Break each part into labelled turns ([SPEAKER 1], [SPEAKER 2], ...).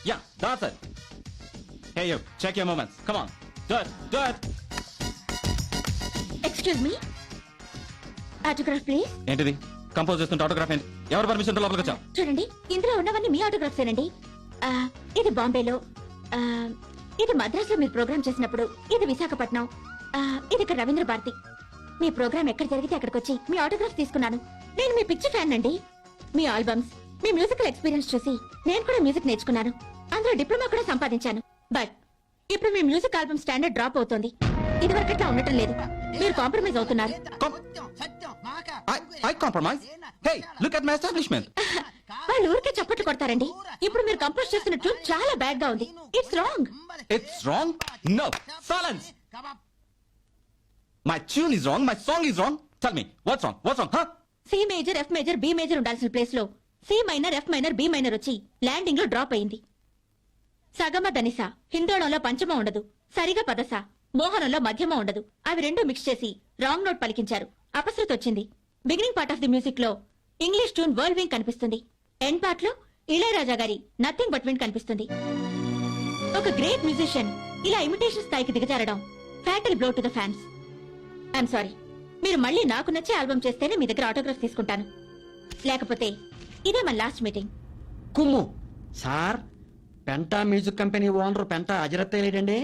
[SPEAKER 1] Yeah, that's it. Hey you, check your moments. Come on. Do it. Do it.
[SPEAKER 2] Excuse me, autograph please.
[SPEAKER 1] ఏంటిది? Compose చేస్తుంటే autograph ఏంటి? ఎవరు permission లోపలికి వచ్చావు?
[SPEAKER 2] చూడండి, ఇందులో ఉన్నవన్నీ మీ ఆటోగ్రాఫ్స్ ఏనండి. ఇది బాంబేలో, ఇది మద్రాసులో మీరు ప్రోగ్రామ్ చేసినప్పుడు, ఇది విశాఖపట్నం, ఇది ఇక్కడ రవీంద్ర భారతి. మీ ప్రోగ్రామ్ ఎక్కడ జరిగితే అక్కడికి వచ్చి మీ ఆటోగ్రాఫ్ తీసుకున్నాను. నేను మీ పిక్చర్ ఫ్యాన్ అండి. మీ ఆల్బమ్స్, మీ మ్యూజికల్ ఎక్స్పీరియన్స్ చూసి నేను కూడా మ్యూజిక్ నేర్చుకున్నాను. అందులో డిప్లొమా కూడా సంపాదించాను. బట్ ఇప్పుడు మీ మ్యూజిక్ ఆల్బమ్ స్టాండర్డ్ డ్రాప్ అవుతోంది. ఇది వరకట్లా ఉండటం లేదు. మీరు కాంప్రమైజ్ అవుతున్నారు.
[SPEAKER 1] I compromise? Hey, look at my establishment.
[SPEAKER 2] వాళ్ళు ఊరికే చప్పట్లు కొడతారండి. ఇప్పుడు మీరు కంపోజ్ చేస్తున్న ట్యూన్ చాలా బ్యాడ్ గా ఉంది. It's wrong.
[SPEAKER 1] It's wrong? No. Silence. My tune is wrong. My song is wrong. Tell me, what's wrong? What's wrong? Huh?
[SPEAKER 2] C major, F major, B major ఉండాల్సిన ప్లేస్ లో C minor, F minor, B minor వచ్చి landing లో drop అయింది. సగమ ధనిస, హిందోళంలో పంచమ ఉండదు. సరిగా పదస, మోహనంలో మధ్యమ ఉండదు. అవి రెండు మిక్స్ చేసి రాంగ్ నోట్ పలికించారు. అపశృతి వచ్చింది. Beginning part of the music లో ఇంగ్లీష్ ట్యూన్ వరల్డ్ వింగ్ కనిపిస్తుంది. ఎండ్ పార్ట్ లో ఇళయరాజా గారి నథింగ్ బట్ విండ్ కనిపిస్తుంది. ఒక గ్రేట్ మ్యూజిషియన్ ఇలా ఇమిటేషన్ స్థాయికి దిగజారడం fatal blow to the fans. I'm sorry. మీరు మళ్ళీ నాకు నచ్చే ఆల్బమ్ చేస్తేనే మీ దగ్గర ఆటోగ్రాఫ్ తీసుకుంటాను. లేకపోతే ఇదే మన లాస్ట్ మీటింగ్.
[SPEAKER 3] కుమ్ము sir, Penta music company owner Penta అజరత్ లేడండి.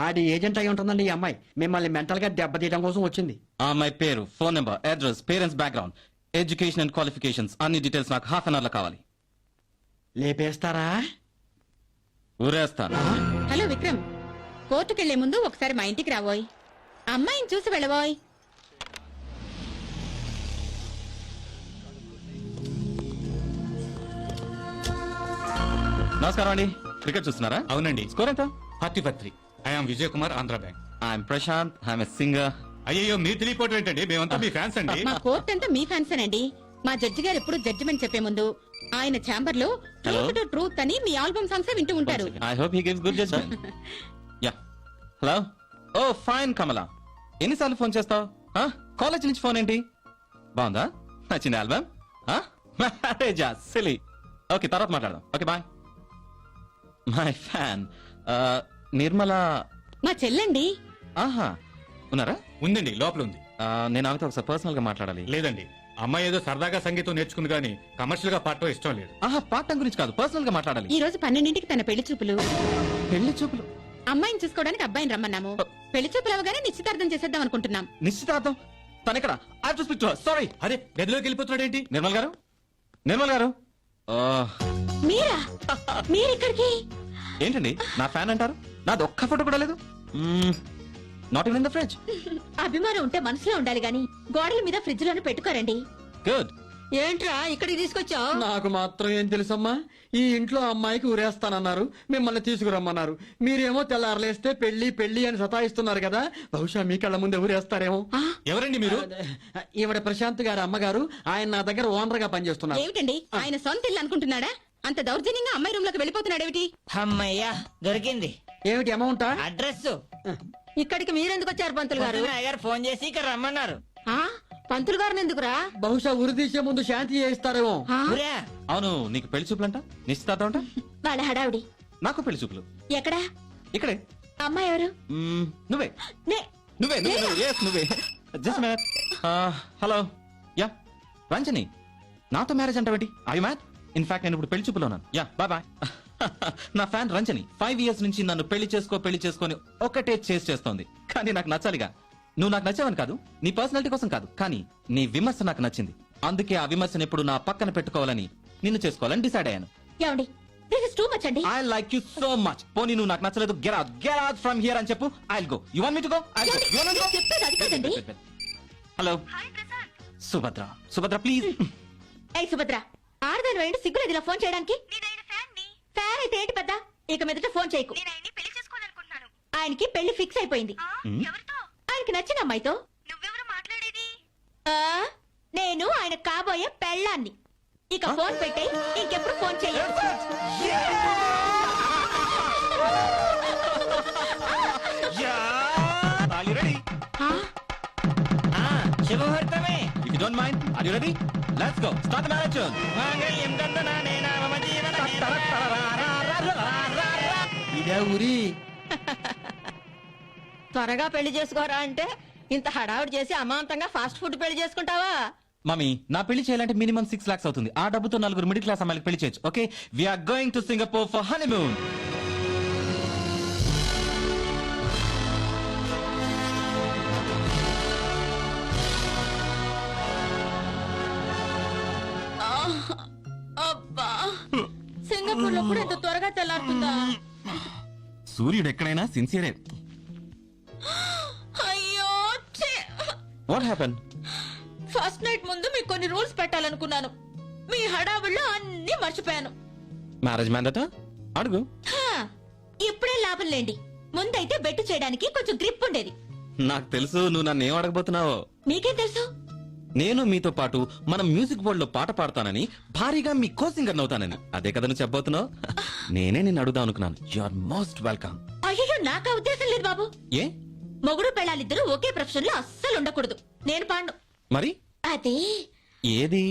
[SPEAKER 3] ఆడి ఏజెంట్ అయి ఉంటుందండి ఈ అమ్మాయి. మిమ్మల్ని మెంటల్ గా దెబ్బతీయడం కోసం వచ్చింది.
[SPEAKER 1] My పేరు, phone number, address, parents background, education and qualifications అన్ని డీటెయిల్స్ నాకు హాఫ్ అన్ అవర్ లో కావాలి.
[SPEAKER 3] లేపేస్తారా?
[SPEAKER 1] ఊరేస్తాను.
[SPEAKER 2] హలో విక్రమ్, కోర్టుకెళ్లే ముందు ఒకసారి మా ఇంటికి రాబోయ్. అమ్మాయిని చూసి వెళ్ళబోయ్.
[SPEAKER 1] నమస్కారం అండి. క్రికెట్ చూస్తున్నారా?
[SPEAKER 4] అవునండి.
[SPEAKER 1] స్కోర్ ఎంత?
[SPEAKER 4] 40-3. I'm Vijay Kumar, Andhra bank.
[SPEAKER 1] I'm Prashant, I'm a singer.
[SPEAKER 4] అయ్యో, మీరు తెలియపోవటం ఏంటండి? మేమంతా మీ ఫ్యాన్స్ అండి.
[SPEAKER 2] మా కోర్ట్ అంతా మీ ఫ్యాన్సేనండి. మా జడ్జి గారు ఎప్పుడు జడ్జిమెంట్ చెప్పే ముందు ఆయన ఛాంబర్ లో ట్రూత్ టు ట్రూత్ అని మీ ఆల్బమ్ సాంగ్స్ వింటూ ఉంటారు.
[SPEAKER 1] I hope he gives good judgement. Yeah. Hello. Oh fine Kamala. ఎన్నిసార్లు ఫోన్ చేస్తావు? కాలేజ్ నుంచి ఫోన్ ఏంటి? బాగుందా? నచ్చింది ఆల్బమ్? మ్యారేజా? సిలీ. ఓకే, తర్వాత మాట్లాడదాం. Okay, bye. My fan Nirmala.
[SPEAKER 2] మా చెల్లండి.
[SPEAKER 1] ఆహా, ఉన్నారా?
[SPEAKER 4] ఉందండి, లోపల ఉంది.
[SPEAKER 1] నేను ఆమెతో ఒకసారి పర్సనల్ గా మాట్లాడాలి.
[SPEAKER 4] లేదండి, అమ్మాయి ఏదో సరదాగా సంగీతం నేర్చుకుంది కానీ కమర్షియల్ గా పాడటం ఇష్టం లేదు.
[SPEAKER 1] ఆహా, పాఠం గురించి కాదు, పర్సనల్ గా మాట్లాడాలి.
[SPEAKER 2] ఈ రోజు 12ంటికి తన పెళ్లి చూపులు.
[SPEAKER 1] పెళ్లి చూపులు?
[SPEAKER 2] అమ్మాయిని చూసుకోవడానికి అబ్బాయిని రమ్మన్నాము. పెళ్లి చూపులు అవగానే నిశ్చితార్థం చేసేద్దాం అనుకుంటున్నాం.
[SPEAKER 1] నిశ్చితార్థం? తనెక్కడ? I have to speak to her. Sorry.
[SPEAKER 4] అరే, గదిలోకి వెళ్ళిపోతున్నాడు ఏంటి?
[SPEAKER 1] నిర్మల్ గారు, నిర్మల్ గారు.
[SPEAKER 2] మీరా? మీరిక్కడికి?
[SPEAKER 1] ఏంటండి నా ఫ్యాన్ అంటారు? నాది ఒక్క ఫోటో కూడా లేదు. Not even in the fridge.
[SPEAKER 2] అభిమానం ఉంటే మనసులో ఉండాలి గాని గోడల మీద ఫ్రిడ్జ్ లోనే పెట్టుకోరండి.
[SPEAKER 1] గుడ్.
[SPEAKER 2] ఏంట్రా ఇక్కడికి తీసుకొచ్చావు?
[SPEAKER 3] నాకు మాత్రం ఏం తెలుసమ్మా. ఈ ఇంట్లో అమ్మాయికి ఊరేస్తానన్నారు, మిమ్మల్ని తీసుకురమ్మన్నారు. మీరేమో తెల్లారలేస్తే పెళ్లి పెళ్లి అని సతాయిస్తున్నారు కదా. బహుశా మీ కళ్ళ ముందే ఊరేస్తారేమో.
[SPEAKER 4] ఎవరండి మీరు?
[SPEAKER 3] ఈవిడ ప్రశాంత్ గారి అమ్మగారు. ఆయన నా దగ్గర ఓనర్ గా పనిచేస్తున్నారు.
[SPEAKER 2] ఏమిటండి ఆయన సొంత ఇల్లు అనుకుంటున్నాడా? అంత దౌర్జన్యంగా అమ్మాయి రూమ్ లోకి వెళ్ళిపోతున్నాడేమిటి?
[SPEAKER 5] అమ్మయ్యా, దొరికింది.
[SPEAKER 3] ఏమిటి అమౌంటా?
[SPEAKER 5] అడ్రస్.
[SPEAKER 2] ఇక్కడికి మీరెందుకు వచ్చారు పంతులు గారు?
[SPEAKER 5] గారు ఫోన్ చేసి ఇక్కడ రమ్మన్నారు.
[SPEAKER 2] పంతులు గారిని ఎందుకురా?
[SPEAKER 3] బహుశా ఉరి తీసే ముందు శాంతి చేయిస్తారేమో.
[SPEAKER 5] ఊరా.
[SPEAKER 1] అవును, నీకు పెళ్లి చూపులంట, నిశ్చితార్థం అంట.
[SPEAKER 2] వాళ్ళ హడావుడి.
[SPEAKER 1] నాకు పెళ్లి చూపులు.
[SPEAKER 2] ఎక్కడా?
[SPEAKER 1] ఇక్కడే.
[SPEAKER 2] అమ్మాయి ఎవరు?
[SPEAKER 1] నువ్వే
[SPEAKER 2] నే-
[SPEAKER 1] నువ్వే నువ్వే yes, నువ్వే. Just minute. Hello. Yeah, Ranjani. నాతో మ్యారేజ్ అంటావేంటి? I you mad? ఇన్ఫాక్ట్ నేను ఇప్పుడు పెళ్లి చూపులో ఉన్నాను. Yeah, bye bye. నా ఫ్యాన్ రంజని 5 years నుంచి నన్ను పెళ్లి చేసుకొని ఒకటే చేస్తోంది. కానీ నాకు నచ్చాలిగా. నువ్వు నాకు నచ్చావని కాదు, నీ పర్సనాలిటీ కోసం కాదు, కానీ నీ విమర్శ నాకు నచ్చింది. అందుకే ఆ విమర్శను ఎప్పుడు నా పక్కన పెట్టుకోవాలని, నిన్ను చేసుకోవాలని డిసైడ్ అయ్యాను.
[SPEAKER 2] ఏమండి, దిస్ ఇస్ టూ మచ్ అండి.
[SPEAKER 1] I like you so much. పోనీ నువ్వు నాకు నచ్చలేదు, గెట్ అవుట్ ఫ్రమ్ హియర్ అని చెప్పు. I'll go. You want me to go? I'll go. You want go?
[SPEAKER 2] చెప్పేది అది కాదండి.
[SPEAKER 1] హలో సుభద్ర. సుభద్ర ప్లీజ్.
[SPEAKER 2] ఏయ్ సుభద్ర, ఆడదాని వేయండి, సిగ్గులేదు ఇలా ఫోన్ చేయడానికి. ఫ్యాన్ అయితే ఏంటి పెద్ద? ఇక మీదట ఫోన్ చేయకు. ఆయనకి పెళ్లి ఫిక్స్ అయిపోయింది. ఆయనకి నచ్చిన అమ్మాయితో. నేను ఆయన కాబోయే పెళ్ళాన్ని. ఇక ఫోన్ పెట్టే, ఇంకెప్పుడు ఫోన్ చెయ్యను.
[SPEAKER 5] శుభముహూర్తమే.
[SPEAKER 1] If you don't mind, are you ready? Let's go. Start the marriage tune.
[SPEAKER 5] మాంగళ్యం దందనానేన మమ జీవన
[SPEAKER 3] అదే ఊరి
[SPEAKER 6] త్వరగా పెళ్లి చేసుకోరా అంటే ఇంత హడావుడి చేసి అమాంతంగా ఫాస్ట్ ఫుడ్ పెళ్లి చేసుకుంటావా?
[SPEAKER 1] మమ్మీ నా పెళ్లి చేయాలంటే మినిమం 6 lakhs అవుతుంది. ఆ డబ్బుతో 4 మిడిల్ క్లాస్ అమ్మాయిలకు పెళ్లి చేయొచ్చు. Okay, we're going to Singapore for honeymoon.
[SPEAKER 2] అబ్బా, సింగపూర్ లో కూడా ఇంత త్వరగా తెల్లారుతుందా?
[SPEAKER 1] సూర్యుడు ఎక్కడైనా సిన్సియరే.
[SPEAKER 2] అయ్యో ఛీ!
[SPEAKER 1] What happen?
[SPEAKER 2] ఫస్ట్ నైట్ ముందు మీకు కొన్ని రూల్స్ పెట్టాలనుకున్నాను. మీ హడావుల్లో అన్ని మర్చిపోయాను.
[SPEAKER 1] మ్యారేజ్ మ్యాన్ దట అడుగు.
[SPEAKER 2] హా, ఇప్పుడే లాభం లేండి. ముందైతే బెట్టు చేయడానికి కొంచెం గ్రిప్ ఉండేది.
[SPEAKER 1] నాకు తెలుసు నువ్వు నన్ను ఏం అడగబోతున్నావో.
[SPEAKER 2] మీకేం తెలుసు?
[SPEAKER 1] నేను మీతో పాటు మనం మ్యూజిక్ వరల్డ్ లో పాట పాడతానని, భారీగా మీ కో సింగర్ అవుతానని. అదే కదా నువ్వు చెప్పబోతున్నావు. నేనే నిన్ను అడుగుదాం అనుకున్నాను. You are most welcome.
[SPEAKER 2] అయ్యో, నాకు ఆ ఉద్దేశం లేదు బాబు.
[SPEAKER 1] ఏ
[SPEAKER 2] మొగుడు పెళ్ళాలిద్దరూ ఒకే ప్రొఫెషన్ లో అస్సలు ఉండకూడదు. నేను పాండు.
[SPEAKER 1] మరి
[SPEAKER 2] అదే
[SPEAKER 1] ఏది?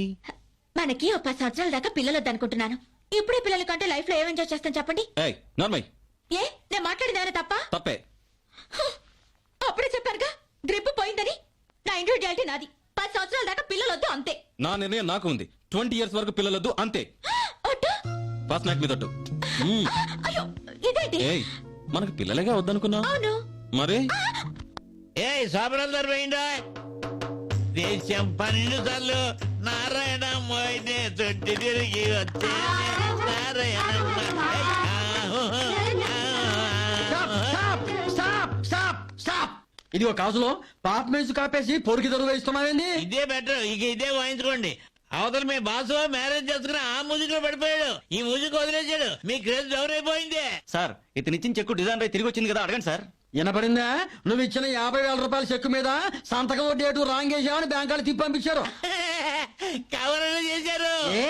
[SPEAKER 2] మనకి ఒక 10 సంవత్సరాల దాకా పిల్లలు వద్దనుకుంటున్నాను. ఇప్పుడే పిల్లల కంటే లైఫ్ లో ఏం ఎంజాయ్ చేస్తాను చెప్పండి.
[SPEAKER 1] ఏయ్ నార్మల్.
[SPEAKER 2] ఏ నేను మాట్లాడింది తప్ప?
[SPEAKER 1] తప్పే.
[SPEAKER 2] అప్పుడే చెప్పారుగా గ్రిప్ పోయిందని. నా ఇండివిజువాలిటీ నాది. 10 సంవత్సరాల దాకా పిల్లలు వద్దు అంతే.
[SPEAKER 1] నా నిర్ణయం నాకు ఉంది. 20 years వరకు పిల్లలొద్దు అంతే.
[SPEAKER 2] ఒట్టు.
[SPEAKER 1] ఫస్ట్ నైట్ మీదట్టు.
[SPEAKER 2] అయ్యో, ఇదేంటి?
[SPEAKER 1] ఏయ్ మనకు పిల్లలేగా వద్దనుకున్నా.
[SPEAKER 2] అవును.
[SPEAKER 1] మరి
[SPEAKER 5] ఏ సాబరాలు పోయిందా? దేశం 12 సార్లు నారాయణ మోయినే చుట్టి తిరిగి వచ్చే నారాయణ.
[SPEAKER 3] ఇది ఒక కాజులో పాప మేసు కాపేసి పొరికి దొరుకు వేస్తున్నావేంది?
[SPEAKER 5] ఇదే బెటర్, ఇక ఇదే వాయించుకోండి. అవతల మీ బాసు మ్యారేజ్ చేసుకుని ఆ మ్యూజిక్ లో పడిపోయాడు, ఈ మ్యూజిక్ వదిలేశాడు. మీ క్రేజ్ డౌన్ అయిపోయింది.
[SPEAKER 1] సార్ ఇతనిచ్చిన చెక్కు డిజైన్ అయి తిరిగి వచ్చింది కదా, అడగండి సార్.
[SPEAKER 3] వినపడిందా? నువ్వు ఇచ్చిన 50,000 రూపాయల చెక్కు మీద సంతకం డేటు రాంగ్ వేసామని బ్యాంకాలు తిప్పి పంపించారు.
[SPEAKER 5] కవరలు చేశారు.
[SPEAKER 3] ఏ?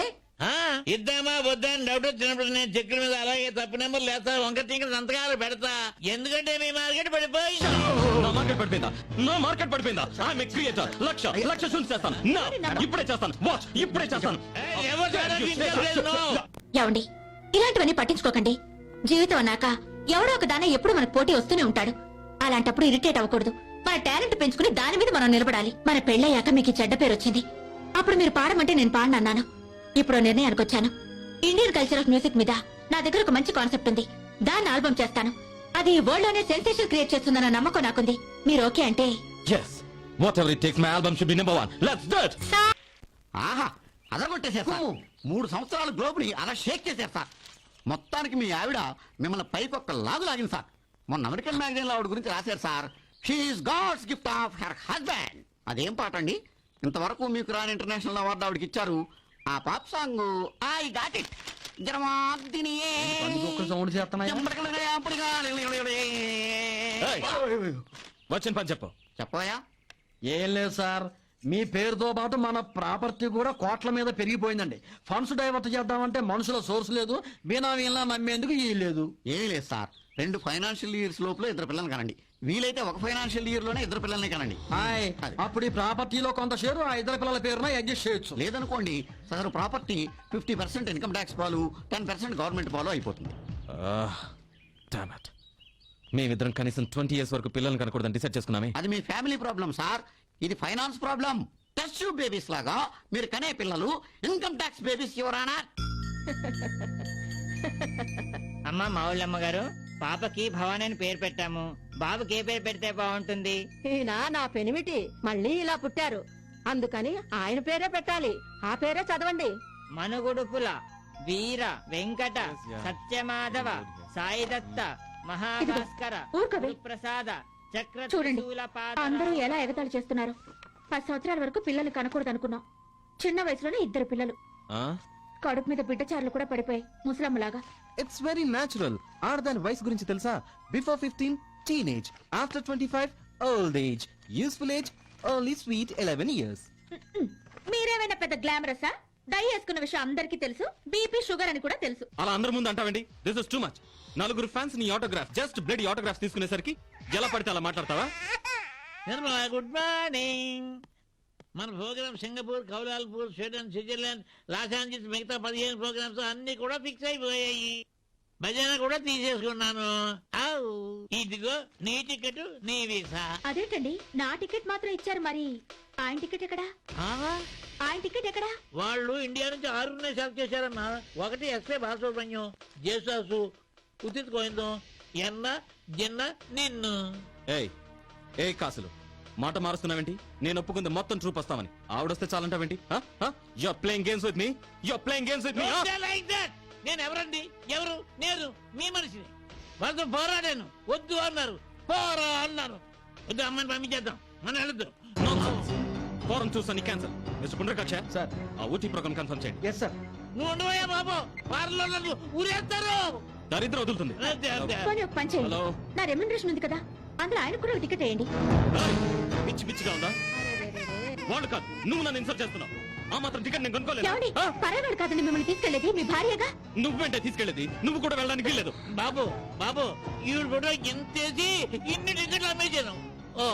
[SPEAKER 5] ఇద్దామా వద్దా అని డౌట్ వచ్చినప్పుడు నేను చెక్కుల మీద అలాగే తప్పు నెంబర్ లేస్తా, వంక టింక సంతకాలు పెడతా. ఎందుకంటే మీ మార్కెట్ పడిపోయింది.
[SPEAKER 1] నా మార్కెట్ పడిపోయిందా? నా మార్కెట్ పడిపోయిందా? I'm a creator. లక్ష షూట్ చేస్తాను. నా ఇప్పుడే చేస్తాను. వాచ్ ఇప్పుడే చేస్తాను.
[SPEAKER 5] ఎవరు చేయడానికి ఇంట్రెస్ట్ లేదు, no.
[SPEAKER 2] ఏమండి, ఇలాంటివన్నీ పట్టించుకోకండి. జీవితం అన్నాక ఎవడో ఒక దాన ఎప్పుడు మనకు పోటీ వస్తూనే ఉంటాడు. అలాంటప్పుడు ఇరిటేట్ అవ్వకూడదు. మన టాలెంట్ పెంచుకుని దాని మీద మనం నిలబడాలి. మన పెళ్ళయ్యాక మీకు ఈ చెడ్డ పేరు వచ్చింది. అప్పుడు మీరు పాడమంటే నేను పాడనన్నాను. ఇప్పుడు నిర్ణయానికి వచ్చాను. ఇండియన్ కల్చర్ ఆఫ్ మ్యూజిక్ మీద నా దగ్గర ఒక మంచి కాన్సెప్ట్ ఉంది. దాన్ని ఆల్బమ్ చేస్తాను. అది వరల్డ్ లోనే సెన్సేషన్ క్రియేట్ చేస్తుందన్న నమ్మకం నాకుంది. మీరు ఓకే అంటే
[SPEAKER 1] yes whatever it takes, my album should be number 1. let's do it.
[SPEAKER 7] ఆహా అదరగొట్టేసేస్తా. 3 సంవత్సరాల గ్లోబుని అలా షేక్ చేసేస్తా. మొత్తానికి మీ ఆవిడ మిమ్మల్ని పైకి ఒక్క లాగు లాగింది సార్. మొన్న అమెరికన్ మ్యాగజైన్ లో ఆవిడ గురించి రాశారు sir. She's God's gift of her husband. అదేం పాట అండి? ఇంతవరకు మీకు రాని ఇంటర్నేషనల్ అవార్డు ఆవిడకి ఇచ్చారు. ఆ pop song I got it.
[SPEAKER 3] Sound చేస్తున్నాయా?
[SPEAKER 1] వచ్చిన పని చెప్పు.
[SPEAKER 7] చెప్పవయా?
[SPEAKER 3] ఏం లేదు సార్, మీ పేరుతో పాటు మన ప్రాపర్టీ కూడా కోట్ల మీద పెరిగిపోయిందండి. ఫండ్స్ డైవర్ట్ చేద్దామంటే మనుషుల సోర్స్ లేదు. బీనామీలా నమ్మేందుకు ఈ లేదు.
[SPEAKER 7] ఏమీ లేదు సార్. 2 ఫైనాన్షియల్ ఇయర్స్ లోపల 2 పిల్లల్ని కనండి. వీలైతే 1 ఫైనాన్షియల్ ఇయర్ లోనే 2 పిల్లల్ని కనండి.
[SPEAKER 3] హాయ్,
[SPEAKER 7] అది.
[SPEAKER 3] అప్పుడు ఈ ప్రాపర్టీలో కొంత షేరు ఆ 2 పిల్లల పేరున అడ్జస్ట్ చేయొచ్చు.
[SPEAKER 7] లేదనుకోండి సదరు ప్రాపర్టీ 50% ఇన్కమ్ ట్యాక్స్ పాలు, 10% గవర్నమెంట్ పాలు అయిపోతుంది.
[SPEAKER 1] damn it. మేమిద్దరం కనీసం 20 years వరకు పిల్లల్ని కనకూడదని డిసైడ్ చేసుకున్నామే.
[SPEAKER 7] అది మీ ఫ్యామిలీ ప్రాబ్లం సార్. ఇది finance problem. Test tube babies లాగా మీరు కనే పిల్లలు ఇన్కమ్ ట్యాక్స్ బేబీస్ ఎవరానా?
[SPEAKER 5] అమ్మా మావుళ్ళమ్మ గారు, పాపకి భవాని అని పేరు పెట్టాము. బాబుకి ఏ పేరు పెడితే బాగుంటుంది?
[SPEAKER 6] ఈయన నా పెనిమిటి మళ్ళీ ఇలా పుట్టారు, అందుకని ఆయన పేరే పెట్టాలి. ఆ పేరే చదవండి.
[SPEAKER 5] మనుగుడుపుల వీర వెంకట సత్యమాధవ సాయిదత్త మహాభాస్కర
[SPEAKER 2] ఊరుకోవే.
[SPEAKER 5] ప్రసాద చక్ర
[SPEAKER 2] చూడండి,
[SPEAKER 5] త్రిశూలపాద.
[SPEAKER 2] అందరూ ఎలా ఎగతాళి చేస్తున్నారు. 10 సంవత్సరాల వరకు పిల్లల్ని కనకూడదు అనుకున్నాం. చిన్న వయసులోనే 2 పిల్లలు. కడుపు మీద బిడ్డచారులు కూడా పడిపోయాయి ముసలమ్మలాగా.
[SPEAKER 1] It's very natural. ఆడదాని వయసు గురించి తెలుసా? Before 15 teenage, after 25 old age, useful age only sweet 11 years.
[SPEAKER 2] మీరేమైనా పెద్ద గ్లామరసా? డై వేసుకున్న విషయం అందరికీ తెలుసు. బీపీ షుగర్ అని కూడా తెలుసు.
[SPEAKER 1] అలా అందరి ముందు అంటావండి? This is too much. 4 fans నీ ఆటోగ్రాఫ్, జస్ట్ బ్లడ్ ఆటోగ్రాఫ్ తీసుకునేసరికి ఎలా పడితే అలా మాట్లాడతావా?
[SPEAKER 5] Nirmala, good morning. మన programme Singapore, Kuala Lumpur, Sweden, Switzerland, Los Angeles, మిగతా 15 ప్రోగ్రామ్స్ అన్ని కూడా ఫిక్స్ అయిపోయాయి. భజన కూడా తీసేసుకున్నాను ఆవ్. ఇదిగో నీ టికెట్ నీ వీసా.
[SPEAKER 2] అదేంటండి నా టికెట్ మాత్రం ఇచ్చారు మరి ఆయన టికెట్ ఎక్కడా
[SPEAKER 5] ఆ?
[SPEAKER 2] ఆయన టికెట్ ఎక్కడా
[SPEAKER 5] వాళ్ళు ఇండియా నుంచి 6 సెలెక్ట్ చేశారమ్మా. ఒకటి ఎస్ఏ బాలసుబ్రహ్మణ్యం, జేసాసు, ఉచిత్ గోవిందం, ఎన్న జిన్న నిన్ను.
[SPEAKER 1] ఏ కాసులు మాట మారుస్తున్నావేంటి? నేను ఒప్పుకుంది మొత్తం ట్రూప్ వస్తామని. ఆవిడొస్తే చాలంటావేంటి? You playing games with me, you playing games with me.
[SPEAKER 5] Don't say like that. నేను ఎవరండి? ఎవరు? నేను మీ మనిషిని. వాళ్ళతో పోరాడాను, వద్దు అన్నారు, పోరా అన్నారు. వద్దు, అమ్మని పంపించేద్దాం, మనం వెళ్ళొద్దు.
[SPEAKER 1] ఫోరం చూసాను క్యాన్సల్. మిస్టర్ పుండ్రకాక్ష సార్, ఆ ఊటీ ప్రోగ్రామ్ కన్ఫర్మ్ చేయండి.
[SPEAKER 3] Yes sir.
[SPEAKER 5] నువ్వు ఉండవయ్యా బాబు, వారిలో నన్ను ఊరేస్తారు.
[SPEAKER 1] దరిద్రం వదులుతుంది.
[SPEAKER 5] అంతే, అంతే.
[SPEAKER 2] పోనీ ఒక పని చేయండి
[SPEAKER 1] హలో.
[SPEAKER 2] నా రెమ్యూనరేషన్ ఉంది కదా అందులో ఆయన కూడా ఒక టికెట్ వేయండి
[SPEAKER 1] ఏయ్, పిచ్చి పిచ్చిగా ఉందా? వాళ్ళు కాదు, నువ్వు నన్ను ఇన్సల్ట్ చేస్తున్నావు. ఆ మాత్రం టికెట్ నేను
[SPEAKER 2] ఏమండి
[SPEAKER 1] కొనుక్కోలేదు.
[SPEAKER 2] పర్వాలేదు కాదండి మిమ్మల్ని తీసుకెళ్లేది మీ భార్యగా
[SPEAKER 1] నువ్వేంటే తీసుకెళ్ళేది? నువ్వు కూడా వెళ్ళడానికి వీల్లేదు.
[SPEAKER 5] బాబు బాబు ఈవిడ ఫోటో ఇంతేసి ఇన్ని టికెట్లు అమ్మేసాను. ఓ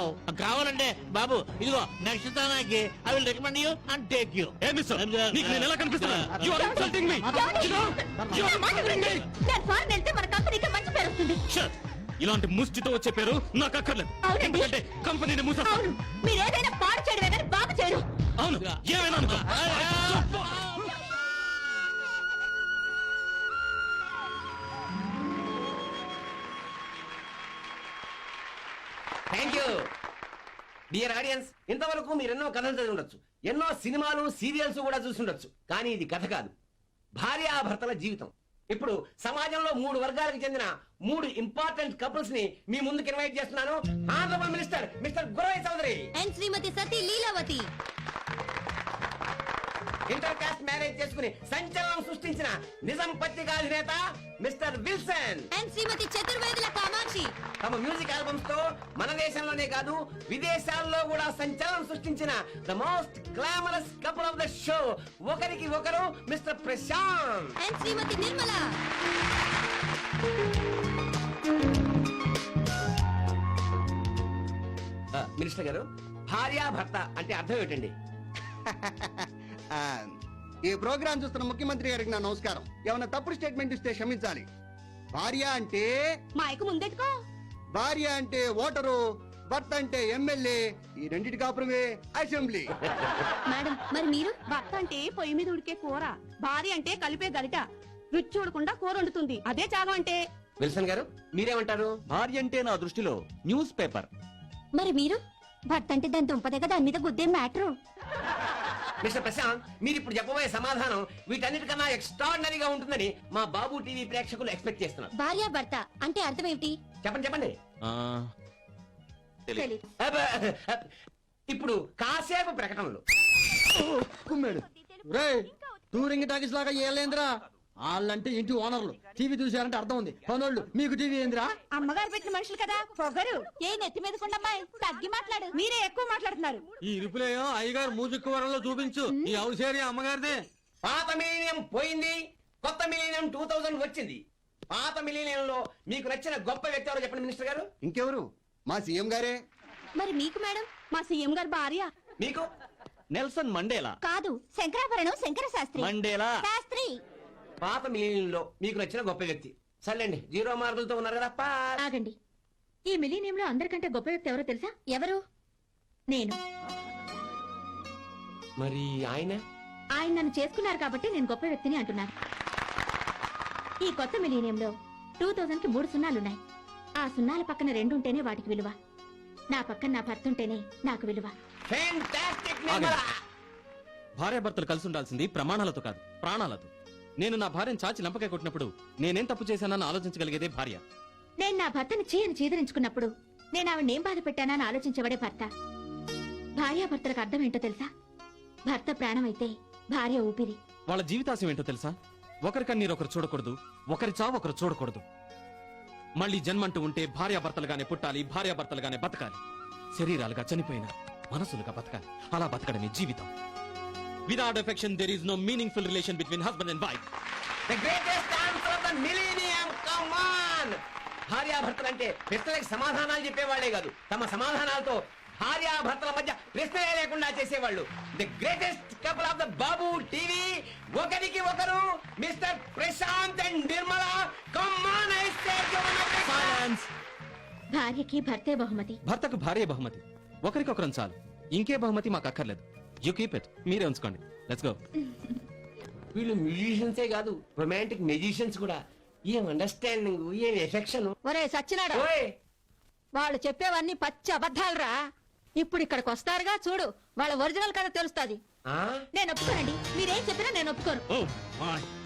[SPEAKER 5] కావాలంటే బాబు ఇదిగో నెక్స్ట్ తానాకి I will recommend you and take you.
[SPEAKER 1] ఏ మిస్టర్, నీకు నేను ఎలా కనిపిస్తున్నాను? You are insulting me.
[SPEAKER 2] ఏమండి? నా మాట వినండి. నేను ఫారెన్ వెళ్తే మన కంపెనీకి మంచి పేరు వస్తుంది
[SPEAKER 1] Sure. ఇలాంటి ముష్టితో వచ్చే పేరు నాకు అక్కర్లేదు.
[SPEAKER 2] అవునండి.
[SPEAKER 1] ఎందుకంటే కంపెనీని మూసేస్తాను.
[SPEAKER 2] అవును మీరు ఏదైనా పాడు చేయడమే కానీ బాగు చేయడు
[SPEAKER 1] అవును, ఏమైనా అనుకో.
[SPEAKER 8] Thank you dear audience. ఇంతవరకు మీరు ఎన్నో కథలు చదివి ఉండొచ్చు, ఎన్నో సినిమాలు సీరియల్స్ కూడా చూసి ఉండొచ్చు. కానీ ఇది కథ కాదు, భార్యాభర్తల జీవితం. ఇప్పుడు సమాజంలో 3 వర్గాలకు చెందిన 3 ఇంపార్టెంట్ కపుల్స్ ని మీ ముందుకు ఇన్వైట్ చేస్తున్నాను. Honourable minister mister Guravai Chowdary,
[SPEAKER 2] and Srimathi Sati Leelavathi
[SPEAKER 8] inter caste marriage చేసుకుని సంచలనం సృష్టించిన నిజం పత్రిక అధినేత mister Wilson,
[SPEAKER 2] and Srimathi Chaturvedula Kamakshi
[SPEAKER 8] తమ మ్యూజిక్ ఆల్బమ్స్ తో మన దేశంలోనే కాదు విదేశాల్లో కూడా సంచలనం సృష్టించిన the most glamorous couple of the show. ఒకరికి ఒకరు mister Prashant,
[SPEAKER 2] and Srimathi Nirmala
[SPEAKER 8] minister గారు, భార్యాభర్త అంటే అర్థం ఏంటండి?
[SPEAKER 3] ఈ ప్రోగ్రాం చూస్తున్న ముఖ్యమంత్రి గారికి నా నమస్కారం. ఏమైనా తప్పుడు స్టేట్మెంట్ ఇస్తే క్షమించాలి. భార్య అంటే
[SPEAKER 2] మైకు ముందెట్టుకో
[SPEAKER 3] భార్య అంటే ఓటరు, భర్త అంటే ఎమ్మెల్యే, ఈ రెండింటి కాపురమే అసెంబ్లీ.
[SPEAKER 2] మేడం మరి మీరు భర్త అంటే పొయ్యి మీద ఉడికే కూర, భార్య అంటే కలిపే గరిట, రుచి చూడకుండా కూర వండుతుంది, అదే చాగం అంటే.
[SPEAKER 8] విల్సన్ గారు మీరేమంటారు?
[SPEAKER 1] భార్య అంటే నా దృష్టిలో న్యూస్ పేపర్.
[SPEAKER 2] మరి మీరు భర్త అంటే దాని దుంపదే కదా దాని మీద గుద్దే మ్యాటరు.
[SPEAKER 8] మిస్టర్ ప్రశాంత్, మీరు ఇప్పుడు చెప్పబోయే సమాధానం వీటన్నిటికన్నా ఎక్స్ట్రాడినరీగా ఉంటుందని మా బాబు టీవీ ప్రేక్షకులు ఎక్స్పెక్ట్ చేస్తున్నారు.
[SPEAKER 2] భార్య భర్త అంటే అర్థం ఏమిటి?
[SPEAKER 8] చెప్పండి చెప్పండి.
[SPEAKER 2] తెలీదు.
[SPEAKER 8] అబ్బ, ఇప్పుడు కాసేపు ప్రకటనలు.
[SPEAKER 3] కుమ్మాడు. రేయ్, టూరింగ్ టాకీస్ లాగా ఏలేంద్రా? వాళ్ళంటే ఇంటి ఓనర్లు, టీవీ చూసారంటే అర్థం ఉంది. పనోళ్ళు మీకు టీవీ ఏందిరా?
[SPEAKER 2] అమ్మగారు పెట్టిన మనుషులు కదా పొగరు. ఏ నెత్తి మీద కొండమ్మాయి తగ్గి మాట్లాడు, మీరే ఎక్కువ మాట్లాడుతున్నారు.
[SPEAKER 3] ఈ ఇరుపులేయో అయ్యగారు మూజిక్ వరంలో చూపించు. ఈ హౌస్ ఏరియా అమ్మగారిదే.
[SPEAKER 8] పాత మిలీనియం పోయింది, కొత్త మిలీనియం 2000 వచ్చింది. పాత మిలీనియంలో మీకు నచ్చిన గొప్ప వ్యక్తి ఎవరో చెప్పండి మినిస్టర్ గారు.
[SPEAKER 3] ఇంకెవరు? మా సీఎం గారే.
[SPEAKER 2] మరి మీకు మేడం? మా సీఎం గారు భార్య.
[SPEAKER 8] మీకు?
[SPEAKER 1] Nelson Mandela.
[SPEAKER 2] కాదు, శంకరాభరణం శంకర శాస్త్రి.
[SPEAKER 1] మండేలా.
[SPEAKER 2] శాస్త్రి.
[SPEAKER 8] పాత మిలీనియంలో మీకు నచ్చిన గొప్ప వ్యక్తి. సర్లేండి, 0 మార్కులతో ఉన్నారు కదా. పాస్.
[SPEAKER 2] ఆగండి, ఈ మిలీనియంలో అందరికంటే గొప్ప వ్యక్తి ఎవరో తెలుసా? ఎవరు? నేను.
[SPEAKER 8] మరి ఆయన?
[SPEAKER 2] ఆయన నన్ను చేసుకున్నారు కాబట్టి నేను గొప్ప వ్యక్తిని అంటున్నాను. ఈ కొత్త మిలీనియంలో 2000 కి 3 సున్నాలున్నాయి. ఆ సున్నాల పక్కన 2 ఉంటేనే వాటికి విలువ. నా పక్కన నా భర్త ఉంటేనే నాకు విలువ.
[SPEAKER 8] Fantastic,
[SPEAKER 1] ఆగండి.
[SPEAKER 8] నిర్మలా.
[SPEAKER 1] భార్యాభర్తలు కలిసి ఉండాల్సింది ప్రమాణాలతో కాదు, ప్రాణాలతో. నేను నా భార్యను చాచి లంపకాయ కొట్టినప్పుడు నేనేం తప్పు చేశానని ఆలోచించగలిగేదే భార్య.
[SPEAKER 2] నేను నా భర్తని చేయని చీదరించుకున్నప్పుడు నేను ఆవిడనేం బాధ పెట్టానని ఆలోచించబడే భర్త. భార్యాభర్తలకు అర్థం ఏంటో తెలుసా? భర్త ప్రాణం అయితే భార్య ఊపిరి.
[SPEAKER 1] వాళ్ళ జీవితాశయం ఏంటో తెలుసా? ఒకరి కన్నీరు ఒకరు చూడకూడదు, ఒకరి చావు ఒకరు చూడకూడదు. మళ్ళీ జన్మంటూ ఉంటే భార్యాభర్తలుగానే పుట్టాలి, భార్యాభర్తలుగానే బతకాలి. శరీరాలుగా చనిపోయిన మనసులుగా బతకాలి. అలా బతకడమే జీవితం. Without affection, there is no meaningful relation between husband and wife.
[SPEAKER 8] The greatest answer of the millennium. Come on. భార్యాభర్తలు అంటే ప్రశ్నలకు సమాధానాలు చెప్పేవాళ్లే కాదు, తమ సమాధానాలతో భార్యాభర్తల మధ్య ప్రశ్నలే లేకుండా చేసేవాళ్ళు. The greatest couple of the Babu TV, ఒకరికి ఒకరు mister Prashant and Nirmala. Come on I say
[SPEAKER 1] Silence.
[SPEAKER 2] భార్యకి భర్తే బహుమతి.
[SPEAKER 1] భర్తకు భార్య బహుమతి, ఒకరికొకరం చాలు. ఇంకే బహుమతి మాకు అక్కర్లేదు. యూ కీప్ ఇట్, మీరే ఉంచుకోండి. Let's go.
[SPEAKER 8] వీళ్ళు మ్యూజిషియన్సే కాదు, రొమాంటిక్ మ్యూజిషియన్స్ కూడా. ఏం అండర్స్టాండింగ్, ఏం ఎఫెక్షన్.
[SPEAKER 6] ఒరే సచ్చినాడా, వాళ్ళు చెప్పేవన్నీ పచ్చి అబద్ధాలురా. ఇప్పుడు ఇక్కడికి వస్తారుగా చూడు, వాళ్ళ ఒరిజినల్ కథ తెలుస్తుంది.
[SPEAKER 2] నేను ఒప్పుకోనండి. మీరేం చెప్పినా నేను ఒప్పుకోను.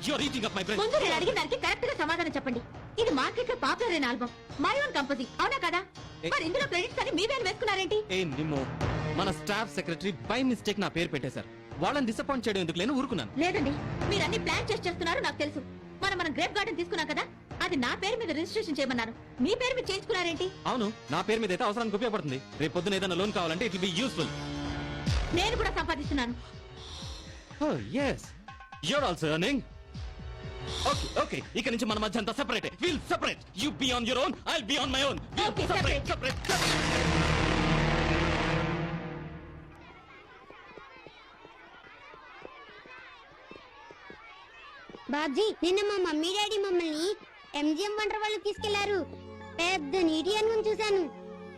[SPEAKER 1] You're eating up my brain.
[SPEAKER 2] ముందు నేను అడిగిన దానికి కరెక్ట్ గా సమాధానం చెప్పండి. ఇది మార్కెట్ లో పాపులర్ అయిన ఆల్బమ్, మై ఓన్ కంపోజింగ్, అవునా కదా? మరి ఇందులో క్రెడిట్స్ అని మీవేం వేసుకున్నారేంటి?
[SPEAKER 1] ఏ నిమ్మో, మన స్టాఫ్ సెక్రటరీ బై మిస్టేక్ నా పేరు పెట్టేశారు. వాళ్ళని డిసప్పాయింట్ చేయడం ఎందుకు లేని ఊరుకున్నాను.
[SPEAKER 2] లేదండి, మీరు అన్ని ప్లాన్ చేస్తున్నారు నాకు తెలుసు. మనం గ్రేప్ గార్డెన్ తీసుకున్నాం కదా, అది నా పేరు మీద రిజిస్ట్రేషన్ చేయమన్నారు. మీ పేరు మీద చేయించుకున్నారేంటి?
[SPEAKER 1] అవును, నా పేరు మీద అయితే అవసరానికి ఉపయోగపడుతుంది. రేపు పొద్దున ఏదైనా లోన్ కావాలంటే ఇట్ విల్ బి యూస్ఫుల్.
[SPEAKER 2] నేను కూడా సంపాదిస్తున్నాను.
[SPEAKER 1] Oh yes, you're also earning. Okay. ఇక నుంచి మన మధ్య అంతా separate. We'll separate. You be on your own, I'll be on my own. We'll
[SPEAKER 2] Okay,
[SPEAKER 1] separate.
[SPEAKER 9] Babji, నిన్న మా మమ్మీ డాడీ మమ్మల్ని ఎంజిఎం వండర్ వాళ్ళు తీసుకెళ్లారు. పెద్ద నీటి అనుకుని చూశాను.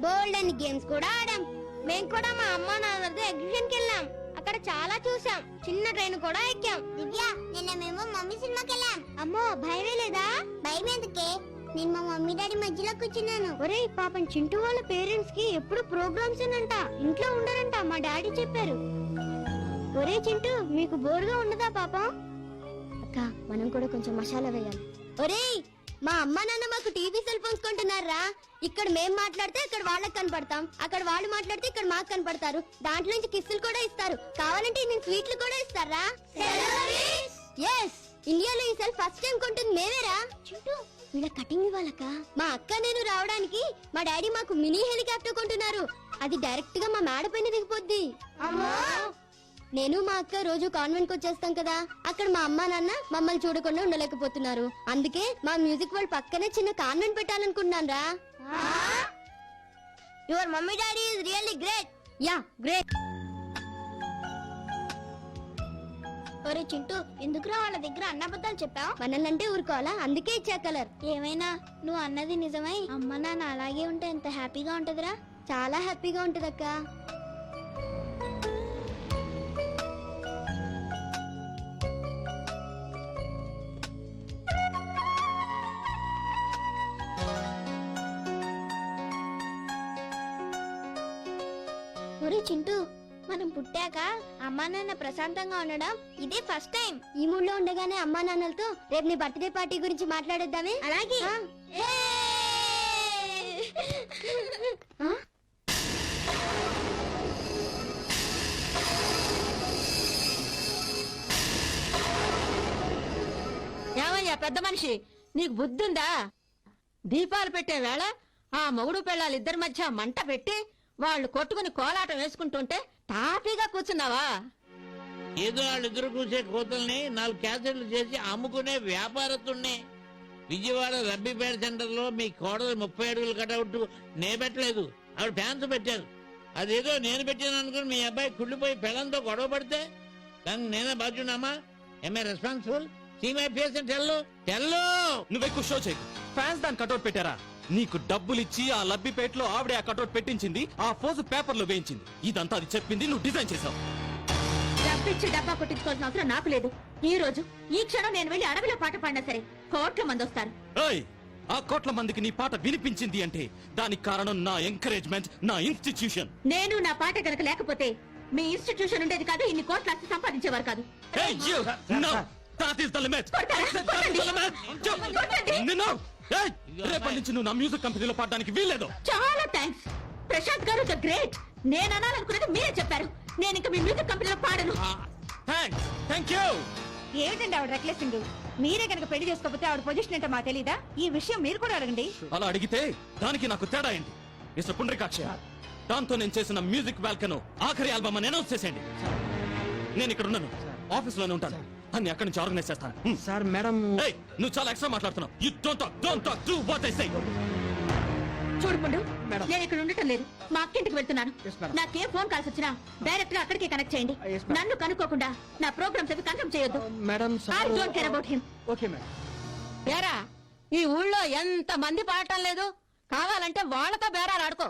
[SPEAKER 9] బోల్డ్ అని గేమ్స్ కూడా ఆడాం. మేము కూడా మా అమ్మ నాన్నలతో ఎగ్జిబిషన్ కి వెళ్ళాం. అక్కడ చాలా చూసాం. చిన్న ట్రైన్ కూడా ఎక్కాం. దివ్య, నిన్న మేము మమ్మీ సినిమాకి వెళ్ళాం. అమ్మో, భయమే లేదా? భయం ఎందుకే? నేను మా మమ్మీ డాడీ మధ్యలో కూర్చున్నాను. ఒరేయ్ పాపం, చింటూ వాళ్ళ పేరెంట్స్ కి ఎప్పుడు ప్రోగ్రామ్స్ అంట, ఇంట్లో ఉండరంట. మా డాడీ చెప్పారు. ఒరే చింటూ, మీకు బోరుగా ఉండదా పాపం? అక్క, మనం కూడా కొంచెం మసాలా వేయాలి. ఒరేయ్, మా అమ్మ నాన్న మాకు టీవీ సెల్ ఫోన్స్ కొంటున్నారా? ఇక్కడ మేం మాట్లాడితే అక్కడ వాళ్ళకి కనపడతాం, అక్కడ వాళ్ళు మాట్లాడితే ఇక్కడ మాకు కనపడతారు. దాంట్లో నుంచి కిస్సులు కూడా ఇస్తారు. కావాలంటే నేను స్వీట్లు కూడా ఇస్తారా? ఎస్, ఇండియాలో ఈ సెల్ ఫస్ట్ టైం కొంటుంది మేమేరా. చింటూ, వీళ్ళ కటింగ్ ఇవ్వాలక్క. మా అక్క నేను రావడానికి మా డాడీ మాకు మినీ హెలికాప్టర్ కొంటున్నారు. అది డైరెక్ట్ గా మా మేడ పైన దిగిపోద్ది. నేను మా అక్క రోజు కాన్వెంట్ కి వచ్చేస్తాం కదా, అక్కడ మా అమ్మ నాన్న మమ్మల్ని చూడకుండా ఉండలేకపోతున్నారు. అందుకే మా మ్యూజిక్ వాళ్ళ పక్కనే చిన్న కాన్వెంట్ పెట్టాలనుకున్నాను రా. Your mummy daddy is really great. Yeah, great. ఒరే చింటూ, ఎందుకురా వాళ్ళ దగ్గర అన్నబద్ధాలు చెప్పావు? మనల్నంటే ఊరుకోవాలా, అందుకే ఇచ్చా కలర్. ఏమైనా నువ్వు అన్నది నిజమై అమ్మ నాన్న అలాగే ఉంటే ఎంత హ్యాపీగా ఉంటదిరా. చాలా హ్యాపీగా ఉంటదక్క. ఒరే చింటూ, మనం పుట్టాక అమ్మా నాన్న ప్రశాంతంగా ఉండడం ఇదే ఫస్ట్ టైం. ఈ మూడ్లో ఉండగానే అమ్మా నాన్నలతో రేపు నీ బర్త్డే పార్టీ గురించి మాట్లాడేద్దామే. అలాగే.
[SPEAKER 6] ఏమయ్యా పెద్ద మనిషి, నీకు బుద్ధుందా? దీపాలు పెట్టే వేళ ఆ మొగుడు పెళ్ళాలి ఇద్దరి మధ్య మంట పెట్టి వాళ్ళు కొట్టుకుని కోలాటం వేసుకుంటుంటే తాపీగా కూర్చున్నావా?
[SPEAKER 5] ఏదో వాళ్ళిద్దరు కూసే కోతల్ని 4 క్యాసెట్లు చేసి అమ్ముకునే వ్యాపారస్తున్నే. విజయవాడ రబ్బీపేట సెంటర్ లో మీ కోడలు 30 అడుగులు కటౌట్ నే పెట్టలేదు, ఆవిడ ఫ్యాన్స్ పెట్టారు. అదేదో నేను పెట్టాను అనుకుని మీ అబ్బాయి కుళ్ళిపోయి పెళ్ళంతో గొడవ పడితే దానికి నేనే బాధ్యున్నామా? Am I responsible? See my face and tell.
[SPEAKER 1] నువ్వెక్కువ షో చేయకు. ఫ్యాన్స్ దాని కటౌట్ పెట్టారా? నీకు డబ్బులిచ్చి ఆ లబ్బిపేటలో ఆవిడే ఆ కటౌట్ పెట్టించింది, ఆ ఫోజు పేపర్ లో వేయించింది. ఇదంతా అది చెప్పింది, నువ్వు డిజైన్ చేసావు.
[SPEAKER 2] డబ్బిచ్చి డబ్బా కొట్టించుకోవాల్సిన అవసరం నాకు లేదు. ఈ రోజు ఈ క్షణం నేను వెళ్లి అడవిలో పాట పాడినా సరే కోట్ల మంది వస్తారు.
[SPEAKER 1] ఏయ్, ఆ కోట్ల మందికి నీ పాట వినిపించింది అంటే దానికి కారణం నా ఎంకరేజ్మెంట్, నా ఇన్స్టిట్యూషన్.
[SPEAKER 2] నేను నా పాట కనుక లేకపోతే మీ ఇన్స్టిట్యూషన్ ఉండేది కాదు, ఇన్ని కోట్ల ఆస్తి సంపాదించేవారు కాదు.
[SPEAKER 1] Hey, you! No! That is the limit!
[SPEAKER 2] కొట్టండి,
[SPEAKER 1] That is the limit!
[SPEAKER 2] కొట్టండి.
[SPEAKER 1] నిన్ను! ఏయ్, రేపటి నుంచి నువ్వు నా మ్యూజిక్ కంపెనీలో పాడడానికి వీల్లేదు.
[SPEAKER 2] చాలా థ్యాంక్స్ ప్రశాంత్ గారు, ద గ్రేట్. నేను అనాలనుకున్నది మీరే చెప్పారు. నేను ఇంకా మీ మ్యూజిక్ కంపెనీలో పాడను.
[SPEAKER 1] Thanks, thank you.
[SPEAKER 6] ఏమిటండి ఆవిడ రెక్లెసింగ్? మీరే కనుక పెళ్లి చేసుకోకపోతే ఆవిడ పొజిషన్ ఏంటో మాకు తెలీదా? ఈ విషయం మీరు కూడా అడగండి.
[SPEAKER 1] అలా అడిగితే దానికి నాకు తేడా ఏంటి? మిస్టర్ పుండ్రికాక్ష, దాంతో నేను చేసిన మ్యూజిక్ వాల్కను ఆఖరి ఆల్బమ్ అని అనౌన్స్ చేసేయండి. నేను ఇక్కడ ఉన్నాను, ఆఫీస్ లోనే ఉంటాను, అన్ని అక్కడి నుంచి ఆర్గనైజ్ చేస్తాను.
[SPEAKER 3] సార్ మేడం,
[SPEAKER 1] ఏయ్, నువ్వు చాలా ఎక్స్ట్రా మాట్లాడుతున్నావు. You don't talk, do what I say.
[SPEAKER 2] చూడు ముందు
[SPEAKER 3] మేడం.
[SPEAKER 2] నేను ఇక్కడ ఉండటం లేదు మా అక్కింటికి వెళ్తున్నాను
[SPEAKER 3] Yes, madam.
[SPEAKER 2] నాకేం ఫోన్ కాల్స్ వచ్చినా డైరెక్ట్ గా అక్కడికే కనెక్ట్ చేయండి
[SPEAKER 3] Yes, madam.
[SPEAKER 2] నన్ను కనుక్కోకుండా నా ప్రోగ్రామ్స్ అవి కన్ఫర్మ్ చేయొద్దు
[SPEAKER 3] madam
[SPEAKER 2] I don't care about him
[SPEAKER 3] okay madam
[SPEAKER 6] ఏరా ఈ ఊళ్ళో ఎంత మంది పాడటం లేదు కావాలంటే వాళ్ళతో బేరాలు ఆడుకో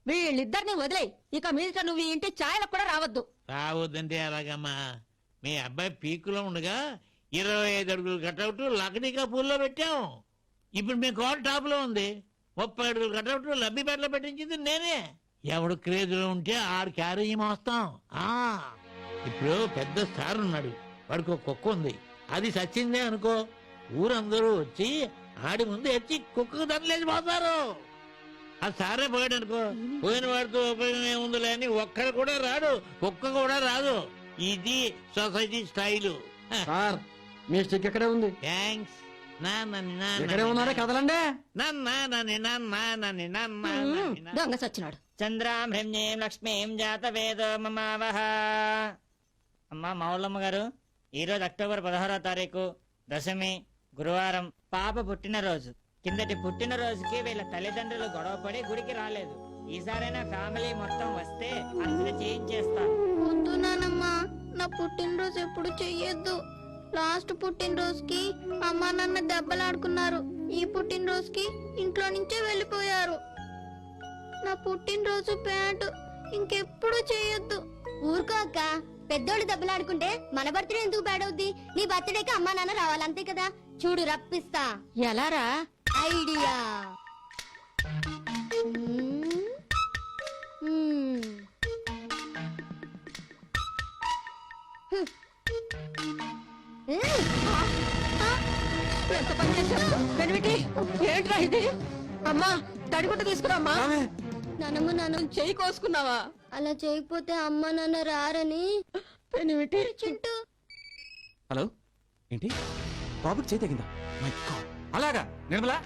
[SPEAKER 6] వీళ్ళిద్దరిని వదిలేయి ఇక మీదట నువ్వు ఈ ఇంటి ఛాయలకు కూడా రావద్దు
[SPEAKER 5] రావద్దంటే ఎలాగమ్మా మీ అబ్బాయి పీకులో ఉండగా 25 అడుగులు కటౌట్ లక్డీకా పూల్లో పెట్టాం ఇప్పుడు మీ కోట టాప్ లో ఉంది 30 అడుగులు కటౌట్ లబ్బిపేటలో పెట్టించింది నేనే ఎవడు క్రేజ్ లో ఉంటే ఆరు క్యారీ మోస్తాం ఆ ఇప్పుడు పెద్ద స్టార్ ఉన్నాడు వాడికి ఒక కుక్క ఉంది అది సచ్చిందే అనుకో ఊరందరూ వచ్చి ఆడి ముందు ఎచ్చి కుక్కకు దండలేసి పోతారు ఆ సారే పోయాడు అనుకో పోయిన వాడితో ఉపయోగం ఏముందిలే అని ఒక్కడు కూడా రాడు కుక్క కూడా రాదు ఇది సొసైటీ స్టైలు
[SPEAKER 3] సార్ మీ స్టిక్ ఎక్కడే ఉంది
[SPEAKER 5] థ్యాంక్స్
[SPEAKER 3] ఎక్కడే ఉన్నారా కదలండి
[SPEAKER 6] దొంగ సచ్చినాడు
[SPEAKER 10] చంద్రాం హ్రీం లక్ష్మీం జాత వేదో మమావహ. అమ్మా మౌలమ్మ గారు, ఈరోజు అక్టోబర్ 16వ తారీఖు దశమి గురువారం, పాప పుట్టినరోజు. కిందటి పుట్టినరోజుకి వీళ్ళ తల్లిదండ్రులు గొడవపడి గుడికి రాలేదు. ఈసారైనా ఫ్యామిలీ మొత్తం వస్తే అర్చన చేయించేస్తాను.
[SPEAKER 9] వద్దు నానమ్మా, నా పుట్టినరోజు ఎప్పుడు చెయ్యొద్దు. లాస్ట్ పుట్టినరోజుకి అమ్మా నాన్న దెబ్బలాడుకున్నారు. ఈ పుట్టినరోజుకి ఇంట్లో నుంచే వెళ్ళిపోయారు. నా పుట్టినరోజు బ్యాడ్ ఇంకెప్పుడు చేయొద్దు. ఊరుకో అక్క, పెద్దోళ్ళు దెబ్బలాడుకుంటే మన బర్త్డే ఎందుకు బ్యాడ్ అవుద్ది? నీ బర్త్డేకి అమ్మా నాన్న రావాలి అంతే కదా. చూడు రప్పిస్తా.
[SPEAKER 6] ఎలారా
[SPEAKER 9] ఐడియా.
[SPEAKER 6] ఎంత పని చేశావు? వెనువిటి, ఏంట్రా ఇది? అమ్మా తడిగుడ్డ తీసుకురామ్మా.
[SPEAKER 9] నానమ్మ నాన్న
[SPEAKER 6] చెయ్యి కోసుకున్నావా?
[SPEAKER 9] అలా చేయకపోతే అమ్మ నాన్న రారని.
[SPEAKER 6] వెనువిటి
[SPEAKER 9] చింటూ
[SPEAKER 1] హలో, ఏంటి బాబుకి చేయి తగిందా? My God.
[SPEAKER 4] అలాగా నిర్మలా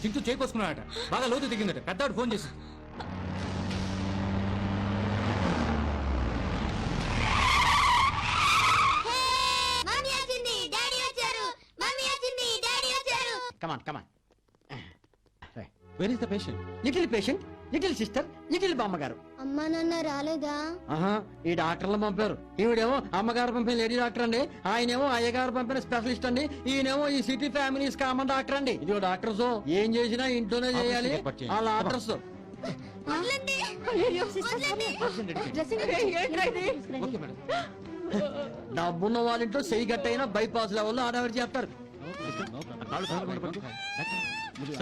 [SPEAKER 4] చింటూ చేకొసుకున్నాడట, బాగా లోతు దిగిందట. పెద్దవాడు ఫోన్ చేసి
[SPEAKER 9] మమ్మీ వచ్చింది, డాడీ వచ్చారు. మమ్మీ వచ్చింది, డాడీ వచ్చారు.
[SPEAKER 7] Come on come on.
[SPEAKER 1] Where is the patient?
[SPEAKER 3] Little patient, little sister, little బామ్మగారు.
[SPEAKER 9] అమ్మ నాన్న రాలేదా?
[SPEAKER 3] ఆహా, ఈ డాక్టర్లు పంపారు. ఈవిడేమో అమ్మగారు పంపిన లేడీ డాక్టర్ అండి, ఆయనేమో అయ్యగారు పంపిన స్పెషలిస్ట్ అండి, ఈయనేమో ఈ సిటీ ఫ్యామిలీస్ కామన్ డాక్టర్ అండి. ఇదిగో డాక్టర్స్ ఏం చేసినా ఇంట్లోనే చేయాలి. వాళ్ళ ఆర్డర్స్.
[SPEAKER 9] వదలండి.
[SPEAKER 6] అయ్యయ్యో,
[SPEAKER 9] వదలండి.
[SPEAKER 6] ఏంట్రా ఇది?
[SPEAKER 1] Okay madam.
[SPEAKER 3] డబ్బున్న వాళ్ళ ఇంట్లో చెయ్యి గట్టయినా బైపాస్ లెవెల్లో ఆడవారు చేస్తారు.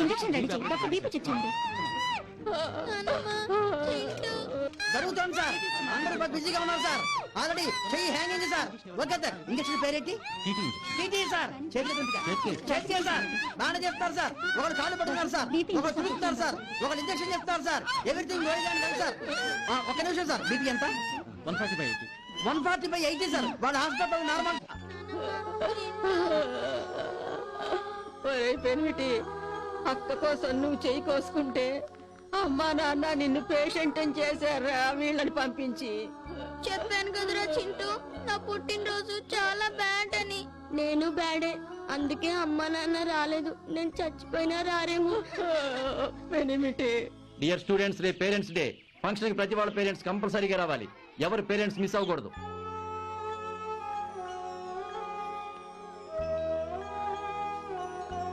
[SPEAKER 2] ఇంజెక్షన్ రెడీ చేయి. డాక్టర్ బీపీ చెక్ చేయండి.
[SPEAKER 9] నానమ్మ, చింటూ.
[SPEAKER 3] జరుగుతుంది సార్, అందరూ బిజీగా ఉన్నారు సార్. ఆల్రెడీ చెయ్యి హ్యాంగ్ అయింది సార్. ఓకే సార్, ఇంజక్షన్ పేరేంటి? TT sir. చేతికి సార్, బాగానే చెప్తారు సార్. ఒకరు కాళ్ళు పట్టుకున్నారు సార్, ఒకరు చూపిస్తారు సార్, ఒకరు ఇంజక్షన్ చెప్తారు సార్. Everything sir. ఒక నిమిషం సార్, బీపీ ఎంత?
[SPEAKER 1] 140/80.
[SPEAKER 3] 140/80 సార్. వాళ్ళ హాస్పిటల్ నార్మల్.
[SPEAKER 6] ఒరేయ్ పెనిమిటి, అక్క కోసం నువ్వు చెయ్యి కోసుకుంటే అమ్మా నాన్న నిన్ను పేషెంట్ చేశారా వీళ్ళని పంపించి.
[SPEAKER 9] చెప్పాను కదరా చింటూ, నా పుట్టినరోజు చాలా బ్యాడ్ అని. నేను బ్యాడే, అందుకే అమ్మ నాన్న రాలేదు. నేను చచ్చిపోయినా రారేమో.
[SPEAKER 6] పెనిమిటి,
[SPEAKER 3] డియర్ స్టూడెంట్స్, రే పేరెంట్స్ డే ఫంక్షన్ కి ప్రతి వాళ్ళ పేరెంట్స్ కంపల్సరీగా రావాలి. ఎవరు పేరెంట్స్ మిస్ అవ్వకూడదు.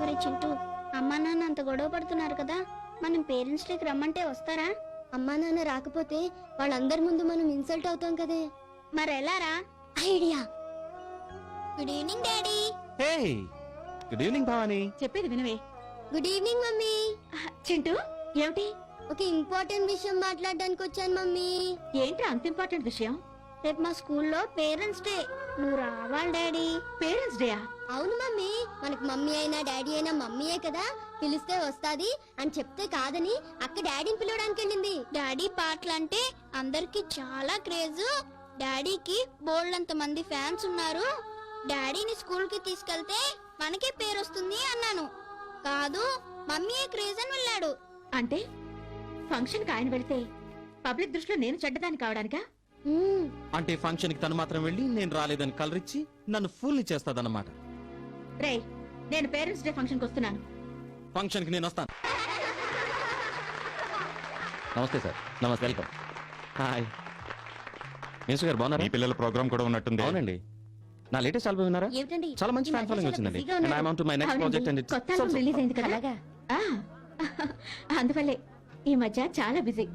[SPEAKER 9] ఒరే చింటూ, అమ్మా నాన్న అంత గొడవ పడుతున్నారు కదా, మనం పేరెంట్స్ డేకి రమ్మంటే వస్తారా? అమ్మా నాన్న రాకపోతే వాళ్ళందరి ముందు మనం ఇన్సల్ట్ అవుతాం కదే. మరెలారా? Idea. Good evening daddy.
[SPEAKER 1] Hey, good evening Bhavani.
[SPEAKER 2] చెప్పేది వినవే.
[SPEAKER 9] Good evening mummy.
[SPEAKER 2] చింటూ, ఏమిటి?
[SPEAKER 9] ఒక ఇంపార్టెంట్ విషయం మాట్లాడడానికి వచ్చాను మమ్మీ.
[SPEAKER 2] ఏంట్రా అంత ఇంపార్టెంట్ విషయం?
[SPEAKER 9] రేపు మా స్కూల్లో పేరెంట్స్ డే, నువ్వు రావాలి డాడీ.
[SPEAKER 2] పేరెంట్స్ డేయా?
[SPEAKER 9] అవును మమ్మీ, మనకు మమ్మీ అయినా డాడీ అయినా మమ్మీయే కదా, పిలిస్తే వస్తాది అని చెప్తే కాదని అక్క డాడీని పిలవడానికి వెళ్ళింది. డాడీ పాటలంటే అందరికి చాలా క్రేజ్. డాడీకి బోల్డంత మంది ఫ్యాన్స్ ఉన్నారు. డాడీని స్కూల్ కి తీసుకెళ్తే మనకే పేరు వస్తుంది అన్నాను. కాదు, మమ్మీయే క్రేజ్ అని వెళ్ళాడు.
[SPEAKER 2] అంటే ఫంక్షన్ కి ఆయన వెళ్తే పబ్లిక్ దృష్టిలో నేను చెడ్డదాన్ని కావడానికా?
[SPEAKER 1] అంటే ఫంక్షన్ కి తను మాత్రం వెళ్ళి నేను రాలేదని కలరిచ్చి నన్ను ఫుల్ చేస్తాదన్నమాట.
[SPEAKER 2] రేయ్, నేను పేరెంట్స్ డే ఫంక్షన్ కి వస్తున్నాను.
[SPEAKER 1] ఫంక్షన్ కి నేను వస్తాను. నమస్తే సార్. నమస్తే, వెల్కమ్. హాయ్ మినిస్టర్ గారు, బాగున్నారా?
[SPEAKER 11] మీ పిల్లల ప్రోగ్రామ్ కూడా ఉన్నట్టుంది.
[SPEAKER 1] అవునండి. నా లేటెస్ట్ ఆల్బమ్ విన్నారా?
[SPEAKER 2] ఏమిటండి
[SPEAKER 1] చాలా మంచి
[SPEAKER 2] ఈ
[SPEAKER 1] ఫ్యాన్
[SPEAKER 2] మధ్య
[SPEAKER 1] ఫాలోయింగ్
[SPEAKER 2] చాలా
[SPEAKER 1] వచ్చిందండి.
[SPEAKER 2] బిజీగా
[SPEAKER 1] And
[SPEAKER 2] ఉన్నారు.
[SPEAKER 1] I'm on to my next
[SPEAKER 2] అవునండి.
[SPEAKER 1] project and it's
[SPEAKER 2] కొత్త ఆల్బమ్
[SPEAKER 1] so-
[SPEAKER 2] రిలీజ్ అయింది కదా. ఆ, అందువల్లే ఈ మధ్య చాలా బిజీ.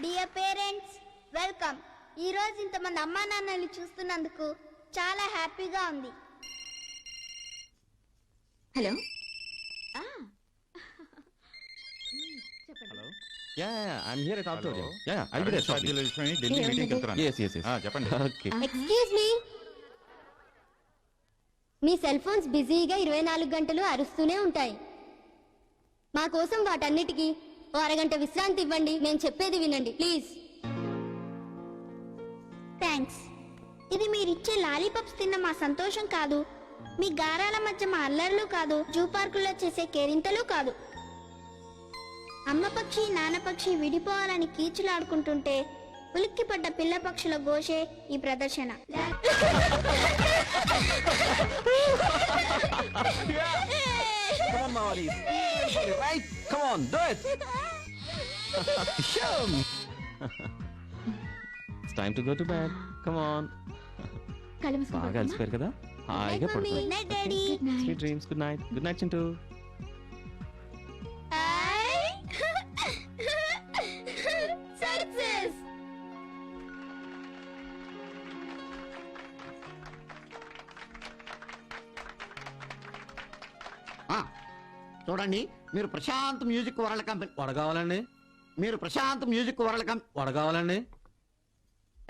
[SPEAKER 9] Dear parents welcome. ఈ రోజు ఇంతమంది అమ్మా నాన్నల్ని చూస్తున్నందుకు చాలా హ్యాపీగా ఉంది.
[SPEAKER 2] హలో. ఆ. చెప్పండి.
[SPEAKER 11] Hello
[SPEAKER 1] Yeah, I'm here at Auditorium.
[SPEAKER 11] Hello.
[SPEAKER 1] Yeah, I'll be there shortly.
[SPEAKER 11] Delhi
[SPEAKER 2] ఏమండి?
[SPEAKER 11] మీటింగ్ వెళ్తున్నాను.
[SPEAKER 1] Yes, yes, yes.
[SPEAKER 11] చెప్పండి.
[SPEAKER 1] Okay.
[SPEAKER 9] Excuse me. మీ సెల్ ఫోన్స్ బిజీగా 24 గంటలు అరుస్తూనే ఉంటాయి. మా కోసం వాటన్నిటికీ ఓ అరగంట విశ్రాంతి ఇవ్వండి. నేను చెప్పేది వినండి ప్లీజ్. థ్యాంక్స్. ఇది మీరిచ్చే లాలీపాప్స్ తిన్న మా సంతోషం కాదు, మీ గారాల మధ్య మా అల్లర్లు కాదు, జూ పార్కుల్లో చేసే కేరింతలు కాదు. అమ్మ పక్షి నాన్న పక్షి విడిపోవాలని కీచులాడుకుంటుంటే ఉలిక్కిపడ్డ పిల్ల పక్షుల ఘోషే ఈ ప్రదర్శన.
[SPEAKER 1] Come on, Maurice. Right? Come on, do it. Show. It's time to go to bed. Come on.
[SPEAKER 2] కళ్ళు మూసుకో
[SPEAKER 1] బాగా
[SPEAKER 2] బాబమ్మా.
[SPEAKER 1] అలసిపోయారు కదా? హాయిగా
[SPEAKER 9] Good
[SPEAKER 1] పడుకోండి.
[SPEAKER 9] night, Daddy.
[SPEAKER 2] Good night.
[SPEAKER 1] Sweet dreams. Good night. Good night, Chintu.
[SPEAKER 9] Success.
[SPEAKER 7] ఆ, చూడండి, మీరు ప్రశాంత్ మ్యూజిక్ వరల్డ్ కంపెనీ
[SPEAKER 3] వడగావాలండి,
[SPEAKER 7] మీరు ప్రశాంత్ మ్యూజిక్ వరల్డ్ కంపెనీ
[SPEAKER 3] వడగావాలండి.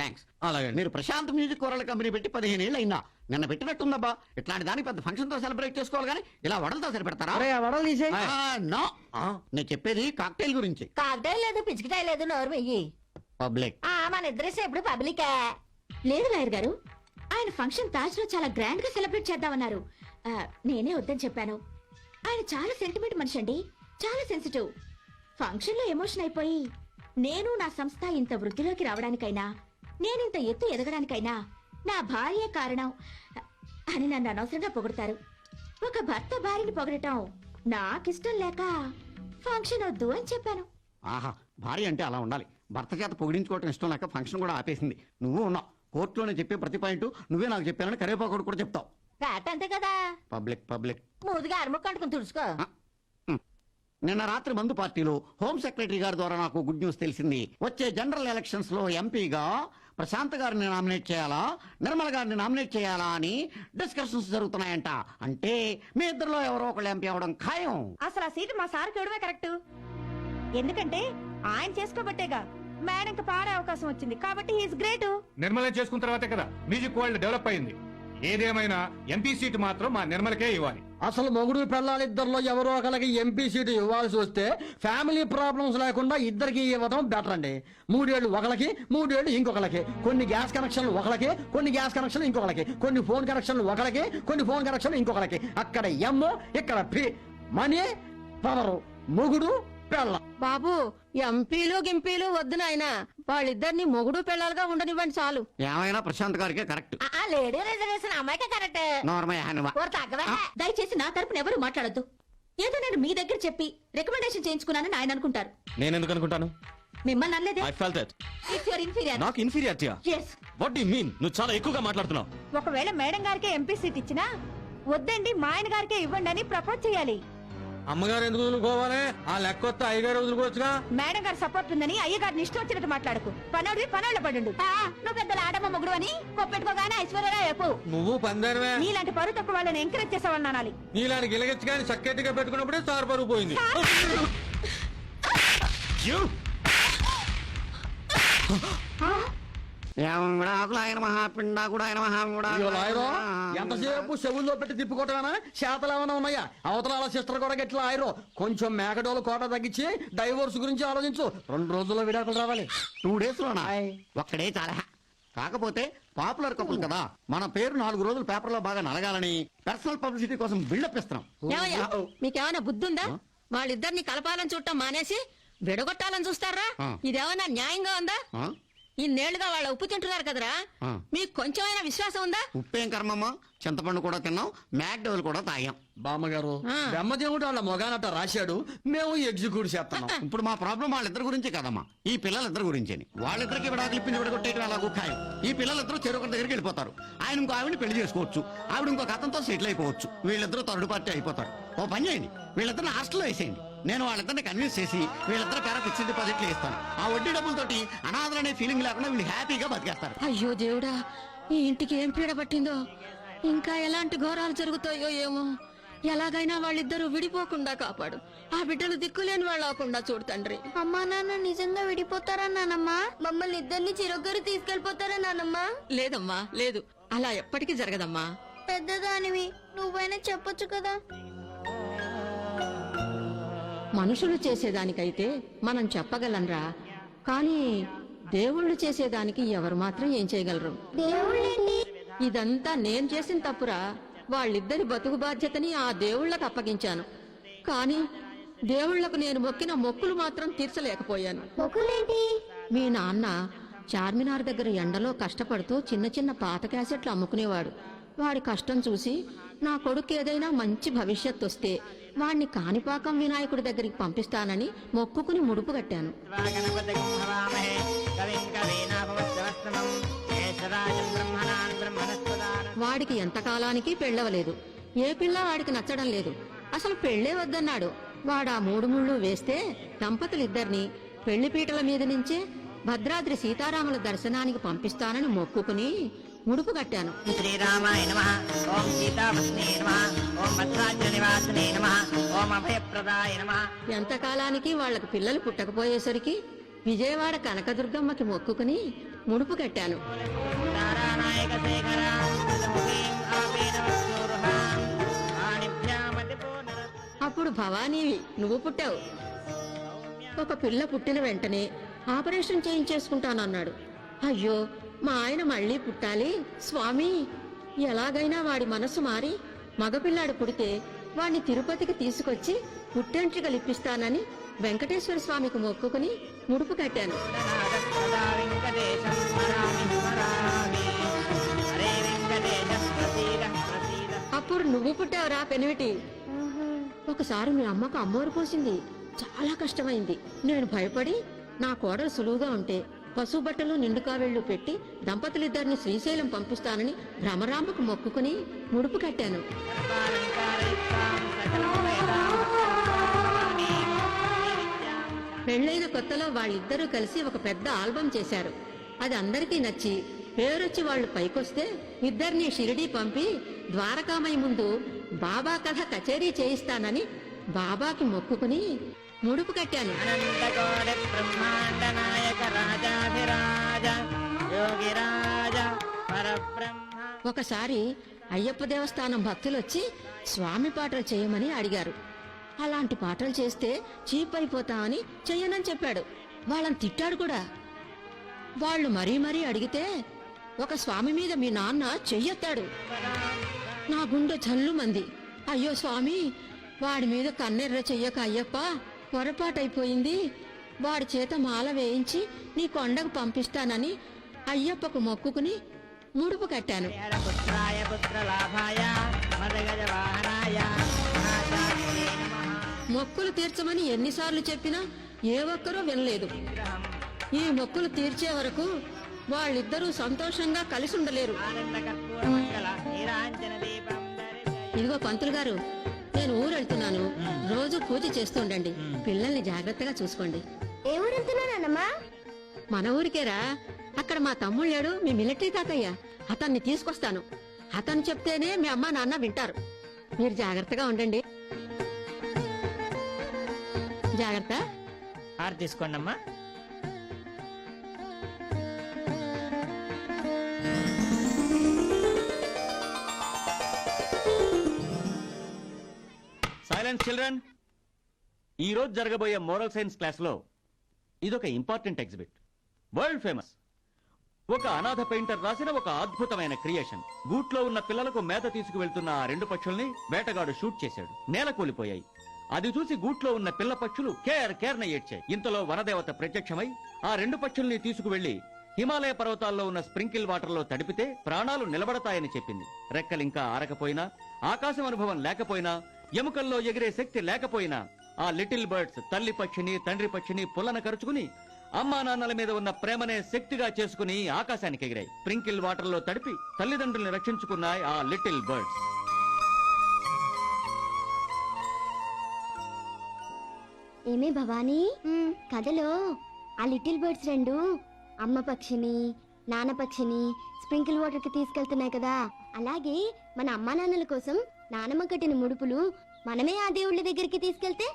[SPEAKER 7] థ్యాంక్స్.
[SPEAKER 3] అలాగే
[SPEAKER 7] మీరు ప్రశాంత్ మ్యూజిక్ వరల్డ్ కంపెనీ పెట్టి 15 ఏళ్ళు అయిందా? నిన్న పెట్టినట్టుందబ్బా. ఇట్లాంటి దానికి పెద్ద ఫంక్షన్ తో సెలబ్రేట్ చేసుకోవాలి కానీ ఇలా వడలతో సరిపెడతారా?
[SPEAKER 3] వడలు తీసే.
[SPEAKER 7] నో, నేను చెప్పేది కాక్టైల్ గురించి.
[SPEAKER 6] కాకటాయి లేదు పిచ్చికిటాయి లేదు నోరు వెయ్యి.
[SPEAKER 7] పబ్లిక్.
[SPEAKER 6] మన ఇద్దరేసి ఎప్పుడు పబ్లికే.
[SPEAKER 2] లేదు లాయర్ గారు, ఆయన ఫంక్షన్ తాజ్ లో చాలా గ్రాండ్ గా సెలబ్రేట్ చేద్దామన్నారు. నేనే వద్దని చెప్పాను. ఆయన చాలా సెంటిమెంట్ మనిషి అండి, చాలా సెన్సిటివ్. ఫంక్షన్ లో ఎమోషన్ అయిపోయి నేను నా సంస్థ ఇంత వృద్ధిలోకి రావడానికైనా, నేనింత ఎత్తు ఎదగడానికైనా నా భార్యే కారణం అని నన్ను అనవసరంగా పొగుడతారు. ఒక భర్త భార్యని పొగడటం నాకిష్టం లేక ఫంక్షన్ వద్దు అని చెప్పాను.
[SPEAKER 7] ఆహా, భార్య అంటే అలా ఉండాలి. భర్త చేత పొగిడించుకోవటం ఇష్టం లేక ఫంక్షన్ కూడా ఆపేసింది. నువ్వు ఉన్నావు. కోర్టులోనే చెప్పే ప్రతి పాయింట్ నువ్వే నాకు చెప్పానని కరివేపాకుడు కూడా చెప్తావు.
[SPEAKER 6] కాట అంతే కదా.
[SPEAKER 7] Public public.
[SPEAKER 6] మూదిగా అరముక్క అంటుకుని తుడుచుకో.
[SPEAKER 7] నిన్న రాత్రి మందు పార్టీలో హోమ్ సెక్రటరీ గారి ద్వారా నాకు గుడ్ న్యూస్ తెలిసింది. వచ్చే జనరల్ ఎలక్షన్స్ లో ఎంపీగా ప్రశాంత్ గారిని నామినేట్ చేయాలా, నిర్మల గారిని నామినేట్ చేయాలా అని డిస్కషన్స్ జరుగుతున్నాయంట. అంటే మీ ఇద్దరిలో ఎవరో ఒకళ్ళు ఎంపీ అవడం ఖాయం.
[SPEAKER 6] అసలు ఆ సీటు మా సార్కి ఇవ్వడమే కరెక్ట్. ఎందుకంటే ఆయన చేసుకోబట్టేగా మేడంకి పారే అవకాశం వచ్చింది. కాబట్టి హీస్ గ్రేట్.
[SPEAKER 4] నిర్మలం చేసుకున్న తర్వాతే కదా మ్యూజిక్ వరల్డ్ డెవలప్ అయింది. ఏదేమైనా ఎంపీ సీటు మాత్రం మా నిర్మలకే ఇవ్వాలి.
[SPEAKER 3] అసలు మొగుడు పెళ్ళాలిద్దరిలో ఎవరో ఒకరికి ఎంపీ సీటు ఇవ్వాల్సి వస్తే ఫ్యామిలీ ప్రాబ్లమ్స్ లేకుండా ఇద్దరికి ఇవ్వడం బెటర్ అండి. 3 ఏళ్ళు ఒకరికి, 3 ఏళ్ళు ఇంకొకరికి. కొన్ని గ్యాస్ కనెక్షన్లు ఒకరికి, కొన్ని గ్యాస్ కనెక్షన్లు ఇంకొకరికి, కొన్ని ఫోన్ కనెక్షన్లు ఒకరికి, కొన్ని ఫోన్ కనెక్షన్లు ఇంకొకరికి. అక్కడ ఎమ్, ఇక్కడ పి. మనీ, పవరు, మొగుడు పెళ్ళ.
[SPEAKER 6] బాబు ఎంపీలు గింపీలు వద్దు నాయన, వాళ్ళిద్దరిని మొగుడు పిల్లలుగా ఉండనివ్వండి చాలు.
[SPEAKER 7] ఏమైనా ప్రశాంత్ గారికే కరెక్ట్.
[SPEAKER 6] ఆ లేడీ రిజర్వేషన్ అమ్మాయికే కరెక్ట్.
[SPEAKER 7] నోర్మయ్య హనుమ.
[SPEAKER 6] తగ్గవే.
[SPEAKER 2] దయచేసి నా తరపున ఎవరు మాట్లాడొద్దు. ఏదో నేను మీ దగ్గర చెప్పి రికమెండేషన్ చేయించుకున్నానని ఆయన అనుకుంటారు.
[SPEAKER 1] నేను ఎందుకు అనుకుంటాను?
[SPEAKER 2] మిమ్మల్ని అనలేదే.
[SPEAKER 1] I felt that.
[SPEAKER 2] It's your inferior.
[SPEAKER 1] నాకు ఇన్ఫీరియారిటీయా?
[SPEAKER 2] Yes.
[SPEAKER 1] What do you mean? నువ్వు చాలా ఎక్కువగా మాట్లాడుతున్నావు.
[SPEAKER 6] ఒకవేళ మేడం గారికే ఎంపీ సీట్ ఇచ్చినా వద్దండి మా ఆయన గారికే ఇవ్వండి అని ప్రపోజ్ చేయాలి.
[SPEAKER 3] అమ్మగారు ఎందుకు వదులుకోవాలి? ఆ లెక్క వస్తే అయ్యగారు వదులుకోవచ్చుగా.
[SPEAKER 6] మేడం గారు సపోర్ట్ ఉందని అయ్యగారిని ఇష్టం వచ్చినట్టు మాట్లాడకు. పనోడి పనోళ్ళ పడు. నువ్వు పెద్దల ఆడమ్మ మొగుడు అని కొప్పెట్టుకోగానే ఐశ్వర్యరావు చెప్పు.
[SPEAKER 3] నువ్వు పందానివే.
[SPEAKER 6] నీలాంటి పరువు తక్కువ వాళ్ళని ఎంకరేజ్ చేసేవాళ్ళని అనాలి.
[SPEAKER 3] నీలాంటి గిలగచ్చి కానీ సక్కెట్గా పెట్టుకున్నప్పుడే సార్ పరుగు పోయింది.
[SPEAKER 1] You?
[SPEAKER 3] ఇదిగో లాయరు, ఎంతసేపు చెవుల్లో పెట్టి తిప్పుకోవటమేనా? చేతలు ఏమైనా ఉన్నాయా? అవతల సిస్టర్ కూడా గట్లా లాయరు. కొంచెం మేకడోలు కోట తగ్గించి డైవోర్స్ గురించి ఆలోచించు. 2 రోజుల్లో విడాకులు రావాలి.
[SPEAKER 7] 2 days లోనా? ఒక్కడే చాలా. కాకపోతే పాపులర్ కపుల్ కదా, మన పేరు 4 రోజులు పేపర్లో బాగా నలగాలని పర్సనల్ పబ్లిసిటీ కోసం బిల్డప్ ఇస్తున్నాం.
[SPEAKER 6] మీకేమైనా బుద్ధి ఉందా? వాళ్ళిద్దరిని కలపాలని చూడటం మానేసి విడగొట్టాలని చూస్తారా?
[SPEAKER 7] ఆ.
[SPEAKER 6] ఇదేమన్నా న్యాయంగా ఉందా?
[SPEAKER 7] ఆ?
[SPEAKER 6] ఇన్నేళ్లుగా వాళ్ళ ఉప్పు తింటున్నారు కదరా
[SPEAKER 7] ఆ.
[SPEAKER 6] మీకు కొంచెమైనా విశ్వాసం ఉందా
[SPEAKER 7] ఉప్పేం కర్మమ్మా, చింతపండు కూడా తిన్నాం, మ్యాక్డోల్ కూడా తాగాం.
[SPEAKER 3] బామ్మగారు
[SPEAKER 6] ఆ.
[SPEAKER 3] బ్రహ్మదేవుడు వాళ్ళ మొగానట రాశాడు, మేము ఎగ్జిక్యూట్ చేస్తున్నాం.
[SPEAKER 7] ఇప్పుడు మా ప్రాబ్లం వాళ్ళిద్దరి గురించే కదమ్మా, ఈ పిల్లలిద్దరి గురించేని. వాళ్ళిద్దరికి విడాకులు ఇప్పించి విడగొట్టేయడం అలాగూ ఖాయం. ఈ పిల్లలిద్దరూ చెరువు దగ్గరికి వెళ్ళిపోతారు. ఆయన ఇంకో ఆవిడని పెళ్లి చేసుకోవచ్చు, ఆవిడ ఇంకొక అతనితో సెటిల్ అయిపోవచ్చు. వీళ్ళిద్దరూ థర్డ్ పార్టీ అయిపోతారు. ఓ పని చేయండి, వీళ్ళిద్దరిని హాస్టల్లో వేసేయండి. నేను వాళ్ళిద్దరిని కన్విన్స్ చేసి వీళ్ళిద్దరు పేర ఫిక్స్డ్ డిపాజిట్లు ఇస్తాను. ఆ వడ్డీ డబ్బులతోటి అనాథలనే ఫీలింగ్ లేకుండా వీళ్ళు హ్యాపీగా బతికేస్తారు.
[SPEAKER 6] అయ్యో దేవుడా, ఈ ఇంటికి ఏం పీడ పట్టిందో, ఇంకా ఎలాంటి ఘోరాలు జరుగుతాయో ఏమో. ఎలాగైనా వాళ్ళిద్దరూ విడిపోకుండా కాపాడు. ఆ బిడ్డలు దిక్కులేని వాళ్ళు అవ్వకుండా చూడు తండ్రి.
[SPEAKER 9] అమ్మా నాన్న నిజంగా విడిపోతారా నానమ్మ? మమ్మల్ని ఇద్దరిని చిరొగ్గరు తీసుకెళ్లిపోతారా నానమ్మ?
[SPEAKER 6] లేదమ్మా, లేదు, అలా ఎప్పటికీ జరగదమ్మా.
[SPEAKER 9] పెద్దదానివి, నువ్వైనా చెప్పొచ్చు కదా.
[SPEAKER 6] మనుషులు చేసేదానికైతే మనం చెప్పగలంరా, కానీ దేవుళ్ళు చేసేదానికి ఎవరు మాత్రం ఏం చేయగలరు?
[SPEAKER 9] దేవుళ్ళేంటి?
[SPEAKER 6] ఇదంతా నేను చేసిన తప్పురా. వాళ్ళిద్దరి బతుకు బాధ్యతని ఆ దేవుళ్ళకు అప్పగించాను, కానీ దేవుళ్లకు నేను మొక్కిన మొక్కులు మాత్రం తీర్చలేకపోయాను.
[SPEAKER 9] మొక్కులేంటి?
[SPEAKER 6] మీ నాన్న చార్మినార్ దగ్గర ఎండలో కష్టపడుతూ చిన్న చిన్న పాత క్యాసెట్లు అమ్ముకునేవాడు. వాడి కష్టం చూసి నా కొడుకు ఏదైనా మంచి భవిష్యత్తు వస్తే వాణ్ణి కాణిపాకం వినాయకుడి దగ్గరికి పంపిస్తానని మొక్కుకుని ముడుపు కట్టాను. వాడికి ఎంతకాలానికి పెళ్ళవలేదు. ఏ పిల్ల వాడికి నచ్చడం లేదు. అసలు పెళ్లే వద్దన్నాడు. వాడా 3 ముళ్ళు వేస్తే దంపతులిద్దరిని పెళ్లిపీటల మీద నుంచే భద్రాద్రి సీతారాముల దర్శనానికి పంపిస్తానని మొక్కుకుని ముడుపు కట్టాను.
[SPEAKER 10] శ్రీరామాయ నమః, ఓం సీతాపత్నే నమః, ఓం భద్రాచల నివాసినే నమః, ఓం అభయప్రదాయ నమః.
[SPEAKER 6] ఎంతకాలానికి వాళ్లకు పిల్లలు పుట్టకపోయేసరికి విజయవాడ కనకదుర్గమ్మకి మొక్కుకుని ముడుపు కట్టాను.
[SPEAKER 10] తారానాయక శేఖర సుముఖీం ఆపేనవచ్చూరుహాం, వాణిభ్యామతి పూర్ణరత్న.
[SPEAKER 6] అప్పుడు భవానీవి నువ్వు పుట్టావు. ఒక పిల్ల పుట్టిన వెంటనే ఆపరేషన్ చేయించేసుకుంటానన్నాడు. అయ్యో, మా ఆయన మళ్ళీ పుట్టాలి స్వామి, ఎలాగైనా వాడి మనసు మారి మగపిల్లాడు పుడితే వాణ్ణి తిరుపతికి తీసుకొచ్చి పుట్టెంట్రికలు ఇప్పిస్తానని వెంకటేశ్వర స్వామికి మొక్కుకుని ముడుపు కట్టాను.
[SPEAKER 10] సదా వెంకటేశం స్మరామి స్మరామి, హరే వెంకటేశం ప్రసీద ప్రసీద.
[SPEAKER 6] అప్పుడు నువ్వు పుట్టావురా పెనివిటి. ఒకసారి మీ అమ్మకు అమ్మోరు పోసింది. చాలా కష్టమైంది. నేను భయపడి నా కోడలు సులువుగా ఉంటే పశు బట్టలు నిండు కావేళ్లు పెట్టి దంపతులిద్దరిని శ్రీశైలం పంపిస్తానని భ్రమరాంబకు మొక్కుకుని ముడుపు కట్టాను. పెళ్లైన కొత్తలో వాళ్ళిద్దరూ కలిసి ఒక పెద్ద ఆల్బం చేశారు. అది అందరికీ నచ్చి పేరొచ్చి వాళ్ళు పైకొస్తే ఇద్దరిని షిరిడీ పంపి ద్వారకామయ్య ముందు బాబా కథ కచేరీ చేయిస్తానని బాబాకి మొక్కుకుని ముడుపు కట్టాను.
[SPEAKER 10] అనంతకోటి బ్రహ్మాండ నాయక రాజాధిరాజ యోగిరాజ పరబ్రహ్మ.
[SPEAKER 6] ఒకసారి అయ్యప్ప దేవస్థానం భక్తులొచ్చి స్వామి పాటలు చేయమని అడిగారు. అలాంటి పాటలు చేస్తే చీప్ అయిపోతామని చెయ్యనని చెప్పాడు. వాళ్ళని తిట్టాడు కూడా. వాళ్ళు మరీ మరీ అడిగితే ఒక స్వామి మీద మీ నాన్న చెయ్యెత్తాడు. నా గుండె జల్లుమంది. అయ్యో స్వామి, వాడి మీద కన్నెర్ర చెయ్యక అయ్యప్ప, పొరపాటైపోయింది. వాడి చేత మాల వేయించి నీ కొండకు పంపిస్తానని అయ్యప్పకు మొక్కుకుని ముడుపు కట్టాను.
[SPEAKER 10] పుత్రాయ పుత్రలాభాయ మదగజ వాహనాయ మహాశాస్త్రే నమః.
[SPEAKER 6] మొక్కులు తీర్చమని ఎన్నిసార్లు చెప్పినా ఏ ఒక్కరూ వినలేదు. ఈ మొక్కులు తీర్చే వరకు వాళ్ళిద్దరూ సంతోషంగా కలిసి ఉండలేరు.
[SPEAKER 10] ఆనంద కర్పూర మంగళ నీరాంజన దీపం దరిద్ర.
[SPEAKER 6] ఇదిగో పంతులు గారు, నేను ఊరెళ్తున్నాను. రోజు పూజ చేస్తూ ఉండండి. పిల్లల్ని జాగ్రత్తగా చూసుకోండి.
[SPEAKER 9] ఏ ఊరు వెళ్తున్నానమ్మా?
[SPEAKER 6] మన ఊరికేరా. అక్కడ మా తమ్ముడు లేడు, మీ మిలిటరీ తాతయ్య. అతన్ని తీసుకొస్తాను. అతను చెప్తేనే మీ అమ్మ నాన్న వింటారు. మీరు జాగ్రత్తగా ఉండండి. జాగ్రత్త.
[SPEAKER 10] హారతి తీసుకోండి అమ్మా.
[SPEAKER 1] Silence children. ఈ రోజు జరగబోయే మోరల్ సైన్స్ క్లాస్ లో ఇదొక ఇంపార్టెంట్ ఎగ్జిబిట్. World famous. ఒక అనాథ పెయింటర్ రాసిన ఒక అద్భుతమైన క్రియేషన్. గూట్లో ఉన్న పిల్లలకు మేత తీసుకువెళ్తున్న ఆ 2 పక్షుల్ని వేటగాడు షూట్ చేశాడు. నేల కూలిపోయాయి. అది చూసి గూట్లో ఉన్న పిల్ల పక్షులు కేర్ కేర్న ఏడ్చాయి. ఇంతలో వనదేవత ప్రత్యక్షమై ఆ 2 పక్షుల్ని తీసుకువెళ్లి
[SPEAKER 11] హిమాలయ పర్వతాల్లో ఉన్న స్ప్రింకిల్ వాటర్లో తడిపితే ప్రాణాలు నిలబడతాయని చెప్పింది. రెక్కలింకా ఆరకపోయినా, ఆకాశం అనుభవం లేకపోయినా, ఎముకల్లో ఎగిరే శక్తి లేకపోయినా ఆ లిటిల్ బర్డ్స్ తల్లి పక్షిని తండ్రి పక్షిని పుల్లన కరుచుకుని అమ్మా నాన్నల మీద ఉన్న ప్రేమనే శక్తిగా చేసుకుని ఆకాశానికి ఎగిరాయి. స్ప్రింకిల్ వాటర్లో తడిపి తల్లిదండ్రుల్ని రక్షించుకున్నాయి ఆ లిటిల్ బర్డ్స్.
[SPEAKER 9] ఏమే భవానీ, కథలో ఆ లిటిల్ బర్డ్స్ రెండు అమ్మ పక్షిని నాన్న పక్షిని స్ప్రింకిల్ వాటర్ కి తీసుకెళ్తున్నాయి కదా, అలాగే మన అమ్మా నాన్నల కోసం నానమ్మ కట్టిన ముడుపులు మనమే ఆ దేవుళ్ళ దగ్గరికి తీసుకెళ్తే.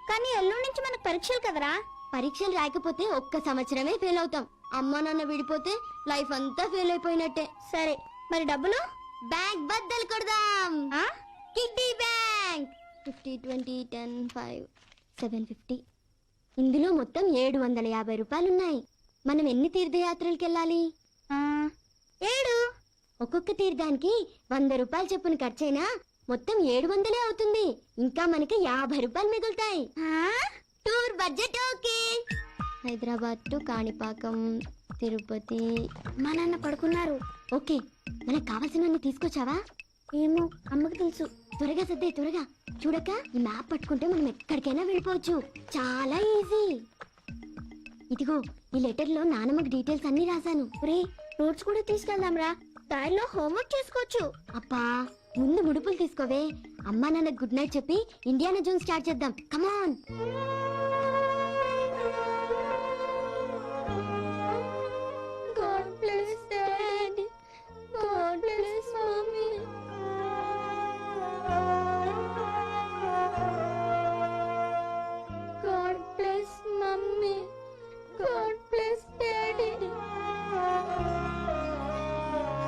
[SPEAKER 9] కానీ ఎల్లుండి నుంచి మనకు పరీక్షలు కదరా, పరీక్షలు రాయకపోతే ఒక్క సంవత్సరమే ఫెయిల్ అవుతాం. అమ్మా నాన్న విడిపోతే లైఫ్ అంతా ఫెయిల్ అయిపోయినట్టే. సరే మరి డబ్బులు బ్యాంక్ బద్దలు కొడదాం. Kiddie bank 50, 20, 10, 5, 750. ఇందులో మొత్తం 750 రూపాయలున్నాయి. మనం ఎన్ని తీర్థయాత్రలకు వెళ్ళాలి? 7. ఒక్కొక్క తీర్థానికి 100 రూపాయలు చొప్పున ఖర్చైనా మొత్తం 700 అవుతుంది. ఇంకా మనకి 50 రూపాయలు మిగులుతాయి. Tour budget okay. Hyderabad to Kanipakam, Tirupati. మా నాన్న పడుకున్నారు. ఓకే, మనకు కావాల్సినవన్నీ తీసుకొచ్చావా? ఏమో, అమ్మకు తెలుసు. త్వరగా సర్దే, త్వరగా. చూడక ఈ మ్యాప్ పట్టుకుంటే మనం ఎక్కడికైనా వెళ్ళిపోవచ్చు. చాలా ఈజీ. ఇదిగో ఈ లెటర్ లో నానమ్మకి డీటెయిల్స్ అన్ని రాశాను. రే, నోట్స్ కూడా తీసుకెళ్దాం రా, దారిలో హోంవర్క్ చేసుకోవచ్చు. అబ్బా, ముందు ముడుపులు తీసుకోవే. అమ్మా నాన్న గుడ్ నైట్ చెప్పి ఇండియానా జోన్ స్టార్ట్ చేద్దాం. కమాన్. God bless Daddy. God bless Mommy. God bless Mommy. God bless Daddy.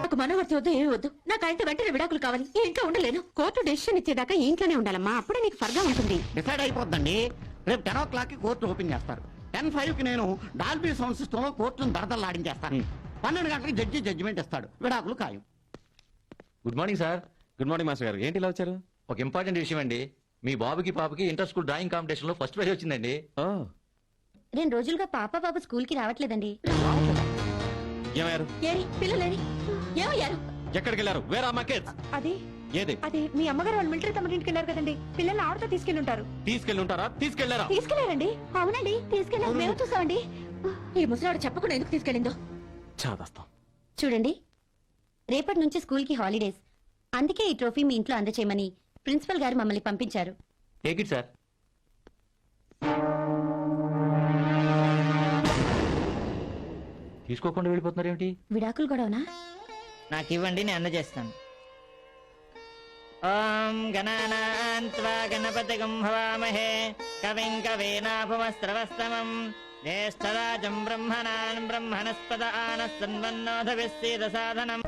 [SPEAKER 2] నాకు మనవర్తి వద్దు, ఏమి వద్దు. నాకంటే వెంటనే విడాకులు కావాలి. ఈ ఇంట్లో ఉండలేను. కోర్టు డెసిషన్ ఇచ్చేదాకా ఈ ఇంట్లోనే ఉండాలమ్మా, అప్పుడే నీకు ఫర్గా ఉంటుంది.
[SPEAKER 7] డిసైడ్ అయిపోద్దండి. రేపు 10 o'clock కి కోర్టు ఓపెన్ చేస్తారు. 10:05 కి నేను డాల్బీ సౌండ్ సిస్టమ్ లో కోర్టును దడదల్లాడించేస్తాను. 12 గంటలకు జడ్జి జడ్జిమెంట్ ఇస్తాడు. విడాకులు ఖాయం.
[SPEAKER 1] Good morning sir. Good morning master గారు. ఏంటి ఇలా వచ్చారు?
[SPEAKER 12] ఒక ఇంపార్టెంట్ విషయం అండి. మీ బాబుకి పాపకి ఇంటర్ స్కూల్ డ్రాయింగ్ కాంపిటీషన్ లో ఫస్ట్ ప్రైజ్ వచ్చిందండి.
[SPEAKER 2] 2 రోజులుగా పాప బాబు స్కూల్ కి రావట్లేదండి.
[SPEAKER 1] ఏమయ్యారు?
[SPEAKER 2] ఏరి పిల్లలేరి ఏమయ్యారు?
[SPEAKER 1] ఎక్కడికి వెళ్ళారు? Where are my kids?
[SPEAKER 2] అది
[SPEAKER 1] ఏది?
[SPEAKER 2] అది మీ అమ్మగారు వాళ్ళ మిలిటరీ తమ్ముడింటికి వెళ్ళారు కదండి. పిల్లల్ని ఆవిడతో తీసుకెళ్ళి ఉంటారు.
[SPEAKER 1] తీసుకెళ్ళి ఉంటారా? తీసుకెళ్లారా?
[SPEAKER 2] తీసుకెళ్లారండి. అవునండి, తీసుకెళ్ళారు. మేము చూసామండి. ఈ ముసలాడు చెప్పకుండా ఎందుకు తీసుకెళ్ళిందో
[SPEAKER 1] చాదస్తాం.
[SPEAKER 2] చూడండి, రేపటి నుంచి స్కూల్ కి హాలిడేస్. అందుకే ఈ ట్రోఫీ మీ ఇంట్లో అందచేయమని ప్రిన్సిపల్ గారు మమ్మల్ని పంపించారు.
[SPEAKER 12] Take it sir. తీసుకోకుండా వెళ్ళిపోతున్నారు ఏమిటి?
[SPEAKER 2] విడాకులు గొడవనా?
[SPEAKER 10] నాకు ఇవ్వండి, నేను అందజేస్తాను. ఓం గణానాన్త్వా గణపతిగం హవామహే కవిం కవీనాభమస్రవస్తమం జ్యేష్ఠరాజం బ్రహ్మణాన్ బ్రహ్మణస్పద ఆనస్సన్వన్నోధవిస్సీద సాధనం.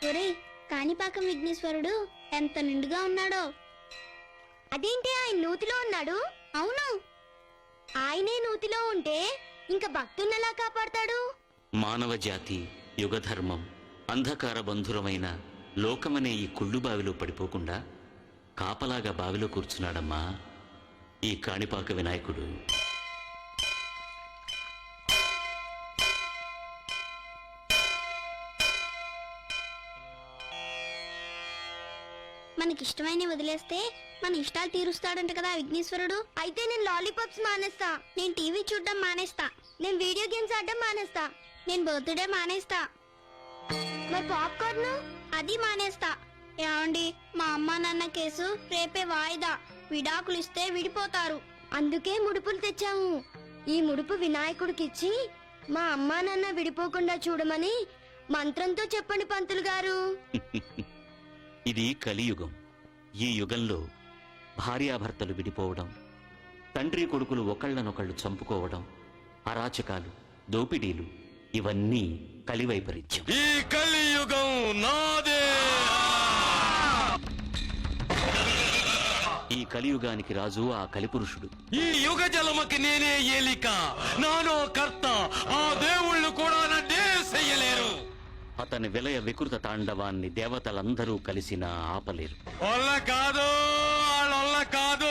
[SPEAKER 9] ఒరేయ్, కాణిపాకం విఘ్నేశ్వరుడు ఎంత నిండుగా ఉన్నాడో. అదేంటి ఆయన నూతిలో ఉన్నాడు? అవును, ఆయనే నూతిలో ఉంటే ఇంకా భక్తున్నలా కాపాడతాడు.
[SPEAKER 13] మానవ జాతి యుగధర్మం అంధకార బంధురమైన లోకమనే ఈ కుళ్ళు బావిలో పడిపోకుండా కాపలాగా బావిలో కూర్చున్నాడమ్మా ఈ కాణిపాక వినాయకుడు.
[SPEAKER 9] మనకిష్టమైన వదిలేస్తే మన ఇష్టాలు తీరుస్తాడంట కదా విఘ్నేశ్వరుడు. అయితే నేను లాలీపాప్స్ మానేస్తా, నేను టీవీ చూడడం మానేస్తా, నేను వీడియో గేమ్స్ ఆడడం మానేస్తా, నేను బర్త్డే మానేస్తా, మరి పాప్కార్న్ అది మానేస్తా. ఏమండి, మా అమ్మా నాన్న కేసు రేపే వాయిదా. విడాకులు ఇస్తే విడిపోతారు. అందుకే ముడుపులు తెచ్చాము. ఈ ముడుపు వినాయకుడికిచ్చి మా అమ్మా నాన్న విడిపోకుండా చూడమని మంత్రంతో చెప్పండి పంతులు గారు.
[SPEAKER 13] ఇది కలియుగం. ఈ యుగంలో భార్యాభర్తలు విడిపోవడం, తండ్రి కొడుకులు ఒకళ్ళనొకళ్ళు చంపుకోవడం, అరాచకాలు, దోపిడీలు ఇవన్నీ కలి వైపరీత్యం.
[SPEAKER 11] ఈ కలియుగం నాదే.
[SPEAKER 13] ఈ కలియుగానికి రాజు ఆ కలిపురుషుడు.
[SPEAKER 11] ఈ యుగ జలమకి నేనే ఏలిక, నానో కర్త. ఆ దేవుళ్ళు కూడా నన్నే చెయ్యలేరు.
[SPEAKER 13] అతని విలయ వికృత తాండవాన్ని దేవతలందరూ కలిసినా ఆపలేరు.
[SPEAKER 11] కాదు, కాదు.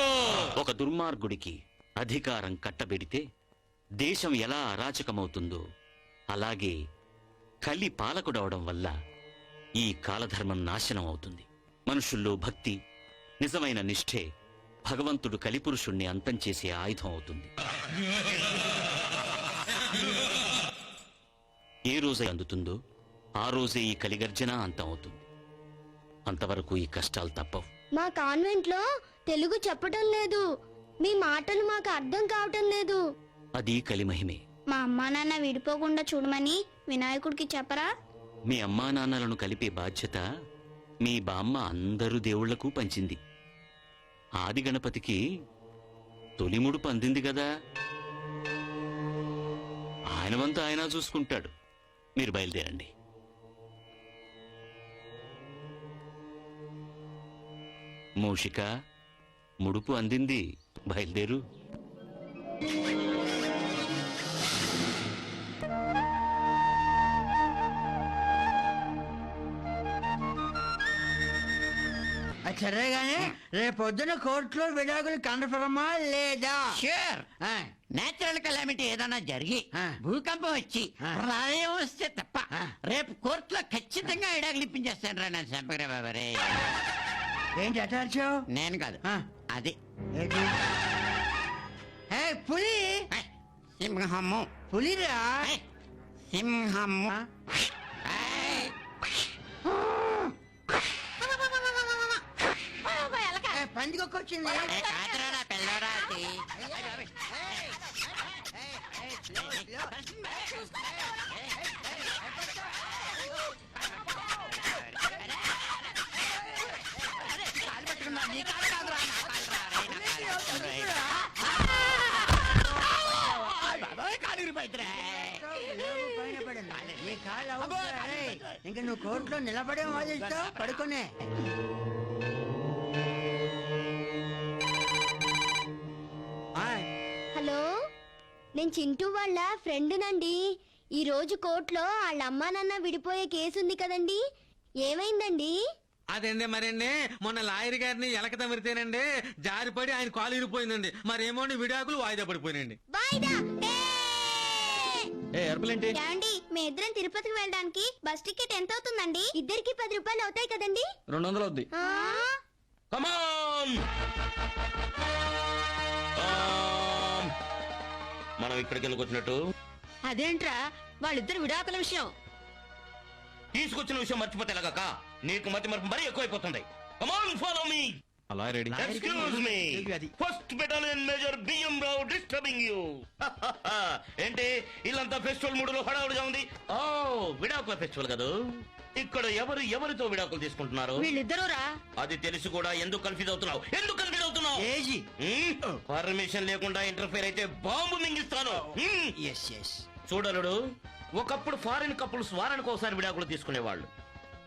[SPEAKER 13] ఒక దుర్మార్గుడికి అధికారం కట్టబెడితే దేశం ఎలా అరాచకమవుతుందో అలాగే కలి పాలకుడవడం వల్ల ఈ కాలధర్మం నాశనం అవుతుంది. మనుషుల్లో భక్తి, నిజమైన నిష్ఠే భగవంతుడు కలిపురుషుణ్ణి అంతం చేసే ఆయుధం అవుతుంది. ఏ రోజై అందుతుందో ఆ రోజే ఈ కలిగర్జన అంతం అవుతుంది. అంతవరకు ఈ కష్టాలు తప్పవు.
[SPEAKER 9] మా కాన్వెంట్ లో తెలుగు చెప్పటం లేదు. మీ మాటలు మాకు అర్థం కావటం లేదు.
[SPEAKER 13] అది కలిమహిమే.
[SPEAKER 9] మా అమ్మా నాన్న విడిపోకుండా చూడమని వినాయకుడికి చెప్పరా?
[SPEAKER 13] మీ అమ్మా నాన్నలను కలిపే బాధ్యత మీ బామ్మ అందరు దేవుళ్లకు పంచింది. ఆది గణపతికి తొలి ముడుపు అందింది కదా, ఆయన వంతు ఆయన చూసుకుంటాడు. మీరు బయలుదేరండి. మూషిక, ముడుపు అందింది, బయలుదేరు.
[SPEAKER 3] సరే గానీ రేపొద్దున కోర్టులో విడాకులు కన్ఫర్మా లేదా?
[SPEAKER 7] షూర్. నేచురల్ కెలామిటీ ఏదైనా జరిగి భూకంపం వచ్చి ప్రళయం వస్తే తప్ప రేపు కోర్టులో ఖచ్చితంగా విడాకులు ఇప్పించేస్తాను రా. నేను చంపగరే బాబరే.
[SPEAKER 3] ఏంటి అటార్చావు?
[SPEAKER 7] నేను కాదు, అది
[SPEAKER 3] పులి.
[SPEAKER 7] సింహము.
[SPEAKER 3] పులిరా?
[SPEAKER 7] సింహము.
[SPEAKER 3] పందికొచ్చింది.
[SPEAKER 7] కాదురా నా పిల్లడా అది.
[SPEAKER 3] ఇంకా నువ్వు కోర్టులో నిలబడే వాదిస్తావు, పడుకునే.
[SPEAKER 9] హలో, నేను చింటూ వాళ్ళ ఫ్రెండ్నండి. ఈ రోజు కోర్టులో వాళ్ళ అమ్మా నాన్న విడిపోయే కేసు ఉంది కదండి, ఏమైందండి?
[SPEAKER 14] అదండి మరండి మొన్న లాయర్ గారిని ఎలక తమిరితేనండి జారిపడి ఆయన కాలు ఇరిపోయిందండి. మరేమో విడాకులు వాయిదా పడిపోయినండి.
[SPEAKER 11] ఎరుపులేంటి?
[SPEAKER 9] ఏమండి, మీ ఇద్దరం తిరుపతికి వెళ్ళడానికి బస్ టికెట్ ఎంత అవుతుందండి? ఇద్దరికి 10 రూపాయలు అవుతాయి కదండి?
[SPEAKER 11] 200 అవుద్ది.
[SPEAKER 13] మనం ఇక్కడికి ఎందుకు వచ్చినట్టు?
[SPEAKER 6] అదేంట్రా వాళ్ళిద్దరు విడాకుల విషయం
[SPEAKER 13] తీసుకొచ్చిన విషయం మర్చిపోతే ఎలాగక? నీకు మతి మరపు మరీ ఎక్కువైపోతుంది. Come on, follow me.
[SPEAKER 11] అలా ready.
[SPEAKER 13] Excuse me. First battalion Major B.M. Rao disturbing you. ఏంటి ఇల్లంతా ఫెస్టివల్ మూడులో హడావుడిగా ఉంది? ఓ విడాకుల ఫెస్టివల్ కదా. ఇక్కడ ఎవరితో విడాకులు తీసుకుంటున్నారు?
[SPEAKER 6] వీళ్ళిద్దరూరా.
[SPEAKER 13] అది తెలిసి కూడా ఎందుకు కన్ఫ్యూజ్ అవుతున్నావు? పర్మిషన్ లేకుండా ఇంటర్ఫేర్ అయితే బాంబు మింగిస్తాను. చూడలుడు, ఒకప్పుడు ఫారిన్ కపుల్స్ వారానికి ఒకసారి విడాకులు తీసుకునేవాళ్ళు.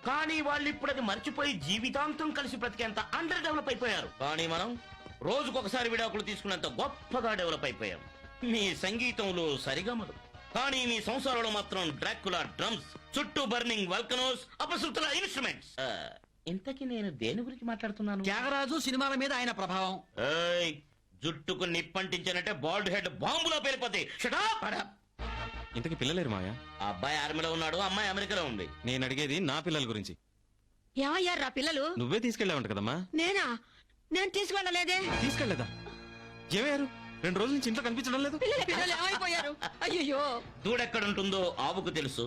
[SPEAKER 13] కానీ వాళ్ళు ఇప్పుడు అది మర్చిపోయి జీవితాంతం కలిసి బ్రతికేంత అండర్ డెవలప్ అయిపోయారు. కానీ మనం రోజుకొకసారి విడాకులు తీసుకునేంత గొప్పగా డెవలప్ అయిపోయాం. మీ సంగీతంలో సరిగమలు, కానీ మీ సంసారంలో మాత్రం డ్రాకులా డ్రమ్స్, చుట్టూ బర్నింగ్ వల్కనోస్, అపశృతుల ఇన్స్ట్రుమెంట్స్. ఇంతకీ నేను దేని గురించి మాట్లాడుతున్నాను?
[SPEAKER 3] త్యాగరాజు సినిమాల మీద ఆయన ప్రభావం.
[SPEAKER 13] జుట్టుకు నిప్పంటించానంటే బాల్డ్ హెడ్ బాంబులో పేలిపోతే.
[SPEAKER 1] ఇంతకీ పిల్లలేరు మాయా?
[SPEAKER 13] అబ్బాయి ఆర్మీలో ఉన్నాడు, అమ్మాయి అమెరికాలో ఉంది.
[SPEAKER 1] నేను అడిగేది నా పిల్లల గురించి.
[SPEAKER 6] ఏమయ్యారా పిల్లలు?
[SPEAKER 1] నువ్వే తీసుకెళ్ళావంట కదమ్మా.
[SPEAKER 6] నేనా? నేను తీసుకెళ్ళలేదే.
[SPEAKER 1] తీసుకెళ్లేదా? ఏమయ్యారు? 2 రోజుల నుంచి ఇంట్లో కనిపించడం లేదు.
[SPEAKER 6] పిల్లలు ఏమైపోయారు? అయ్యో.
[SPEAKER 13] దూడెక్కడుంటుందో ఆవుకు తెలుసు,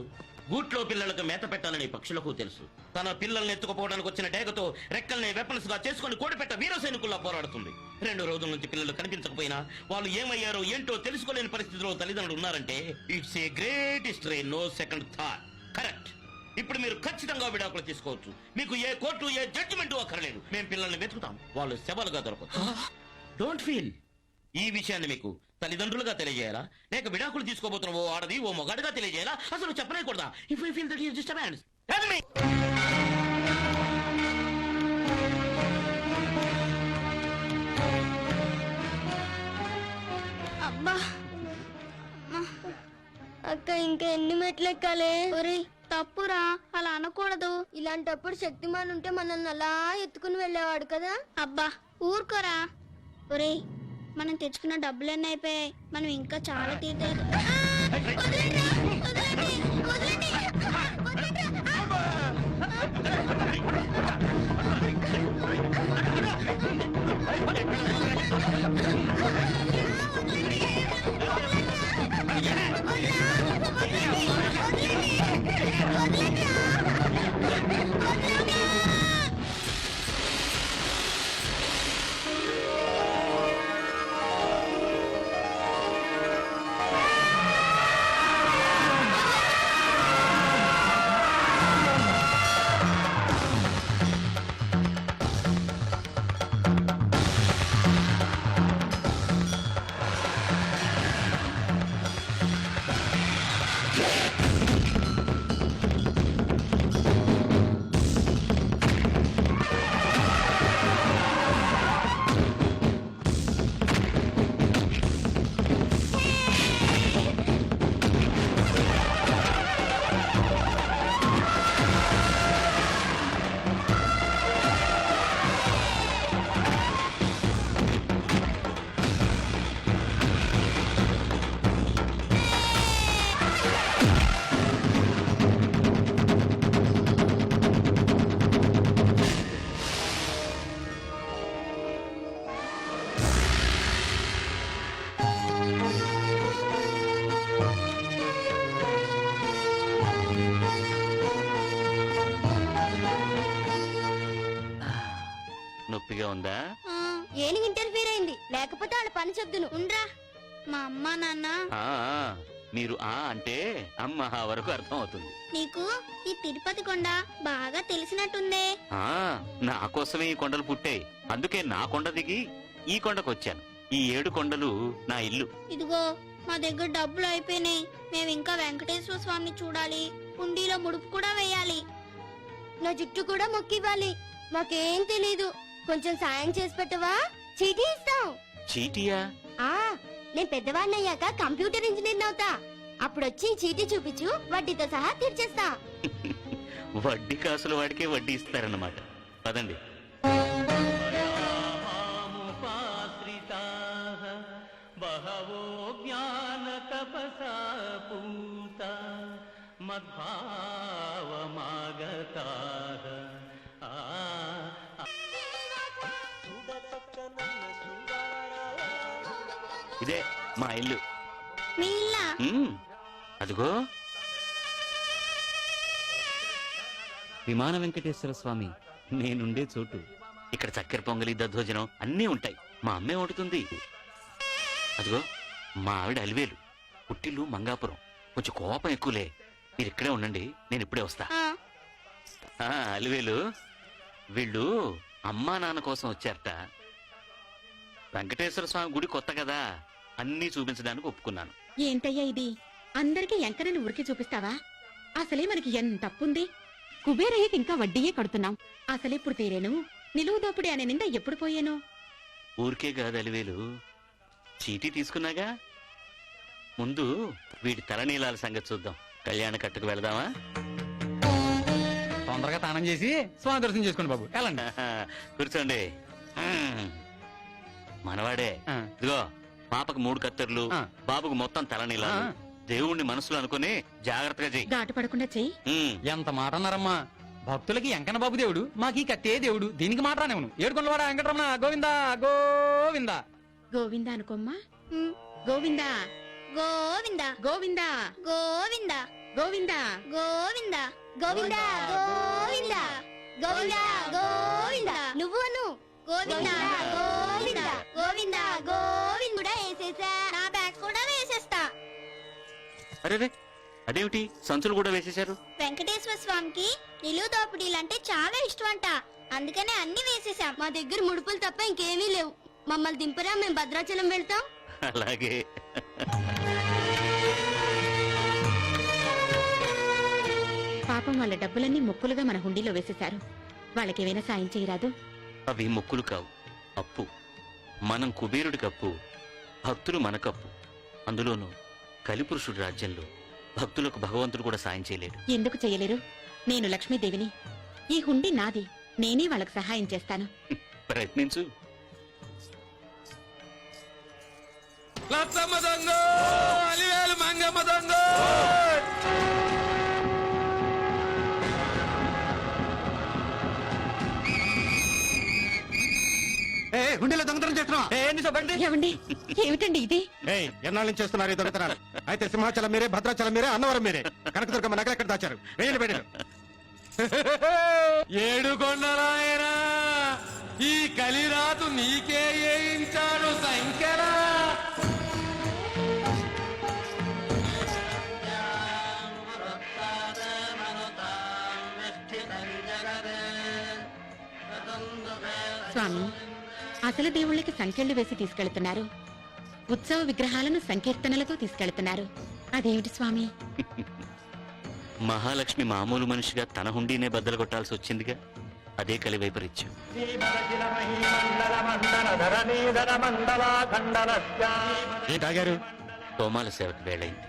[SPEAKER 13] గూట్లో పిల్లలకు మేత పెట్టాలని పక్షులకు తెలుసు. తన పిల్లల్ని ఎత్తుకుపోవడానికి వచ్చిన డేగతో రెక్కల్ని వెపన్స్ గా చేసుకుని కోడిపెట్ట వీర సైనికుల్లా పోరాడుతుంది. 2 రోజుల నుంచి పిల్లలు కనిపించకపోయినా వాళ్ళు ఏమయ్యారో ఏంటో తెలుసుకోలేని పరిస్థితిలో తల్లిదండ్రులు ఉన్నారంటే it's a great history, no second thought. Correct. ఇప్పుడు మీరు ఖచ్చితంగా విడాకులు తీసుకోవచ్చు. మీకు ఏ కోర్టు ఏ జడ్జిమెంట్ అక్కర్లేదు. మేము పిల్లల్ని వెతుకుతాం, వాళ్ళు శవాలుగా దొరకవచ్చు. Don't feel. ఈ విషయాన్ని మీకు తల్లిదండ్రులుగా తెలియజేయాలా లేక విడాకులు తీసుకోబోతున్న ఓ ఆడది ఓ మొగాడుగా తెలియజేయాలా అసలు చెప్పలేకూడదా if I feel that you disturbance tell me.
[SPEAKER 9] అబ్బా అక్క ఇంకా ఎన్ని మెట్లు ఎక్కాలి? ఒరేయ్ తప్పురా, అలా అనకూడదు. ఇలాంటప్పుడు శక్తిమాన్ ఉంటే మనల్ని అలా ఎత్తుకుని వెళ్ళేవాడు కదా. అబ్బా ఊరుకోరా. ఒరేయ్ మనం తెచ్చుకున్న డబ్బులన్నీ అయిపోయాయి, మనం ఇంకా చాలా తీర్చాలి.
[SPEAKER 13] నొప్పిగా ఉందా?
[SPEAKER 9] ఏనుగు ఇంటర్ఫీర్ అయింది, లేకపోతే వాళ్ళ పని చెప్దును. ఉండ్రా. మా అమ్మ నాన్న
[SPEAKER 13] ఆ మీరు ఆ అంటే అమ్మ ఆ వరకు అర్థం అవుతుంది.
[SPEAKER 9] నీకు ఈ తిరుపతి కొండ బాగా తెలిసినట్టుందే.
[SPEAKER 13] ఆ నా కోసమే ఈ కొండలు పుట్టాయి, అందుకే నా కొండ దిగి ఈ కొండకు వచ్చాను. ఈ 7 కొండలు నా ఇల్లు.
[SPEAKER 9] ఇదిగో మా దగ్గర డబ్బులు అయిపోయినాయి, మేము ఇంకా వెంకటేశ్వర స్వామిని చూడాలి, కుండీలో ముడుపు కూడా వేయాలి, నా జుట్టు కూడా మొక్కివ్వాలి. మాకేం తెలీదు, కొంచెం సాయం చేసి పెట్టవా? చీటీ ఇస్తాం.
[SPEAKER 13] చీటియా?
[SPEAKER 9] నేను పెద్దవాడిని అయ్యాక కంప్యూటర్ ఇంజనీర్ అవుతా, అప్పుడు వచ్చి చీటీ చూపించు, వడ్డీతో సహా తీర్చేస్తా.
[SPEAKER 13] వడ్డీ కాసులు వాడికే వడ్డీ ఇస్తారన్నమాట. పదండి.
[SPEAKER 11] బహవో జ్ఞాన తపసా పూత మద్భావమాగతాః.
[SPEAKER 13] ఇదే మా ఇల్లు.
[SPEAKER 9] మీ ఇల్లా?
[SPEAKER 13] అదిగో
[SPEAKER 11] విమాన వెంకటేశ్వర స్వామి నేనుండే చోటు.
[SPEAKER 13] ఇక్కడ చక్కెర పొంగలి దద్దోజనం అన్నీ ఉంటాయి. మా అమ్మే వండుతుంది. అదిగో మా ఆవిడ అలివేలు, పుట్టిల్లు మంగాపురం. కొంచెం కోపం ఎక్కువలే. మీరు ఇక్కడే ఉండండి, నేను ఇప్పుడే వస్తా. అలివేలు, వీళ్ళు అమ్మా నాన్న కోసం వచ్చారట. వెంకటేశ్వర స్వామి గుడి కొత్త కదా, అన్నీ చూపించడానికి ఒప్పుకున్నాను.
[SPEAKER 2] ఏంటయ్యా ఇది? అందరికీ ఎంకరని ఉరికి చూపిస్తావా? అసలే మనకి ఎంత అప్పుంది. కుబేరయ్యకి ఇంకా వడ్డీయే కడుతున్నాం. అసలెప్పుడు తీరేను? నిలువు దోపిడి అనే నింద ఎప్పుడు పోయాను?
[SPEAKER 13] ఊరికే కాదు అలివేలు, చీటీ తీసుకున్నాగా. ముందు వీడి తలనీలాల సంగతి చూద్దాం. కళ్యాణ కట్టుకు వెళదామా?
[SPEAKER 14] తొందరగా స్నానం చేసి స్వామి దర్శనం చేసుకోండి బాబు. వెళ్ళండి.
[SPEAKER 13] కూర్చోండి. మనవాడే. ఇదిగో పాపకు 3 కత్తెర్లు, బాబుకు మొత్తం తలనీలాలు. దేవుణ్ణి మనసులో అనుకుని జాగ్రత్తగా చెయ్యి.
[SPEAKER 2] గాటు పడకుండా చెయ్యి.
[SPEAKER 14] ఎంత మాట అన్నారమ్మా. భక్తులకి ఎంకన్న బాబు దేవుడు, మాకీ కత్తే దేవుడు. దీనికి మాట రానివ్వను. 7 కొండలవాడ వెంకటరమణ గోవిందా గోవిందా.
[SPEAKER 2] గోవిందా అనుకోమ్మా. గోవిందా
[SPEAKER 9] గోవిందా
[SPEAKER 2] గోవిందా
[SPEAKER 9] గోవిందా
[SPEAKER 2] గోవిందా
[SPEAKER 9] గోవిందా గోవిందా గోవిందా గోవిందా గోవిందా. నువ్వును గోవిందా గోవిందా గోవిందా గోవింద కూడా వేసేసా. నా బ్యాగ్ కూడా వేసేస్తా.
[SPEAKER 13] అరే అదేమిటి సంచులు కూడా వేసేశారు?
[SPEAKER 9] వెంకటేశ్వర స్వామికి నిలువు దోపిడీలంటే చాలా ఇష్టం అంట, అందుకనే అన్ని వేసేసాం. మా దగ్గర ముడుపులు తప్ప ఇంకేమీ లేవు. మమ్మల్ని దింపరా, మేము భద్రాచలం వెళ్తాం.
[SPEAKER 13] అలాగే.
[SPEAKER 2] పాపం వాళ్ళ డబ్బులన్నీ ముక్కులుగా మన హుండీలో వేసేశారు. వాళ్ళకేమైనా సాయం చేయరాదు?
[SPEAKER 13] అవి మొక్కులు కావు, అప్పు. మనం కుబేరుడికి అప్పు, భక్తులు మనకప్పు. అందులోనూ కలిపురుషుడి రాజ్యంలో భక్తులకు భగవంతుడు కూడా సాయం చేయలేడు.
[SPEAKER 2] ఎందుకు చేయలేరు? నేను లక్ష్మీదేవిని. ఈ హుండీ నాది. నేనే వాళ్ళకి సహాయం చేస్తాను.
[SPEAKER 13] ప్రయత్నించు.
[SPEAKER 14] లచ్చమ్మ దొంగ, అలివేలు మంగమ్మ దొంగ.
[SPEAKER 7] గుండెలో దొంగతనం చేస్తున్నావా?
[SPEAKER 2] ఏమండి, ఏమిటండి ఇది?
[SPEAKER 4] ఎన్నాళ్ళ నుంచి చేస్తున్నారు ఈ దొంగతనాలు? అయితే సింహాచలం మీరే, భద్రాచలం మీరే, అన్నవరం మీరే. కనకదుర్గమ్మ నగలు ఎక్కడ దాచారు? వేయలు పెట్టారు.
[SPEAKER 14] ఏడు కొండలాయనా, ఈ కలిరాతు నీకే వేయించాడు సంఖ్యలా.
[SPEAKER 2] స్వామి, అసలు దేవుళ్ళకి సంఖ్యలు వేసి తీసుకెళ్తున్నారు. ఉత్సవ విగ్రహాలను సంకీర్తనలతో తీసుకెళ్తున్నారు. అదేమిటి స్వామి?
[SPEAKER 13] మహాలక్ష్మి మామూలు మనిషిగా తన హుండీనే బద్దలు కొట్టాల్సి వచ్చిందిగా. అదే కలి వైపరీత్యం.
[SPEAKER 4] ఏంటాగారు?
[SPEAKER 13] తోమాల సేవకు వేళైంది.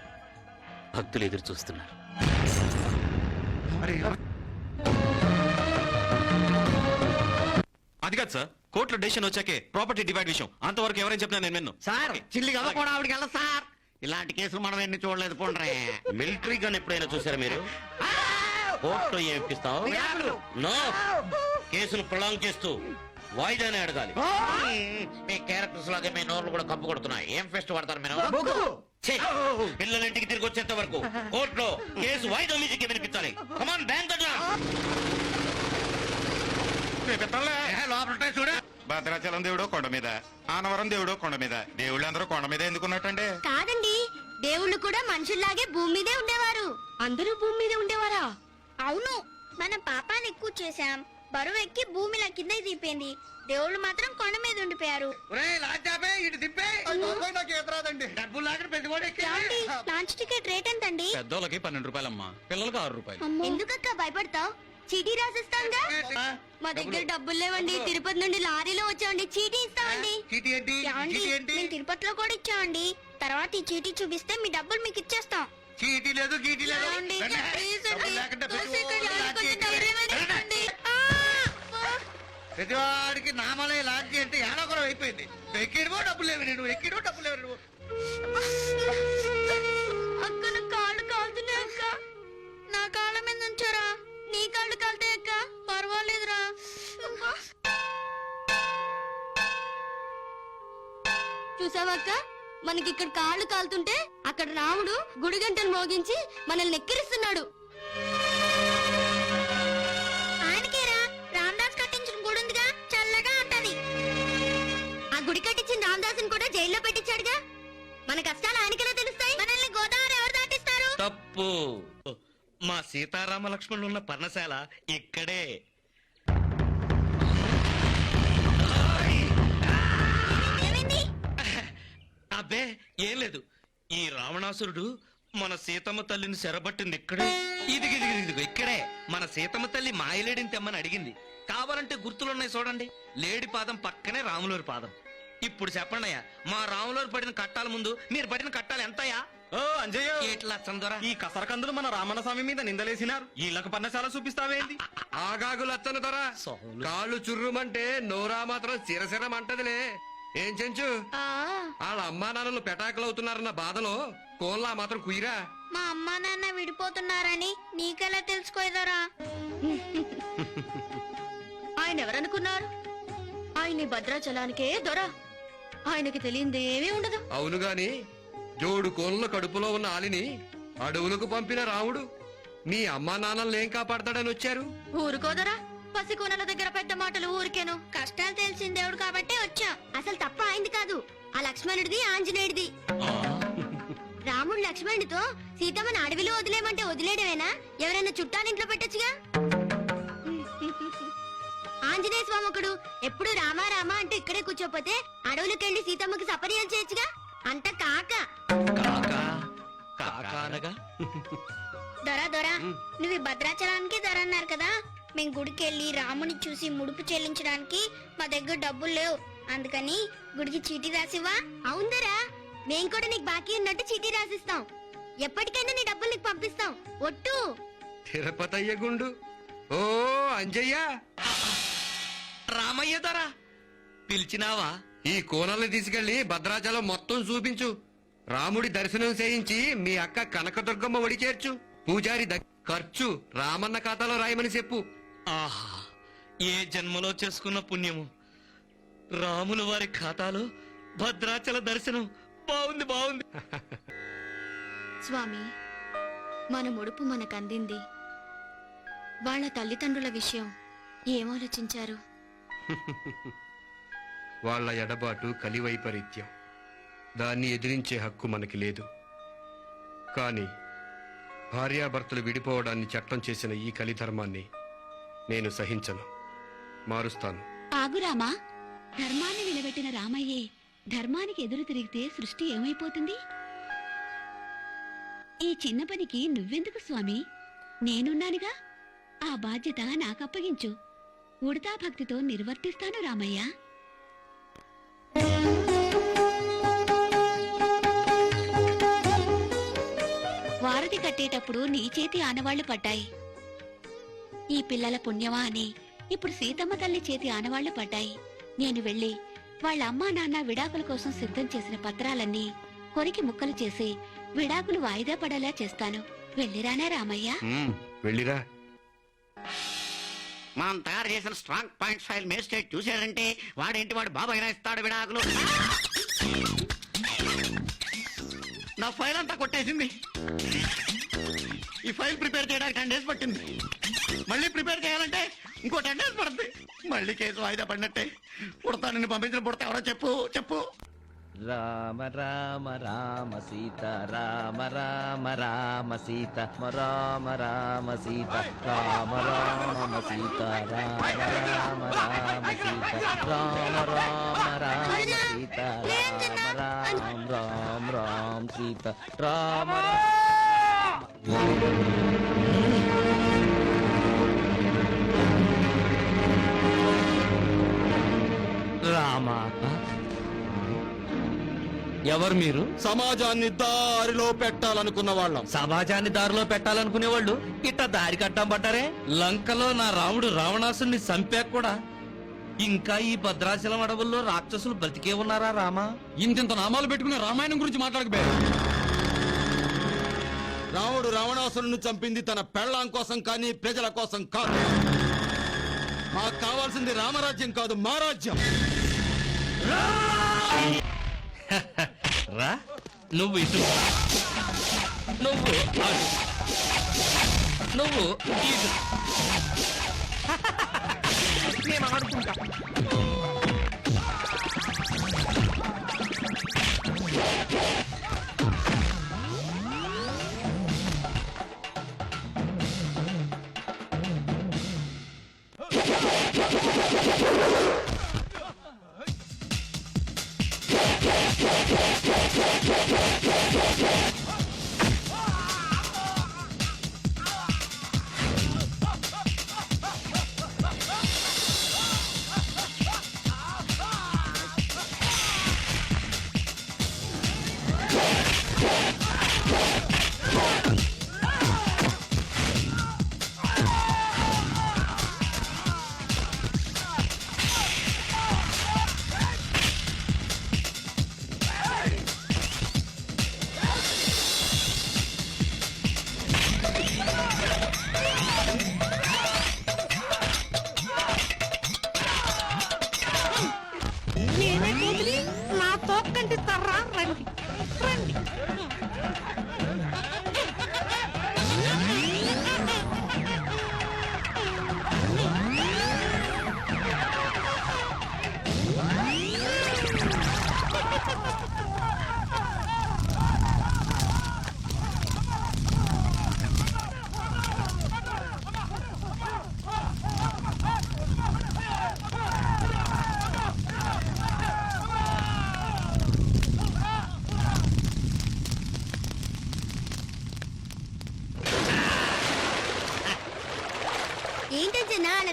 [SPEAKER 13] భక్తులు ఎదురు చూస్తున్నారు.
[SPEAKER 11] అది కాదు సార్, కోర్టులో డెసిషన్ వచ్చాకే ప్రాపర్టీ డివైడ్ విషయం. అంతవరకు ఎవరైనా చెప్పినా నేను విన్ను.
[SPEAKER 7] సార్ చిల్లి కదా కూడా ఆవిడకి వెళ్ళదు సార్. ఇలాంటి కేసులు మనం ఎన్ని చూడలేదు పోండ్రే.
[SPEAKER 13] మిలిటరీ గన్ ఎప్పుడైనా చూసారా మీరు? కోర్టులో ఏం ఇప్పిస్తావు? నో, కేసును ప్రొలాంగ్ చేస్తూ వాయిదానే అడగాలి. మీ క్యారెక్టర్స్ లాగే మీ నోర్లు కూడా కప్పు కొడుతున్నాయి. ఏం ఫెస్ట్ పడతారు మీరు? ఛీ! పిల్లలింటికి తిరిగి వచ్చేంత వరకు కోర్టులో కేసు వాయిదా మ్యూజిక్ వినిపించాలి. కమాన్ బ్యాంక్
[SPEAKER 4] లోపల చూడు. భద్రాచలం దేవుడు కొండ మీద, ఆనవరం దేవుడు కొండ మీద. దేవుళ్ళందరూ కొండ మీద ఎందుకున్నట్టండి?
[SPEAKER 9] కాదండి, దేవుళ్ళు కూడా మనుషుల్లాగే భూమి మీదే ఉండేవారు.
[SPEAKER 2] అందరూ భూమి మీద ఉండేవారా?
[SPEAKER 9] అవును, మనం పాపాన్ని ఎక్కువ చేశాం. బరువు ఎక్కి భూమిలా కింద దిగిపోయింది. దేవుళ్ళు మాత్రం కొండ మీద ఉండిపోయారు. ఏమండి, లాంచ్ టికెట్ రేట్ ఎంతండి?
[SPEAKER 11] పెద్దోళ్ళకి 12 రూపాయలమ్మా, పిల్లలకి 6 రూపాయలు.
[SPEAKER 9] ఎందుకక్క భయపడతావు? చీటీ రాసిస్తాంగా. మా దగ్గర డబ్బులు లేవండి. తిరుపతి నుండి లారీలో వచ్చామండి. చీటీ ఇస్తామండి. ఏమండి, మేము తిరుపతిలో కూడా ఇచ్చామండి. తర్వాత ఈ చీటీ చూపిస్తే మీ డబ్బులు మీకు ఇచ్చేస్తాం.
[SPEAKER 14] చీటీ లేదు, గీటీ లేదు.
[SPEAKER 9] ఏమండి, ప్లీజ్ అండి. బస్సు ఇక్కడ లారీ కొంచెం ధైర్యమైన ఇవ్వండి.
[SPEAKER 14] ప్రతివాడికి నామలే లాంటి అంటే ఏడొకరం అయిపోయింది. ఎక్కిడమో డబ్బులు లేవు, నువ్వు ఎక్కిడో డబ్బులు లేవు నువ్వు.
[SPEAKER 9] అక్క, నా కాళ్ళు కాలుతున్నాయి అక్క. నా కాళ్ళ మీద ఉంచారా? నీ కాళ్ళు కాలుతాయి అక్క. పర్వాలేదురా. చూసావక్క, మనకి ఇక్కడ కాళ్ళు కాలుతుంటే అక్కడ రాముడు గుడి గంటలు మోగించి మనల్ని ఎక్కిరిస్తున్నాడు. ఆయనకేరా రామదాస్ కట్టించిన గుడి ఉందిగా, చల్లగా ఉంటది. ఆ గుడి కట్టించిన రామదాసుని కూడా జైల్లో పెట్టించాడుగా. మన కష్టాలు ఆయనకెలా తెలుస్తాయి? మనల్ని గోదావరి ఎవరు దాటిస్తారు?
[SPEAKER 13] తప్పు. మా సీతారామ లక్ష్మణులు ఉన్న పర్ణశాల ఇక్కడే. అబ్బే ఏం లేదు. ఈ రావణాసురుడు మన సీతమ్మ తల్లిని చెరబట్టింది ఇక్కడే. ఇదిగిదిగిదిగో ఇక్కడే. మన సీతమ్మ తల్లి మాయలేడిని తెమ్మని అడిగింది. కావాలంటే గుర్తులున్నాయి చూడండి. లేడి పాదం పక్కనే రాములోరి పాదం. ఇప్పుడు చెప్పండి అయ్యా, మా రాములోరి పడిన కట్టాల ముందు మీరు పడిన కట్టాలు ఎంతయ్యా?
[SPEAKER 11] ఓ అంజయ్య,
[SPEAKER 13] ఏట్లా చందరా,
[SPEAKER 11] ఈ కసరకందులు మన రామన్న స్వామి మీద నిందలేసినారు. వీళ్ళకు పన్నశాల చూపిస్తావేంది?
[SPEAKER 14] ఆగాగులు అత్తను తరా. కాళ్ళు చుర్రుమంటే నోరా మాత్రం చిరసిరమంటదిలే. ఏం చెంచు, వాళ్ళ అమ్మా నాన్నలు పెటాకులు అవుతున్నారన్న బాధలో కోన్లా మాత్రం కుయిరా.
[SPEAKER 9] మా అమ్మా నాన్న విడిపోతున్నారని నీకెలా తెలుసుకోదరా?
[SPEAKER 2] ఆయన ఎవరనుకున్నారు? ఆయన భద్రాచలానికే దొర. ఆయనకి తెలియందేమీ ఉండదు.
[SPEAKER 14] అవును గాని జోడు కోన్ల కడుపులో ఉన్న ఆలిని అడవులకు పంపిన రాముడు మీ అమ్మా నాన్నల్ని ఏం కాపాడతాడని వచ్చారు.
[SPEAKER 2] ఊరుకోదరా, పసికోనల దగ్గర పెద్ద మాటలు ఊరికేను.
[SPEAKER 9] కష్టాలు తెలిసిన దేవుడు కాబట్టి వచ్చాం. అసలు తప్ప అయింది కాదు, ఆ లక్ష్మణుడిది ఆంజనేయుడిది. రాముడు లక్ష్మణుడితో సీతమ్మని అడవిలో వదిలేమంటే వదిలేయడమేనా? ఎవరైనా చుట్టాలింట్లో పెట్టచ్చుగా. ఆంజనేయ స్వామి ఒకడు ఎప్పుడు రామా రామా అంటూ ఇక్కడే కూర్చోపోతే అడవులకెళ్లి సీతమ్మకి సపర్యాలు చేయొచ్చుగా. అంట కాక
[SPEAKER 13] కాకా అనగా
[SPEAKER 9] దొరా నువ్వు ఈ భద్రాచలానికి దొర అన్నారు కదా మేము గుడికి వెళ్ళి రాముని చూసి ముడుపు చెల్లించడానికి మా దగ్గర డబ్బులు లేవు అందుకని గుడికి చీటీ రాసివా అవుందరా మేము కూడా నీకు బాకీ ఉన్నట్టు చీటీ రాసిస్తాం ఎప్పటికైనా నీ డబ్బులు నీకు పంపిస్తాం ఒట్టు
[SPEAKER 14] తిరుపతయ్య గుండు ఓ అంజయ్య
[SPEAKER 13] రామయ్య ధర పిలిచినావా?
[SPEAKER 14] ఈ కోనల్ని తీసుకెళ్లి భద్రాచలం మొత్తం చూపించు. రాముడి దర్శనం చేయించి మీ అక్క కనకదుర్గమ్మ ఒడి చేర్చు. పూజారి ఖర్చు రామన్న ఖాతాలో రాయమని చెప్పు.
[SPEAKER 13] ఆహా, ఏ జన్మలో చేసుకున్న పుణ్యము! రాముల వారి ఖాతాలో భద్రాచల దర్శనం. బాగుంది బాగుంది.
[SPEAKER 2] స్వామి మన ముడుపు మనకు అందింది వాళ్ళ తల్లిదండ్రుల విషయం ఏమాలోచించారు?
[SPEAKER 14] వాళ్ళ ఎడబాటు కలివైపరీత్యం. దాన్ని ఎదిరించే హక్కు మనకి లేదు. కాని భార్యాభర్తలు విడిపోవడాన్ని చట్టం చేసిన ఈ కలిధర్మాన్ని నేను సహించను, మారుస్తాను.
[SPEAKER 2] ఆగురామా, ధర్మాన్ని నిలబెట్టిన రామయ్యే ధర్మానికి ఎదురు తిరిగితే సృష్టి ఏమైపోతుంది? ఈ చిన్న పనికి నువ్వెందుకు స్వామి? నేనున్నానుగా. ఆ బాధ్యత నాకప్పగించు. ఉడతా భక్తితో నిర్వర్తిస్తాను రామయ్య. వారధి కట్టేటప్పుడు నీ చేతి ఆనవాళ్లు పడ్డాయి. ఈ పిల్లల పుణ్యమా అని ఇప్పుడు సీతమ్మ తల్లి చేతి ఆనవాళ్లు పడ్డాయి. నేను వెళ్లి వాళ్ళ అమ్మా నాన్న విడాకుల కోసం సిద్ధం చేసిన పత్రాలన్నీ కొరికి ముక్కలు చేసి విడాకులు వాయిదా పడేలా చేస్తాను. వెళ్ళిరానా రామయ్య?
[SPEAKER 14] వెళ్ళిరా.
[SPEAKER 7] మనం తయారు చేసిన స్ట్రాంగ్ పాయింట్ ఫైల్ మేజిస్ట్రేట్ చూశాడంటే వాడేంటి వాడు బాబు అయినా ఇస్తాడు విడాకులు. నా ఫైల్ అంతా కొట్టేసింది. ఈ ఫైల్ ప్రిపేర్ చేయడానికి 10 days పట్టింది. మళ్ళీ ప్రిపేర్ చేయాలంటే ఇంకో 10 days పడుతుంది. మళ్ళీ కేసు వాయిదా పడినట్టే. పుడతా నిన్ను పంపించిన పుడతా ఎవరో చెప్పు.
[SPEAKER 12] రామ రామ రామ సీత రామ రామ రామ సీత రామ రామ సీత రామ రామ సీత రామ రామ రామ సీత రామ రామ రామ సీత రామ రామ రామ సీత రామ
[SPEAKER 11] రామ. ఎవరు మీరు?
[SPEAKER 4] సమాజాన్ని దారిలో పెట్టాలనుకున్న వాళ్ళం.
[SPEAKER 11] సమాజాన్ని దారిలో పెట్టాలనుకునే వాళ్ళు ఇట్ట దారి కట్టం పట్టారే. లంకలో నా రాముడు రావణాసుని చంపాక కూడా ఇంకా ఈ భద్రాచలం అడవుల్లో రాక్షసులు బ్రతికే ఉన్నారా రామా?
[SPEAKER 4] ఇంతింత నామాలు పెట్టుకునే రామాయణం గురించి మాట్లాడకపోయా. రాముడు రావణాసురుని చంపింది తన పెళ్ళాం కోసం కానీ ప్రజల కోసం కాదు. మాకు కావాల్సింది రామరాజ్యం కాదు, మా రాజ్యం.
[SPEAKER 13] రా, నువ్వు ఇటు, నువ్వు అటు, నువ్వు ఇటు. నేను ఆడుకుంటా.
[SPEAKER 6] నా తోకంటి తర్రా రండి రండి.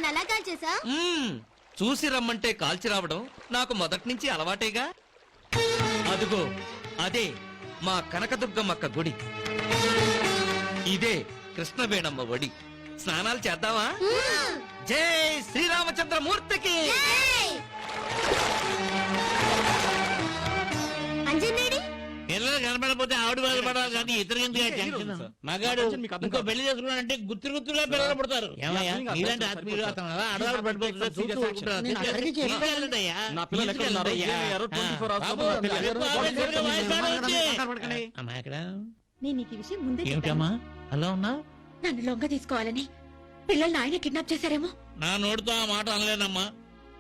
[SPEAKER 9] అలా కాల్ చేసా
[SPEAKER 14] చూసి రమ్మంటే కాల్చి రావడం నాకు మొదటి నుంచి అలవాటేగా. అదుగో అదే మా కనకదుర్గమ్మక్క గుడి, ఇదే కృష్ణవేణమ్మ ఒడి. స్నానాలు చేద్దామా? జై శ్రీరామచంద్రమూర్తికి.
[SPEAKER 9] అంజనేడి
[SPEAKER 5] పిల్లలు కనపడకపోతే ఆవిడ బాధపడాలి కానీ ఇతరు ఎందుకు ఆ టెన్షన్? మగాడు ఇంకో పెళ్లి చేసుకున్నాడంటే గుర్తులా పిల్లలు పడతారు. ఏమయ్యా ఇలాంటి ఆత్మీయులు అతను అలా ఆడవాళ్ళు పడిపోతుంటే చూస్తూ ఊరుకుంటారా? తీసుకెళ్ళండయ్యా.
[SPEAKER 1] పిల్లలు 24 hours
[SPEAKER 5] బాబు, రేపు ఆవేశంగా వాయిస్తాడొచ్చి. అమ్మా ఎక్కడ?
[SPEAKER 2] నేను నీకు ఈ విషయం ముందే
[SPEAKER 5] ఏమిటమ్మా అలా ఉన్నా?
[SPEAKER 2] నన్ను లొంగ తీసుకోవాలని పిల్లల్ని ఆయన కిడ్నాప్ చేశారేమో.
[SPEAKER 5] నా నోటితో ఆ మాట అనలేనమ్మా.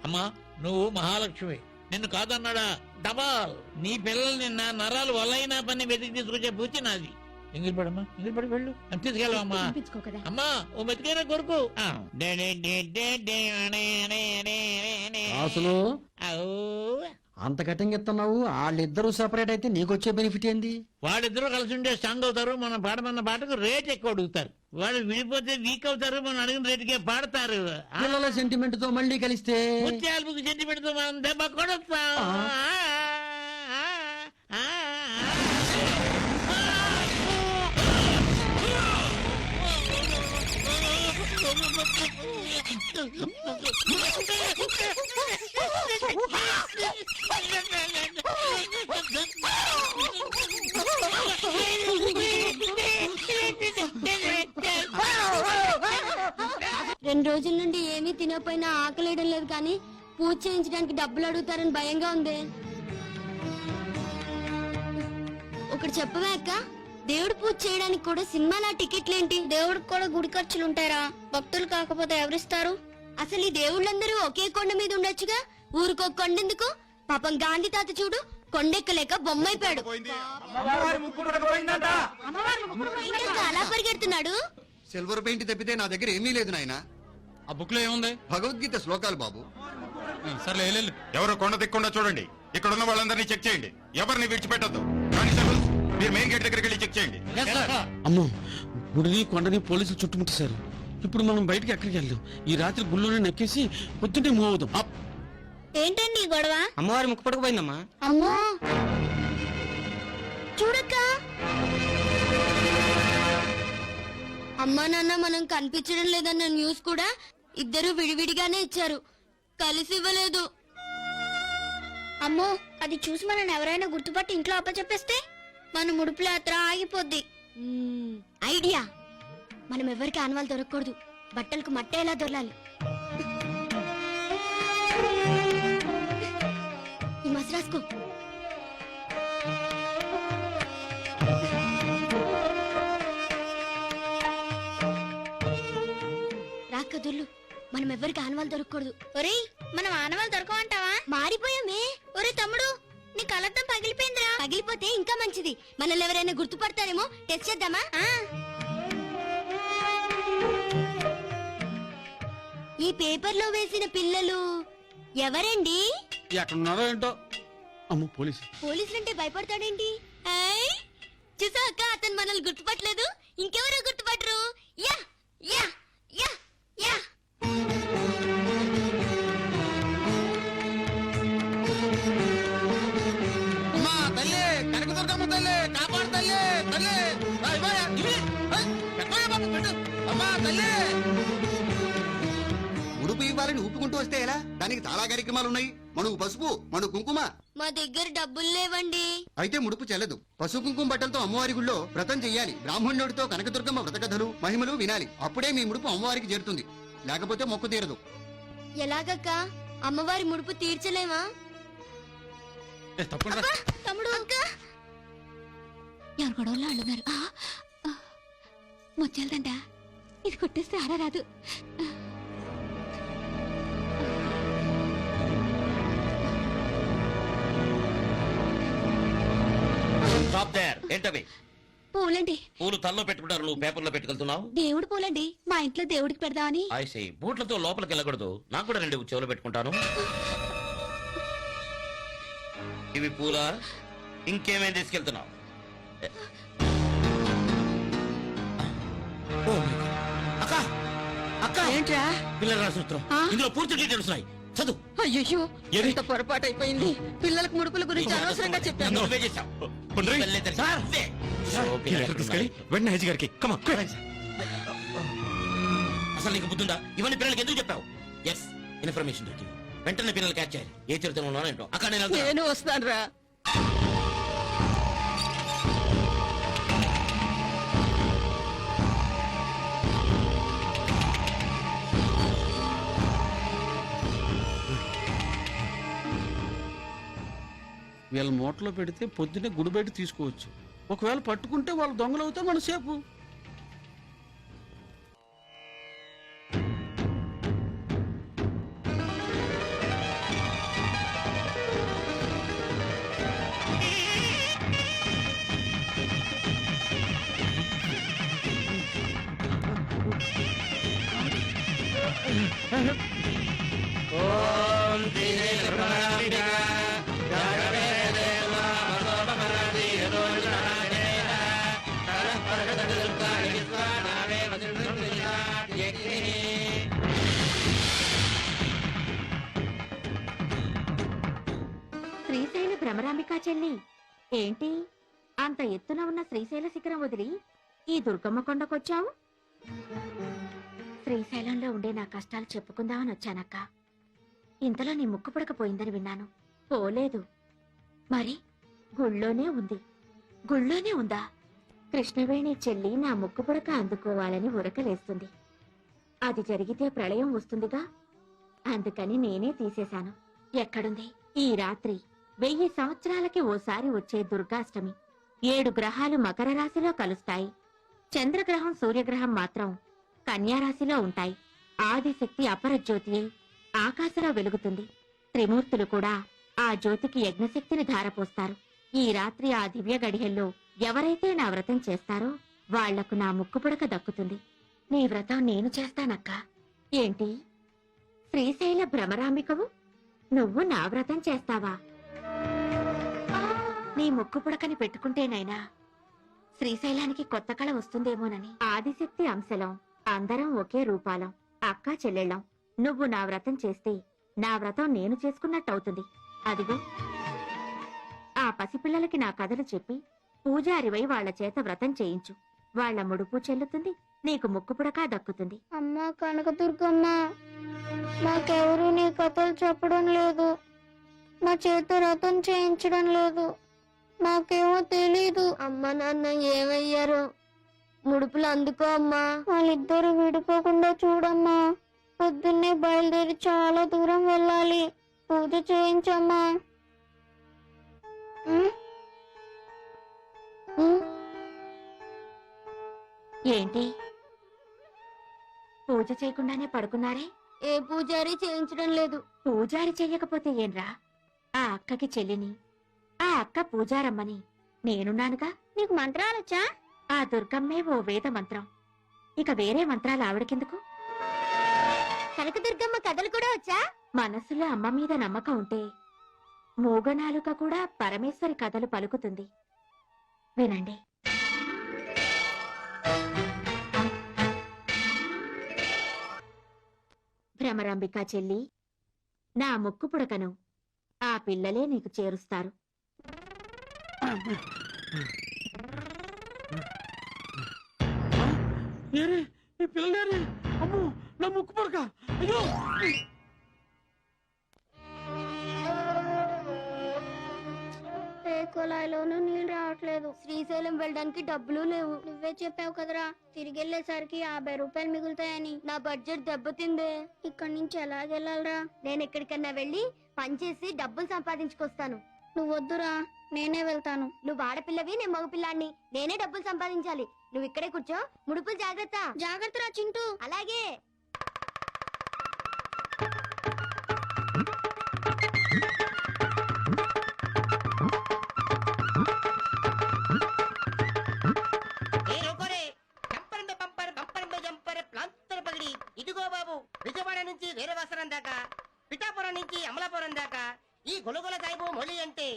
[SPEAKER 5] అమ్మా నువ్వు మహాలక్ష్మి, నిన్ను కాదన్నాడా? డబాల్ నీ పిల్లలు నిన్న నరాలు వల్లైనా పని వెతికి తీసుకొచ్చే పూచి నాది. ఎంగిలి పడమ్మా, ఎంగిలి పడి వెళ్ళు అని తీసుకెళ్ళవమ్మా.
[SPEAKER 2] అనిపించుకో కదా.
[SPEAKER 5] అమ్మా ఓ మెతికైనా కొరకు.
[SPEAKER 3] అసలు అంత కటింగ్ ఇస్తున్నావు, వాళ్ళిద్దరూ సెపరేట్ అయితే నీకొచ్చే బెనిఫిట్ ఏంది?
[SPEAKER 5] వాళ్ళిద్దరూ కలిసి ఉంటే స్ట్రాంగ్ అవుతారు. మనం పాడమన్న పాటకు రేట్ ఎక్కువ అడుగుతారు. వాళ్ళు విడిపోతే వీక్ అవుతారు. మనం అడిగిన రేటుకే పాడతారు.
[SPEAKER 3] పిల్లల సెంటిమెంట్ తో మళ్ళీ కలిస్తే
[SPEAKER 5] ముత్యాలకు సెంటిమెంట్ తో మనం దెబ్బ కొడతాం.
[SPEAKER 9] రెండు రోజుల నుండి ఏమీ తినకపోయినా ఆకలేయడం లేదు, కానీ పూజ చేయించడానికి డబ్బులు అడుగుతారని భయంగా ఉంది. ఒకటి చెప్పవా అక్క, దేవుడు పూజ చేయడానికి కూడా సినిమాల టికెట్లేంటి? దేవుడికి కూడా గుడి ఖర్చులు ఉంటాయరా, భక్తులు కాకపోతే ఎవరిస్తారు? అసలు ఈ దేవుళ్ళందరూ ఒకే కొండ మీద ఉండొచ్చుగా, ఊరికో కొండెందుకు? పాపం గాంధీ తాత చూడు కొండెక్కలేక బొమ్మైపోయాడు. ఏంటక్క అలా పరిగెడుతున్నాడు?
[SPEAKER 7] సిల్వర్ పెయింట్ తప్పితే నా దగ్గర ఏమీ లేదు నాయన.
[SPEAKER 4] ఆ బుక్ లో ఏముంది?
[SPEAKER 7] భగవద్గీత శ్లోకాలు బాబు.
[SPEAKER 4] సర్లే వెళ్ళు.
[SPEAKER 15] ఎవరు కొండ దిక్కుండా చూడండి. ఇక్కడ ఉన్న వాళ్ళందరినీ చెక్ చేయండి. ఎవరిని విడిచిపెట్టద్దు. మీరు మెయిన్ గేట్ దగ్గరికి వెళ్ళి చెక్ చేయండి.
[SPEAKER 14] అమ్మో, గుడిని కొండని పోలీసులు చుట్టుముట్టేశారు. ఇప్పుడు మనం బయటికి ఎక్కడికి వెళ్దాం? ఈ రాత్రి గుళ్ళోనే నెక్కేసి పొద్దున్నే మూవ్ అవుదాం.
[SPEAKER 9] ఏంటండి ఈ గొడవ?
[SPEAKER 3] అమ్మవారి ముక్కు పడకపోయిందమ్మా.
[SPEAKER 9] అమ్మో చూడక్క, అమ్మా నాన్న మనం కనిపించడం లేదన్న న్యూస్ కూడా ఇద్దరు విడివిడిగానే ఇచ్చారు, కలిసి ఇవ్వలేదు. అమ్మో అది చూసి మనం ఎవరైనా గుర్తుపట్టి ఇంట్లో అప్పచెప్పేస్తే మన ముడుపుల యాత్ర ఆగిపోద్ది. ఐడియా, మనం ఎవరికి ఆనవాళ్ళు దొరకకూడదు. బట్టలకు మట్టేలా దొరలాలి. ఈ మసి రాసుకో. రాకదుర్లు, మనం ఎవరికి ఆనవాళ్ళు దొరకకూడదు. ఒరేయ్, మనం ఆనవాళ్ళు దొరకమంటావా? మారిపోయామే. ఒరే తమ్ముడు, నీ కళ్ళద్దం పగిలిపోయిందిరా. పగిలిపోతే ఇంకా మంచిది, మనల్ని ఎవరైనా గుర్తుపడతారేమో. టెస్ట్ చేద్దామా? ఈ పేపర్ లో వేసిన పిల్లలు ఎవరండి?
[SPEAKER 14] ఎక్కడున్నారో ఏంటో. అమ్మో పోలీసు.
[SPEAKER 9] పోలీసులంటే భయపడతాడేంటి? చూసాక అతను మనల్ని గుర్తుపట్టలేదు, ఇంకెవరో గుర్తుపట్టరు. Yeah yeah yeah yeah.
[SPEAKER 7] అమ్మా తల్లి, కనకదుర్గమ్మ తల్లి, కాపాడు తల్లి, తల్లి. అమ్మా తల్లి, ఉడుపు ఇవ్వాలని ఊపుకుంటూ వస్తే ఎలా? దానికి చాలా కార్యక్రమాలు ఉన్నాయి. మనుగు పసుపు, మనుగు కుంకుమ.
[SPEAKER 9] మా దగ్గర డబ్బులు లేవండి.
[SPEAKER 7] అయితే ముడుపు చెల్లదు. పసుపు కుంకుమ బట్టలతో అమ్మవారి గుళ్ళో వ్రతం చెయ్యాలి. బ్రాహ్మణుడితో కనకదుర్గమ్మ వ్రత కథలు మహిమలు వినాలి. అప్పుడే మీ ముడుపు అమ్మవారికి చేరుతుంది, లేకపోతే మొక్కు తీరదు.
[SPEAKER 9] ఎలాగక్క అమ్మవారి ముడుపు తీర్చలేమా?
[SPEAKER 14] తప్పకుండా.
[SPEAKER 9] తమ్ముడు అక్క
[SPEAKER 2] ఎవరు గొడవల్లో అల్లున్నారు. ముచ్చేదంట, ఇది కొట్టేస్తే ఆరా రాదు.
[SPEAKER 13] Stop there. ఏంటవి?
[SPEAKER 2] పూలండి.
[SPEAKER 13] పూలు తల్లో పెట్టుకుంటారు, నువ్వు పేపర్లో పెట్టుకెళ్తున్నావు.
[SPEAKER 2] దేవుడు పూలండి, మా ఇంట్లో దేవుడికి పెడదామని.
[SPEAKER 13] ఐసి బూట్లతో లోపలికి వెళ్ళకూడదు. నాకు కూడా 2 చెవులు పెట్టుకుంటాను. ఇవి పూలా? ఇంకేమేం తీసుకెళ్తున్నావు?
[SPEAKER 3] అక్క అక్క
[SPEAKER 6] ఏంట్రా
[SPEAKER 13] పిల్లల రాసిన ఉత్తరం ఇందులో పూర్తి డీటెయిల్స్ ఉన్నాయి చదువు.
[SPEAKER 6] అయ్యో
[SPEAKER 13] ఏది?
[SPEAKER 6] ఎంత పొరపాటు అయిపోయింది. పిల్లలకు ముడుపుల గురించి అనవసరంగా చెప్పాను.
[SPEAKER 13] నువ్వే చేశావు.
[SPEAKER 15] పండ్రి.
[SPEAKER 13] పిల్లలే తెలుసు. నువ్వే.
[SPEAKER 15] ఈ లెటర్ తీసుకెళ్ళి వెంటనే హెజ్ గారికి కమా
[SPEAKER 13] అసలు నీకు బుద్ధుందా? ఇవన్నీ పిల్లలకి ఎందుకు చెప్పావు? ఎస్, ఇన్ఫర్మేషన్ దొరికింది. వెంటనే పిల్లలు క్యాచ్ చేయాలి. ఏ చరిత్ర ఉన్నానో ఏంటో అక్కడ నేను వెళ్తాను.
[SPEAKER 6] నేను వస్తాను రా.
[SPEAKER 16] వీళ్ళ మూటలో పెడితే పొద్దున్నే గుడి బయట తీసుకోవచ్చు. ఒకవేళ పట్టుకుంటే వాళ్ళు దొంగలు అవుతే మన సేపు.
[SPEAKER 2] శ్రీశైల భ్రమరాంబికా చెల్లి, ఏంటి అంత ఎత్తున ఉన్న శ్రీశైల శిఖరం వదిలి ఈ దుర్గమ్మ కొండకొచ్చావు? శ్రీశైలంలో ఉండే నా కష్టాలు చెప్పుకుందామని వచ్చానక్క. ఇంతలో నీ ముక్కు పుడకపోయిందని విన్నాను. పోలేదు. మరి గుళ్ళోనే ఉంది. గుళ్ళోనే ఉందా? కృష్ణవేణి చెల్లి నా ముక్కు పుడక అందుకోవాలని ఉరకలేస్తుంది. అది జరిగితే ప్రళయం వస్తుందిగా, అందుకని నేనే తీసేశాను. ఎక్కడుంది? ఈ రాత్రి 1000 సంవత్సరాలకి ఓసారి వచ్చే దుర్గాష్టమి. 7 గ్రహాలు మకర రాశిలో కలుస్తాయి. చంద్రగ్రహం సూర్యగ్రహం మాత్రం కన్యారాశిలో ఉంటాయి. ఆదిశక్తి అపరజ్యోతి ఆకాశంలో వెలుగుతుంది. త్రిమూర్తులు కూడా ఆ జ్యోతికి యజ్ఞశక్తిని ధారపోస్తారు. ఈ రాత్రి ఆ దివ్య గడియల్లో ఎవరైతే నా వ్రతం చేస్తారో వాళ్లకు నా ముక్కుపుడక దక్కుతుంది. నీ వ్రతం నేను చేస్తానక్క. ఏంటి శ్రీశైల భ్రమరాంబికవు, నువ్వు నా వ్రతం చేస్తావా? నీ ముక్కుపుడకని పెట్టుకుంటేనైనా శ్రీశైలానికి కొత్త కళ వస్తుందేమోనని. ఆదిశక్తి అంశలం, అందరం ఒకే రూపాలం, అక్కా చెల్లెళ్ళం. నువ్వు నా వ్రతం చేస్తే నా వ్రతం నేను చేసుకున్నట్టవుతుంది. అదిగో ఆ పసిపిల్లలకి నా కథలు చెప్పి పూజారివై వాళ్ల చేత వ్రతం చేయించు. వాళ్ల ముడుపు చెల్లుతుంది, నీకు ముక్కుపుడక దక్కుతుంది.
[SPEAKER 9] అమ్మా కనకదుర్గమ్మ, మాకెవరూ నీ కథలు చెప్పడం లేదు. మా చేత వ్రతం చేయించడం లేదు. మాకేమో తెలీదు. అమ్మ నాన్న ఏమయ్యారు? ముడుపులు అందుకో అమ్మా. వాళ్ళిద్దరూ విడిపోకుండా చూడమ్మా. పొద్దున్నే బయలుదేరి చాలా దూరం వెళ్ళాలి. పూజ చేయించమ్మా.
[SPEAKER 2] ఏంటి పూజ చేయకుండానే పడుకున్నారే?
[SPEAKER 9] ఏ పూజారి చేయించడం లేదు.
[SPEAKER 2] పూజారి చెయ్యకపోతే ఏంరా? ఆ అక్కకి చెల్లిని, ఆ అక్క పూజారమ్మని నేనున్నానుగా.
[SPEAKER 9] నీకు మంత్రాలొచ్చా?
[SPEAKER 2] ఆ దుర్గమ్మే ఓ వేద మంత్రం. ఇక వేరే మంత్రాలు ఆవిడకెందుకు?
[SPEAKER 9] కనకదుర్గమ్మ కథలు కూడా వచ్చా?
[SPEAKER 2] మనసులో అమ్మ మీద నమ్మకం ఉంటే మూగనాలుక కూడా పరమేశ్వరి కథలు పలుకుతుంది. వినండి. భ్రమరాంబికా చెల్లి, నా ముక్కు పుడకను ఆ పిల్లలే నీకు చేరుస్తారు.
[SPEAKER 16] ఏరే ఈ పిల్లలేరే? అమ్మో నా ముక్కు పడక. అయ్యో
[SPEAKER 9] ఏ కుళాయిలోనూ నీళ్ళు రావట్లేదు. శ్రీశైలం వెళ్ళడానికి డబ్బులు లేవు. నువ్వే చెప్పావు కదరా తిరిగి వెళ్ళేసరికి 50 రూపాయలు మిగులుతాయని. నా బడ్జెట్ దెబ్బతిందే. ఇక్కడి నుంచి ఎలాగెళ్ళాలరా? నేను ఎక్కడికన్నా వెళ్ళి పనిచేసి డబ్బులు సంపాదించుకొస్తాను. నువ్వు వద్దురా, నేనే వెళ్తాను. నువ్వు ఆడపిల్లవి, నేను మగపిల్లాన్ని. నేనే డబ్బులు సంపాదించాలి. నువ్వు ఇక్కడే కూర్చో. ముడుపులు జాగ్రత్త. జాగ్రత్తరా చింటూ. అలాగే.
[SPEAKER 3] ఇదిగో బాబు, విజయవాడ నుంచి వీరవాసరం దాకా, పిఠాపురం నుంచి అమలాపురం దాకా ఈ గొలగొల సాయిబు మొళి అంటే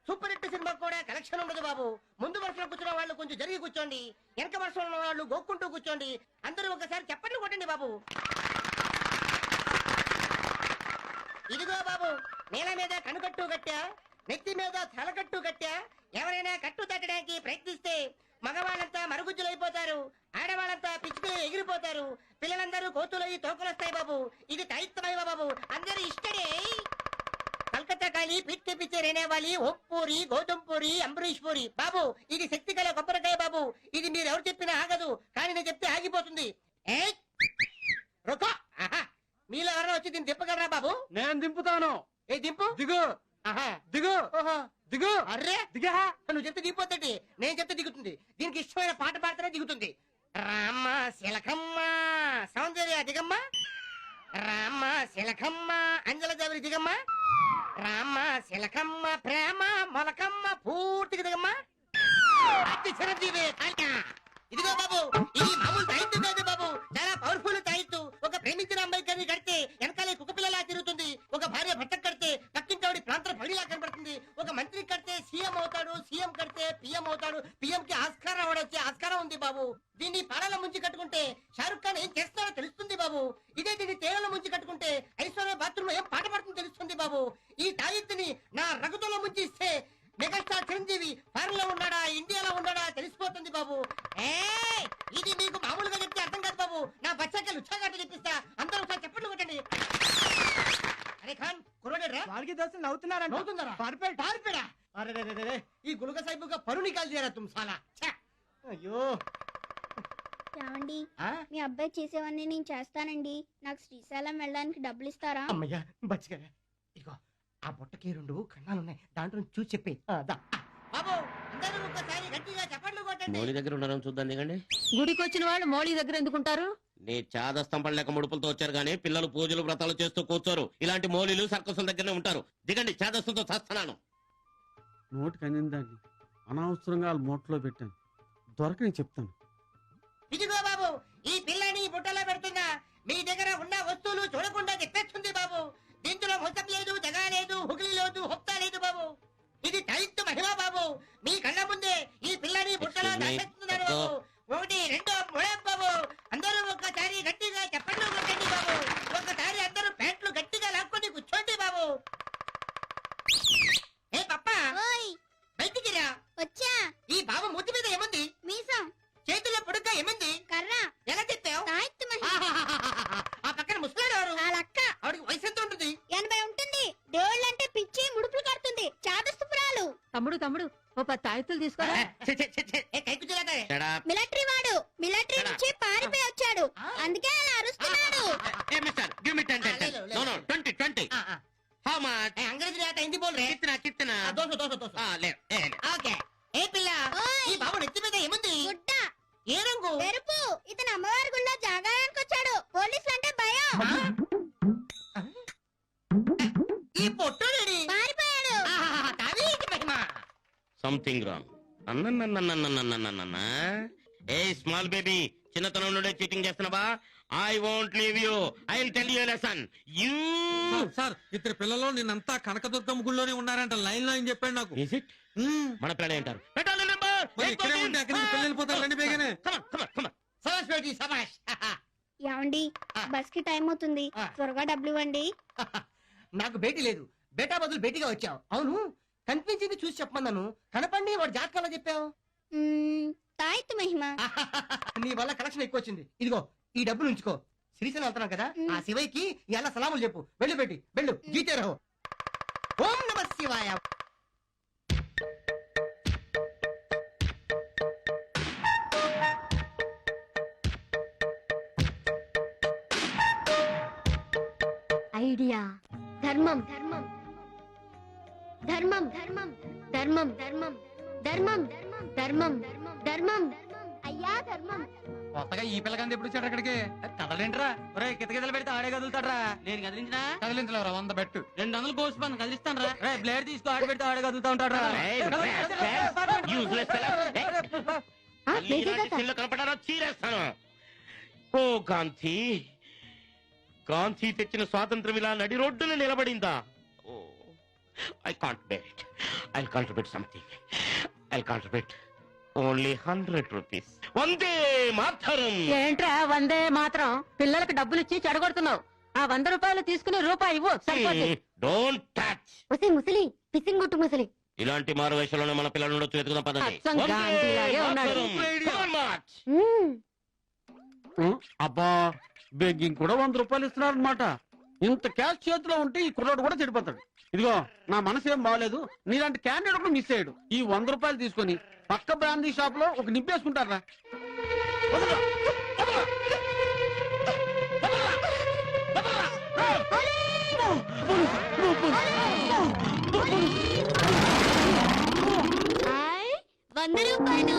[SPEAKER 3] సూపర్ హిట్ సినిమా కూడా కలెక్షన్ ఉండదు బాబు. ముందు వరుసలో కూర్చున్న వాళ్ళు కొంచెం జరిగి కూర్చోండి, వెనక వరుసలో ఉన్న వాళ్ళు గోక్కుంటూ కూర్చోండి. అందరూ ఒకసారి చప్పట్లు కొట్టండి బాబు. ఇదిగో బాబు, నేల మీద కనుకట్టు కట్టా, నెత్తి మీద తలకట్టు కట్టా. ఎవరైనా కట్టు తట్టడానికి ప్రయత్నిస్తే మగవాళ్ళంతా మరుగుజ్జులైపోతారు, ఆడవాళ్ళంతా పిచ్చుకులు ఎగిరిపోతారు, పిల్లలందరూ కోతులయ్యి తోకలొస్తాయి బాబు. ఇది తైత్తమయ్య బాబు, అందరూ ఇష్టడే. కలకత్తా కాలి పిట్ పిచ్చే రేనేవాలి, ఓప్పూరి, గోధుమ పూరి, అంబరీష్ పూరి. బాబు ఇది శక్తి గల కొబ్బరికాయ బాబు. ఇది మీరు ఎవరు చెప్పినా ఆగదు, కానీ నేను చెప్తే ఆగిపోతుంది. ఏయ్, రుకో. ఆహా, మీలో ఎవరైనా వచ్చి దీన్ని దింపగలరా బాబు?
[SPEAKER 16] నేను దింపుతాను.
[SPEAKER 3] ఏ దింపు.
[SPEAKER 16] దిగు
[SPEAKER 3] ఆహా,
[SPEAKER 16] దిగు
[SPEAKER 3] ఓహో,
[SPEAKER 16] దిగు.
[SPEAKER 3] అర్రే
[SPEAKER 16] దిగా.
[SPEAKER 3] నువ్వు చెప్తే దిగిపోతుంది, నేను చెప్తే దిగుతుంది. దీనికి ఇష్టమైన పాట పాడితేనే దిగుతుంది. రామ శిలకమ్మ సౌందర్య దిగమ్మ, రామ శిలకమ్మ అంజల దేవరి దిగమ్మ, రామ శిలకమ్మ ప్రేమ మొలకమ్మ పూర్తిగా దిగమ్మ. అతి చిరంజీవి కాల్కా. ఇదిగో బాబు, ఇది మామూలు తాయిత్తు కాదు బాబు, చాలా పవర్ఫుల్ తాయిత్తు. ఒక ప్రేమించిన అమ్మాయి గారిని కడితే వెనకాలే కుక్క పిల్లలా తిరుగుతుంది. ఒక భార్య భర్తకు కడితే పక్కింటోడి ప్రాంతం పడిలా కనబడుతుంది. ఒక మంత్రి కడితే సీఎం అవుతాడు, సీఎం కడితే పిఎం అవుతాడు, పిఎం కి ఆస్కారం అవార్డు వచ్చే ఆస్కారం ఉంది బాబు. దీన్ని పాలలో ముంచి కట్టుకుంటే షారుఖ్ ఖాన్ ఏం చేస్తాడో తెలుస్తుంది బాబు. ఇదే దీన్ని తేలలో ముంచి కట్టుకుంటే ఐశ్వర్య బాత్రూమ్ లో ఏం పాట పాడుతుందో తెలుస్తుంది బాబు. ఈ తాయిత్తుని నా రగుతులో ముంచి ఇస్తే మెగాస్టార్ చిరంజీవి ఫారెన్ లో ఉన్నాడా, ఇండియాలో ఉన్నాడా తెలిసిపోతుంది బాబు. ఇది మీకు మామూలుగా చెప్తే అర్థం కాదు బాబు. నా బచ్చాకలు ఉత్సాహంగా చెప్పిస్తా. అందరూ ఒకసారి చెప్పండి కొట్టండి. అరే ఖాన్ కుర్రోడేరా,
[SPEAKER 16] వాడికి దర్శనం నవ్వుతున్నారంట.
[SPEAKER 3] నవ్వుతుందరా?
[SPEAKER 16] పర్ఫెక్ట్.
[SPEAKER 3] టార్పేడా? అరే ఈ గులుక సాహిబుగా పరు నికాల్ చేయరా తుమ్ సాలా. ఛ! అయ్యో.
[SPEAKER 9] ఏమండి,
[SPEAKER 3] ఆ?
[SPEAKER 9] మీ అబ్బాయి చేసేవన్నీ నేను చేస్తానండి. నాకు శ్రీశైలం వెళ్ళడానికి డబ్బులు ఇస్తారా?
[SPEAKER 3] అమ్మయ్యా బచ్చిగా. ఇగో ఆ బుట్టకి 2 కన్నాలు ఉన్నాయి, దాంట్లో నుంచి చూసి చెప్పి. బాబు అందరూ ఒక్కసారి గట్టిగా చప్పట్లు కొట్టండి.
[SPEAKER 13] మోడీ దగ్గర ఉన్నారని చూద్దాం దిగండి.
[SPEAKER 6] గుడికి వచ్చిన వాళ్ళు మోళీ దగ్గర ఎందుకుంటారు?
[SPEAKER 13] నీ చాదస్తం పడలేక ముడుపులతో వచ్చారు గానీ పిల్లలు పూజలు వ్రతాలు చేస్తూ కూర్చోరు. ఇలాంటి మోలీలు సర్కసుల దగ్గరనే ఉంటారు. దిగండి, చాదస్తంతో చేస్తున్నాను.
[SPEAKER 16] నోటికి అందిందాన్ని అనవసరంగా వాళ్ళ మూటలో పెట్టాను. దొరకని చెప్తాను.
[SPEAKER 3] ఇదిగో బాబు, ఈ పిల్లని బుట్టలో పెడుతున్నా. మీ దగ్గర ఉన్న వస్తువులు చూడకుండా చెప్పేస్తుంది బాబు. దీంట్లో మొత్తం లేదు, జగా లేదు, హుగిలి లేదు, హొప్తా లేదు బాబు. ఇది తైత్తు మహిళ బాబు. మీ కళ్ళ ముందే ఈ పిల్లని బుట్టలో దాచేస్తున్నారు బాబు. 1, 2, 3 బాబు. అందరూ ఒక్కసారి గట్టిగా చెప్పండి కొట్టండి బాబు. ఒక్కసారి అందరూ ప్యాంట్లు గట్టిగా లాక్కొని కూర్చోండి బాబు. ఏ పప్ప,
[SPEAKER 9] ఓయ్
[SPEAKER 3] బయటికి రా.
[SPEAKER 9] వచ్చా.
[SPEAKER 3] ఈ బాబు మూతి మీద ఏముంది?
[SPEAKER 9] మీసం.
[SPEAKER 3] చేతిలో పొడుగ్గా ఏముంది?
[SPEAKER 9] కర్ర.
[SPEAKER 3] ఎలా చెప్పావు?
[SPEAKER 9] తాయిత్తు మహిమ.
[SPEAKER 3] ఆ పక్కన ముసలాడు
[SPEAKER 9] వాళ్ళక్క
[SPEAKER 3] ఆవిడకి వయసు ఎంత ఉంటుంది?
[SPEAKER 9] 80 ఉంటుంది. దేవుళ్ళంటే పిచ్చి, ముడుపులు కడుతుంది, చాదస్తుపురాలు.
[SPEAKER 6] తమ్ముడు ఓ 10 తాయెత్తులు తీసుకోరా.
[SPEAKER 13] Shut up.
[SPEAKER 9] మిలిటరీ వాడు, మిలిటరీ నుంచి పారిపోయి వచ్చాడు, అందుకే అలా అరుస్తున్నాడు.
[SPEAKER 13] Hey, mister, give me 10. No, 20. How much?
[SPEAKER 3] అంగ్రేజీ రాత హిందీ బోల్ రే.
[SPEAKER 13] కిత్తనా?
[SPEAKER 3] దోస.
[SPEAKER 13] లే.
[SPEAKER 3] ఓకే. ఏ పిల్ల,
[SPEAKER 9] ఓయ్.
[SPEAKER 3] ఈ బాబు నెత్తి మీద ఏముంది?
[SPEAKER 9] గుడ్డ.
[SPEAKER 3] ఏ రంగు?
[SPEAKER 9] ఎరుపు. ఇతను అమ్మవారి గుళ్ళో జాగాయానికి వచ్చాడు. పోలీసులు అంటే భయం.
[SPEAKER 3] ఈ పొట్టుడి
[SPEAKER 9] పారిపోయాడు.
[SPEAKER 3] తావీకి మహిమ.
[SPEAKER 13] Something wrong. అన్న ఏ స్మాల్ బేబీ, చిన్నతనం నుండే చీటింగ్ చేస్తున్నావా? I won't leave you. I will tell you lesson. You
[SPEAKER 14] sir, ఇద్దరు పిల్లలు నిన్నంతా కనకదుర్గమ్మ గుళ్ళోనే ఉన్నారంట. లైన్ లో ఆయన చెప్పాడు నాకు.
[SPEAKER 13] Is it? మన పిల్లలు ఏంటారు? పెట్టాలి నెంబర్.
[SPEAKER 14] మరి ఇక్కడే ఉంటే అక్కడి నుంచి పిల్లలు వెళ్ళిపోతారు. రండి బేగనే.
[SPEAKER 3] సబాష్ బేటీ సబాష్.
[SPEAKER 9] ఏమండి, బస్ కి టైం అవుతుంది, త్వరగా డబ్బులు ఇవ్వండి.
[SPEAKER 3] నాకు బేటీ లేదు, బేటా బదులు బేటీగా వచ్చావు. అవును, కనిపించింది చూసి చెప్పమన్నాను, కనపండి వాడు జాతకాల్లో చెప్పావు.
[SPEAKER 9] తాయిత్తు మహిమ.
[SPEAKER 3] నీ వల్ల కలెక్షన్ ఎక్కువ వచ్చింది. ఇదిగో ఈ డబ్బులు ఉంచుకో. శ్రీశైలం వెళ్తున్నాం కదా, ఆ శివయ్యకి ఎలా సలాములు చెప్పు. వెళ్ళు బేటి వెళ్ళు, గీతే రహో. ఓం నమ శివాయ.
[SPEAKER 9] ఐడియా. ధర్మం ధర్మం ధర్మం ధర్మం ధర్మం ధర్మం ధర్మం ధర్మం ధర్మం. అయ్యా ధర్మం.
[SPEAKER 16] కొత్తగా ఈ పిల్లగాంది ఎప్పుడు వచ్చాడు అక్కడికి? కదలేంట్రా? ఒరే కితకితలు పెడితే ఆడే కదులుతాడ్రా. నేను కదిలించినా కదిలించలేవురా. 100 బెట్టు. 200 కోసి పని కదిలిస్తాను రా. రే బ్లేడ్ తీసుకో, ఆడ పెడితే ఆడే కదులుతా ఉంటాడు.
[SPEAKER 13] కనపడారా? చీరేస్తాను. ఓ గాంధీ, గాంధీ తెచ్చిన స్వాతంత్రం ఇలా నడి రోడ్డున నిలబడిందా? I can't bet. I contribute something. I contribute only 100 rupees. Vande Mataram.
[SPEAKER 6] ఏంట్రా వందే మాత్రం? పిల్లలకు డబ్బులు ఇచ్చి చెడగొడుతున్నావు. ఆ 100 రూపాయలు తీసుకుని రూపాయి ఇవ్వు సరిపోద్ది.
[SPEAKER 13] Don't touch.
[SPEAKER 9] ఒసే ముసలి ఫిషింగ్ గుట్టు ముసలి.
[SPEAKER 13] ఇలాంటి మారు వేషంలోనే మన పిల్లలు ఉండొచ్చు. వెతుకుదాం పదండి.
[SPEAKER 6] అచ్చం గాంధీలాగే ఉన్నాడు.
[SPEAKER 13] Come on, march.
[SPEAKER 16] అబ్బా బెగ్గింగ్ కూడా 100 రూపాయలు ఇస్తున్నారు అనమాట. ఇంత క్యాష్ చేతిలో ఉంటే ఈ కుర్రాడు కూడా చెడిపోతాడు. ఇదిగో నా మనసు ఏం బాగాలేదు, నీలాంటి క్యాండిడేట్ కూడా మిస్ అయ్యాడు. ఈ 100 రూపాయలు తీసుకొని పక్క బ్రాందీ షాప్ లో ఒక నింపేసుకుంటారా?
[SPEAKER 9] హాయ్ 100 రూపాయలు.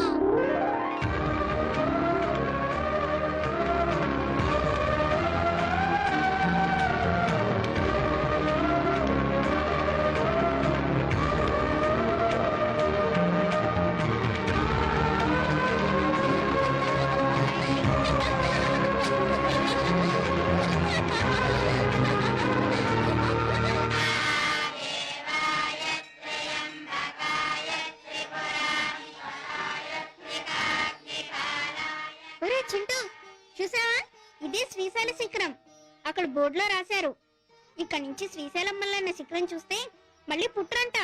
[SPEAKER 9] ఒరే చింటూ చూసావా, ఇదే శ్రీశైల శిఖరం. అక్కడ బోర్డులో రాశారు, ఇక్కడ నుంచి శ్రీశైలం మల్లన్న శిఖరం చూస్తే మళ్ళీ పుట్టరంట.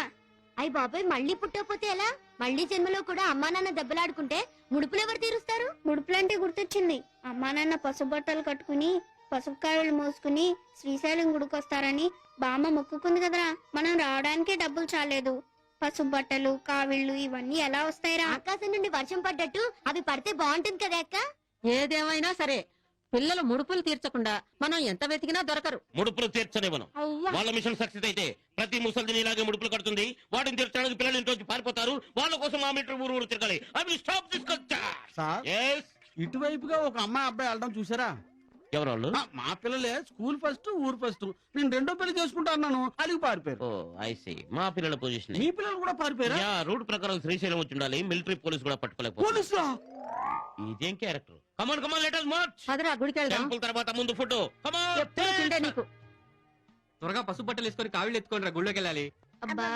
[SPEAKER 9] అయ్య బాబాయ్, మళ్ళీ పుట్టకపోతే ఎలా? మళ్ళీ జన్మలో కూడా అమ్మా నాన్న దెబ్బలాడుకుంటే ముడుపులు ఎవరు తీరుస్తారు? ముడుపులంటే గుర్తొచ్చింది, అమ్మా నాన్న పసుపు బట్టలు కట్టుకుని పసుపు కాయలు మోసుకుని శ్రీశైలం గుడికొస్తారని బామ్మ మొక్కుకుంది కదరా. మనం రావడానికే డబ్బులు చాలేదు. పసుపు బట్టలు కావిళ్ళు ఇవన్నీ ఎలా వస్తాయిరా? ఆకాశం నుండి వర్షం పడ్డట్టు అవి పడితే బాగుంటుంది కదా అక్క.
[SPEAKER 6] ఏదేమైనా సరే పిల్లలు ముడుపులు తీర్చకుండా మనం ఎంత వెతికినా దొరకరు.
[SPEAKER 13] ముడుపులు తీర్చనివ్వను. వాళ్ళ మిషన్ సక్సెస్ అయితే ప్రతి ముసలిని ఇలాగే ముడుపులు కడుతుంది. వాటిని తీర్చడానికి పిల్లలు ఇంటి పారిపోతారు. వాళ్ళ కోసం ఆ మీటర్ ఊరు తిరగాలి. అవి స్టాప్ తీసుకొచ్చా.
[SPEAKER 16] ఇటువైపుగా ఒక అమ్మాయి అబ్బాయి వెళ్ళడం చూసారా?
[SPEAKER 13] ఎవరు వాళ్ళు?
[SPEAKER 16] మా పిల్లలే. స్కూల్ ఫస్ట్ ఊరు ఫస్ట్. నేను 2వ పెళ్లి చేసుకుంటా అన్నాను, అలిగి పారిపోయారు.
[SPEAKER 13] ఓ ఐసి. మా పిల్లల పొజిషన్.
[SPEAKER 16] మీ పిల్లలు కూడా పారిపోయారా?
[SPEAKER 13] రూట్ ప్రకారం శ్రీశైలం వచ్చి ఉండాలి. మిలిటరీ పోలీస్ కూడా పట్టుకోలేకపోతే.
[SPEAKER 16] పోలీసులా?
[SPEAKER 13] ఇదేం క్యారెక్టర్? కమాన్ కమాన్ లెట్ us march.
[SPEAKER 6] పదరా గుడికి వెళ్దాం.
[SPEAKER 13] టెంపుల్ తర్వాత ముందు ఫోటో. కమాన్.
[SPEAKER 6] ఎప్పుడు తిండే నీకు.
[SPEAKER 16] త్వరగా పసుపు బట్టలు వేసుకొని కావిళ్ళు ఎత్తుకొని రా, గుళ్ళోకి వెళ్ళాలి.
[SPEAKER 6] అబ్బా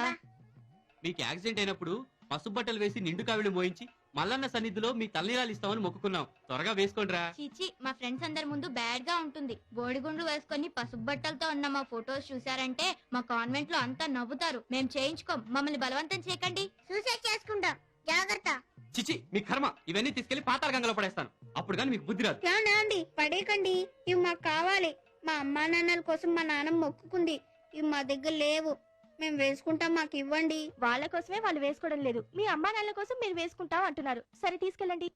[SPEAKER 16] మీకు యాక్సిడెంట్ అయినప్పుడు పసుపు బట్టలు వేసి నిండు కావిళ్ళు మోయించి మల్లన్న సన్నిధిలో మీ తలనీలాలు ఇస్తామని మొక్కుకున్నాం. త్వరగా వేసుకోండిరా.
[SPEAKER 9] చీచి, మా ఫ్రెండ్స్ అందరి ముందు బ్యాడ్ గా ఉంటుంది. బోడిగుండ్లు వేసుకొని పసుపు బట్టలతో ఉన్న మా ఫొటోస్ చూసారంటే మా కాన్వెంట్ లో అంతా నవ్వుతారు. మేం చేయించుకోం, మమ్మల్ని బలవంతం చేయకండి. సూసైడ్ చేసుకుంటాం, జాగ్రత్త.
[SPEAKER 16] చిచి, మీ కర్మ. ఇవన్నీ తీసుకెళ్లి పాతాళ గంగలో పడేస్తాను. అప్పుడు కానీ మీకు బుద్ధి రాదు.
[SPEAKER 9] ఏమండి పడేకండి, ఇవి మాకు కావాలి. మా అమ్మా నాన్నల కోసం మా నాన్న మొక్కుకుంది. ఇవి మా దగ్గర లేవు, మేము వేసుకుంటాం, మాకు ఇవ్వండి.
[SPEAKER 2] వాళ్ళ కోసమే వాళ్ళు వేసుకోవడం లేదు, మీ అమ్మా నాన్నల కోసం మీరు వేసుకుంటాం అంటున్నారు. సరే తీసుకెళ్ళండి.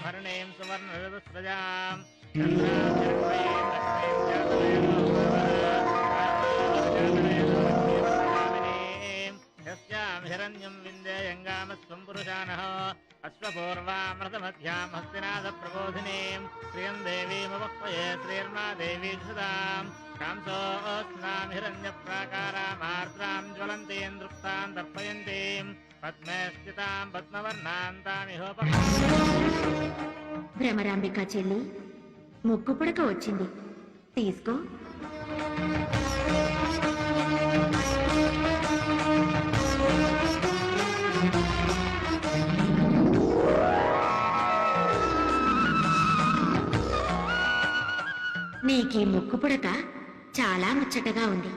[SPEAKER 10] హరణేం సువర్ణరథస్రజాం హిరణ్యం విందేయంగామస్వం పురుషానః అశ్వపూర్వామృతమధ్యాం హస్తినాథ ప్రబోధినీం శ్రియం దేవీమవక్వయే శ్రీర్మా దేవీ సుదాం కాంసోస్నాం హిరణ్య ప్రాకారామార్ద్రాం జ్వలంతీం దృప్తాం దర్పయంతీం పద్మే స్థితాం పద్మవర్ణాంతామిహోప.
[SPEAKER 2] భ్రమరాంబిక చెల్లి, ముక్కు పుడక వచ్చింది, తీసుకో. నీకీ ముక్కు పుడక చాలా ముచ్చటగా ఉంది.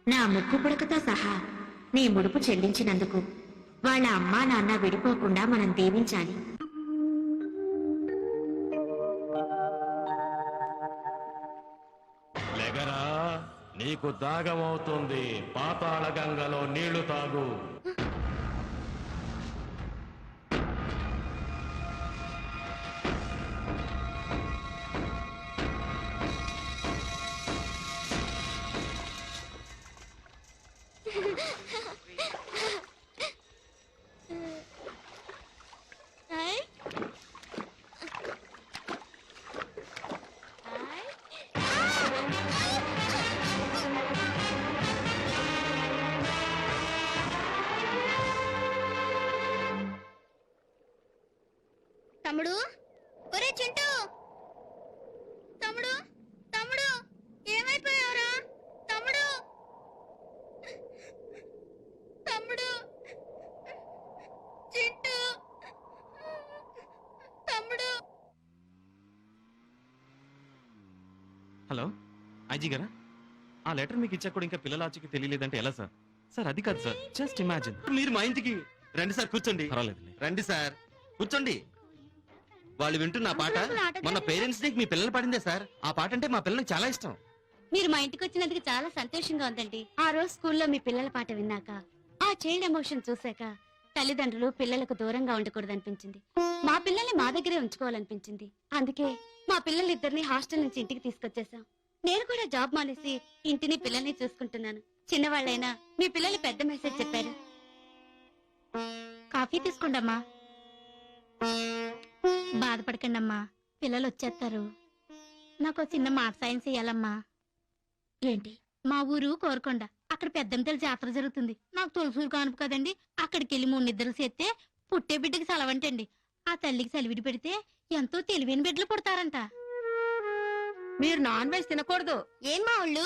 [SPEAKER 2] నా ముక్కు పుడకతో సహా నీ ముడుపు చెల్లించినందుకు వాళ్ళ అమ్మా నాన్న విడిపోకుండా మనం దీవించాలి.
[SPEAKER 13] లెగరా, నీకు దాగమవుతుంది. పాతాళ గంగలో నీళ్లు తాగు.
[SPEAKER 1] హలో ఐజీ గారా ఆ లెటర్ మీకు ఇచ్చా కూడా ఇంకా పిల్లల ఆచూకి తెలియలేదంటే ఎలా సార్? సార్ అది కాదు సార్, జస్ట్ ఇమాజిన్.
[SPEAKER 4] మీరు మా ఇంటికి రండి సార్, కూర్చోండి.
[SPEAKER 1] పర్వాలేదండి.
[SPEAKER 4] రండి సార్, కూర్చోండి. వాళ్ళు వింటున్న ఆ పాట మన పేరెంట్స్ డేకి మీ పిల్లలు పాడిందే సార్. ఆ పాట అంటే మా పిల్లలకు చాలా ఇష్టం.
[SPEAKER 9] మీరు మా ఇంటికి వచ్చినందుకు చాలా సంతోషంగా ఉందండి. ఆ రోజు స్కూల్లో మీ పిల్లల పాట విన్నాక, ఆ చైల్డ్ ఎమోషన్ చూశాక తల్లిదండ్రులు పిల్లలకు దూరంగా ఉండకూడదనిపించింది. మా పిల్లల్ని మా దగ్గరే ఉంచుకోవాలనిపించింది. అందుకే మా పిల్లలిద్దరిని హాస్టల్ నుంచి ఇంటికి తీసుకొచ్చేసాం. నేను కూడా జాబ్ మానేసి ఇంటిని పిల్లల్ని చూసుకుంటున్నాను. చిన్నవాళ్ళైనా మీ పిల్లలు పెద్ద మెసేజ్ చెప్పారు. కాఫీ తీసుకోండమ్మా. బాధపడకండమ్మా, పిల్లలు వచ్చేస్తారు. నాకు చిన్న మాట సాయం చెయ్యాలమ్మా. ఏంటి? మా ఊరు కోరుకొండ, అక్కడ పెద్దంతల జాతర జరుగుతుంది. నాకు తొలసూరు కానుపు కదండి. అక్కడికి వెళ్ళి 3 నిద్రలు చేస్తే పుట్టే బిడ్డకి సెలవంటండి. ఆ తల్లికి సెలవిడి పెడితే ఎంతో తెలివైన బిడ్డలు పుడతారంట.
[SPEAKER 6] మీరు నాన్ వెజ్ తినకూడదు.
[SPEAKER 9] ఏం మా ఊళ్ళు?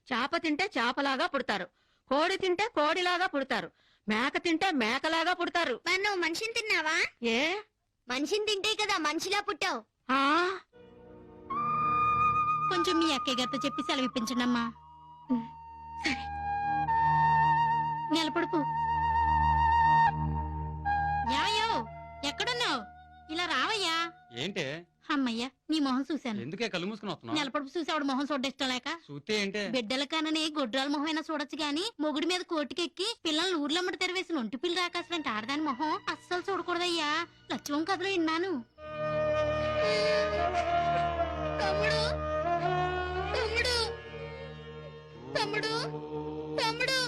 [SPEAKER 6] చేప తింటే చేపలాగా పుడతారు, కోడి తింటే కోడిలాగా పుడతారు, మేక తింటే మేకలాగా పుడతారు.
[SPEAKER 9] మరి నువ్వు మనిషిని తిన్నావా?
[SPEAKER 6] ఏ
[SPEAKER 9] మనిషిని తింటే కదా మనిషిలా పుట్టావు.
[SPEAKER 6] ఆ
[SPEAKER 2] కొంచెం మీ అక్కయ్య గారితో చెప్పి సెలవు ఇప్పించండి అమ్మా.
[SPEAKER 9] సరే.
[SPEAKER 2] నిలబడుకు. యాయో ఎక్కడున్నావు? ఇలా రావయ్యా.
[SPEAKER 16] ఏంటే?
[SPEAKER 2] అమ్మయ్యా, నీ మొహం చూశాను.
[SPEAKER 16] ఎందుకే కళ్ళు మూసుకుని వస్తున్నావు?
[SPEAKER 2] నిలబడుపు చూసి ఆవిడ మొహం చూడ ఇష్టం లేక.
[SPEAKER 16] చూస్తే ఏంటే?
[SPEAKER 2] బిడ్డల కనని గొడ్రాల మొహం అయినా చూడొచ్చు గాని మొగుడి మీద కోటికెక్కి పిల్లల్ని ఊర్లమ్మడి తెరవేసిన ఒంటి పిల్ల రాకాసినంటే ఆడదాని మొహం అస్సలు చూడకూడదయ్యా. లక్ష్మం కథలో విన్నాను.
[SPEAKER 9] తమ్ముడు, తమ్ముడు, తమ్ముడు, తమ్ముడు.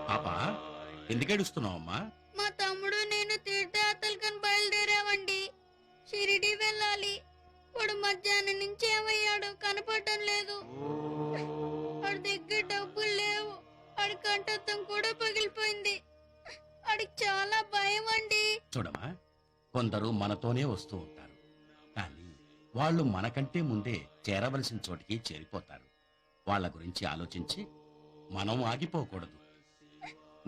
[SPEAKER 13] పాపా ఎందుకేడుస్తున్నావమ్మా?
[SPEAKER 9] మా తమ్ముడు నేను తీర్థయాత్రలకని బయలుదేరామండి. షిరిడి వెళ్ళాలి. వాడు మధ్యాహ్నం నుంచి ఏమయ్యాడు కనపడటం లేదు. వాడి దగ్గర డబ్బులు లేవు. వాడి కంఠత్వం కూడా పగిలిపోయింది. వాడికి చాలా భయం అండి.
[SPEAKER 13] చూడమ్మా, కొందరు మనతోనే వస్తూ ఉంటారు, కానీ వాళ్ళు మనకంటే ముందే చేరవలసిన చోటికి చేరిపోతారు. వాళ్ళ గురించి ఆలోచించి మనం ఆగిపోకూడదు.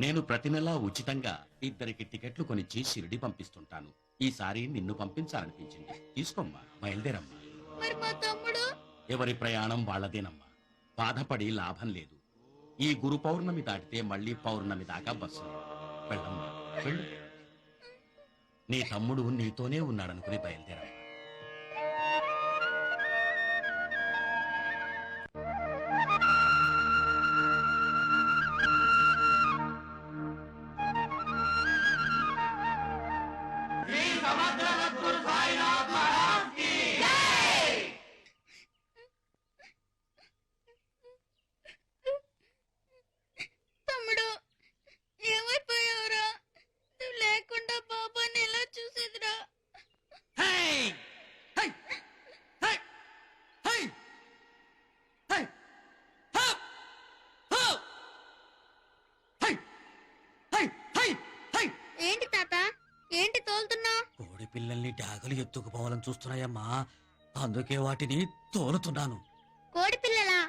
[SPEAKER 13] నేను ప్రతి నెలా ఉచితంగా 2 టికెట్లు కొనిచ్చి షిరిడి పంపిస్తుంటాను. ఈసారి నిన్ను పంపించాలనిపించింది. తీసుకోమ్మా, బయలుదేరమ్మా.
[SPEAKER 9] మరి మా తమ్ముడు?
[SPEAKER 13] ఎవరి ప్రయాణం వాళ్ళదేనమ్మా, బాధపడి లాభం లేదు. ఈ గురు పౌర్ణమి దాటితే మళ్ళీ పౌర్ణమి దాకా బస్సు లేదు. వెళ్ళమ్మా, వెళ్ళు. నీ తమ్ముడు నీతోనే ఉన్నాడనుకుని బయలుదేరమ్మా.
[SPEAKER 9] తమ్ముడు, ఏమైపోయావురా? నువ్వు లేకుండా బాబాని ఎలా చూసేదిరా? ఏంటి తాత, ఏంటి తోలుతున్నావు?
[SPEAKER 7] కోడి పిల్లల్ని డాగలు ఎత్తుకుపోవాలని చూస్తున్నాయమ్మా, అందుకే వాటిని తోలుతున్నాను.
[SPEAKER 9] కోడి పిల్లలా?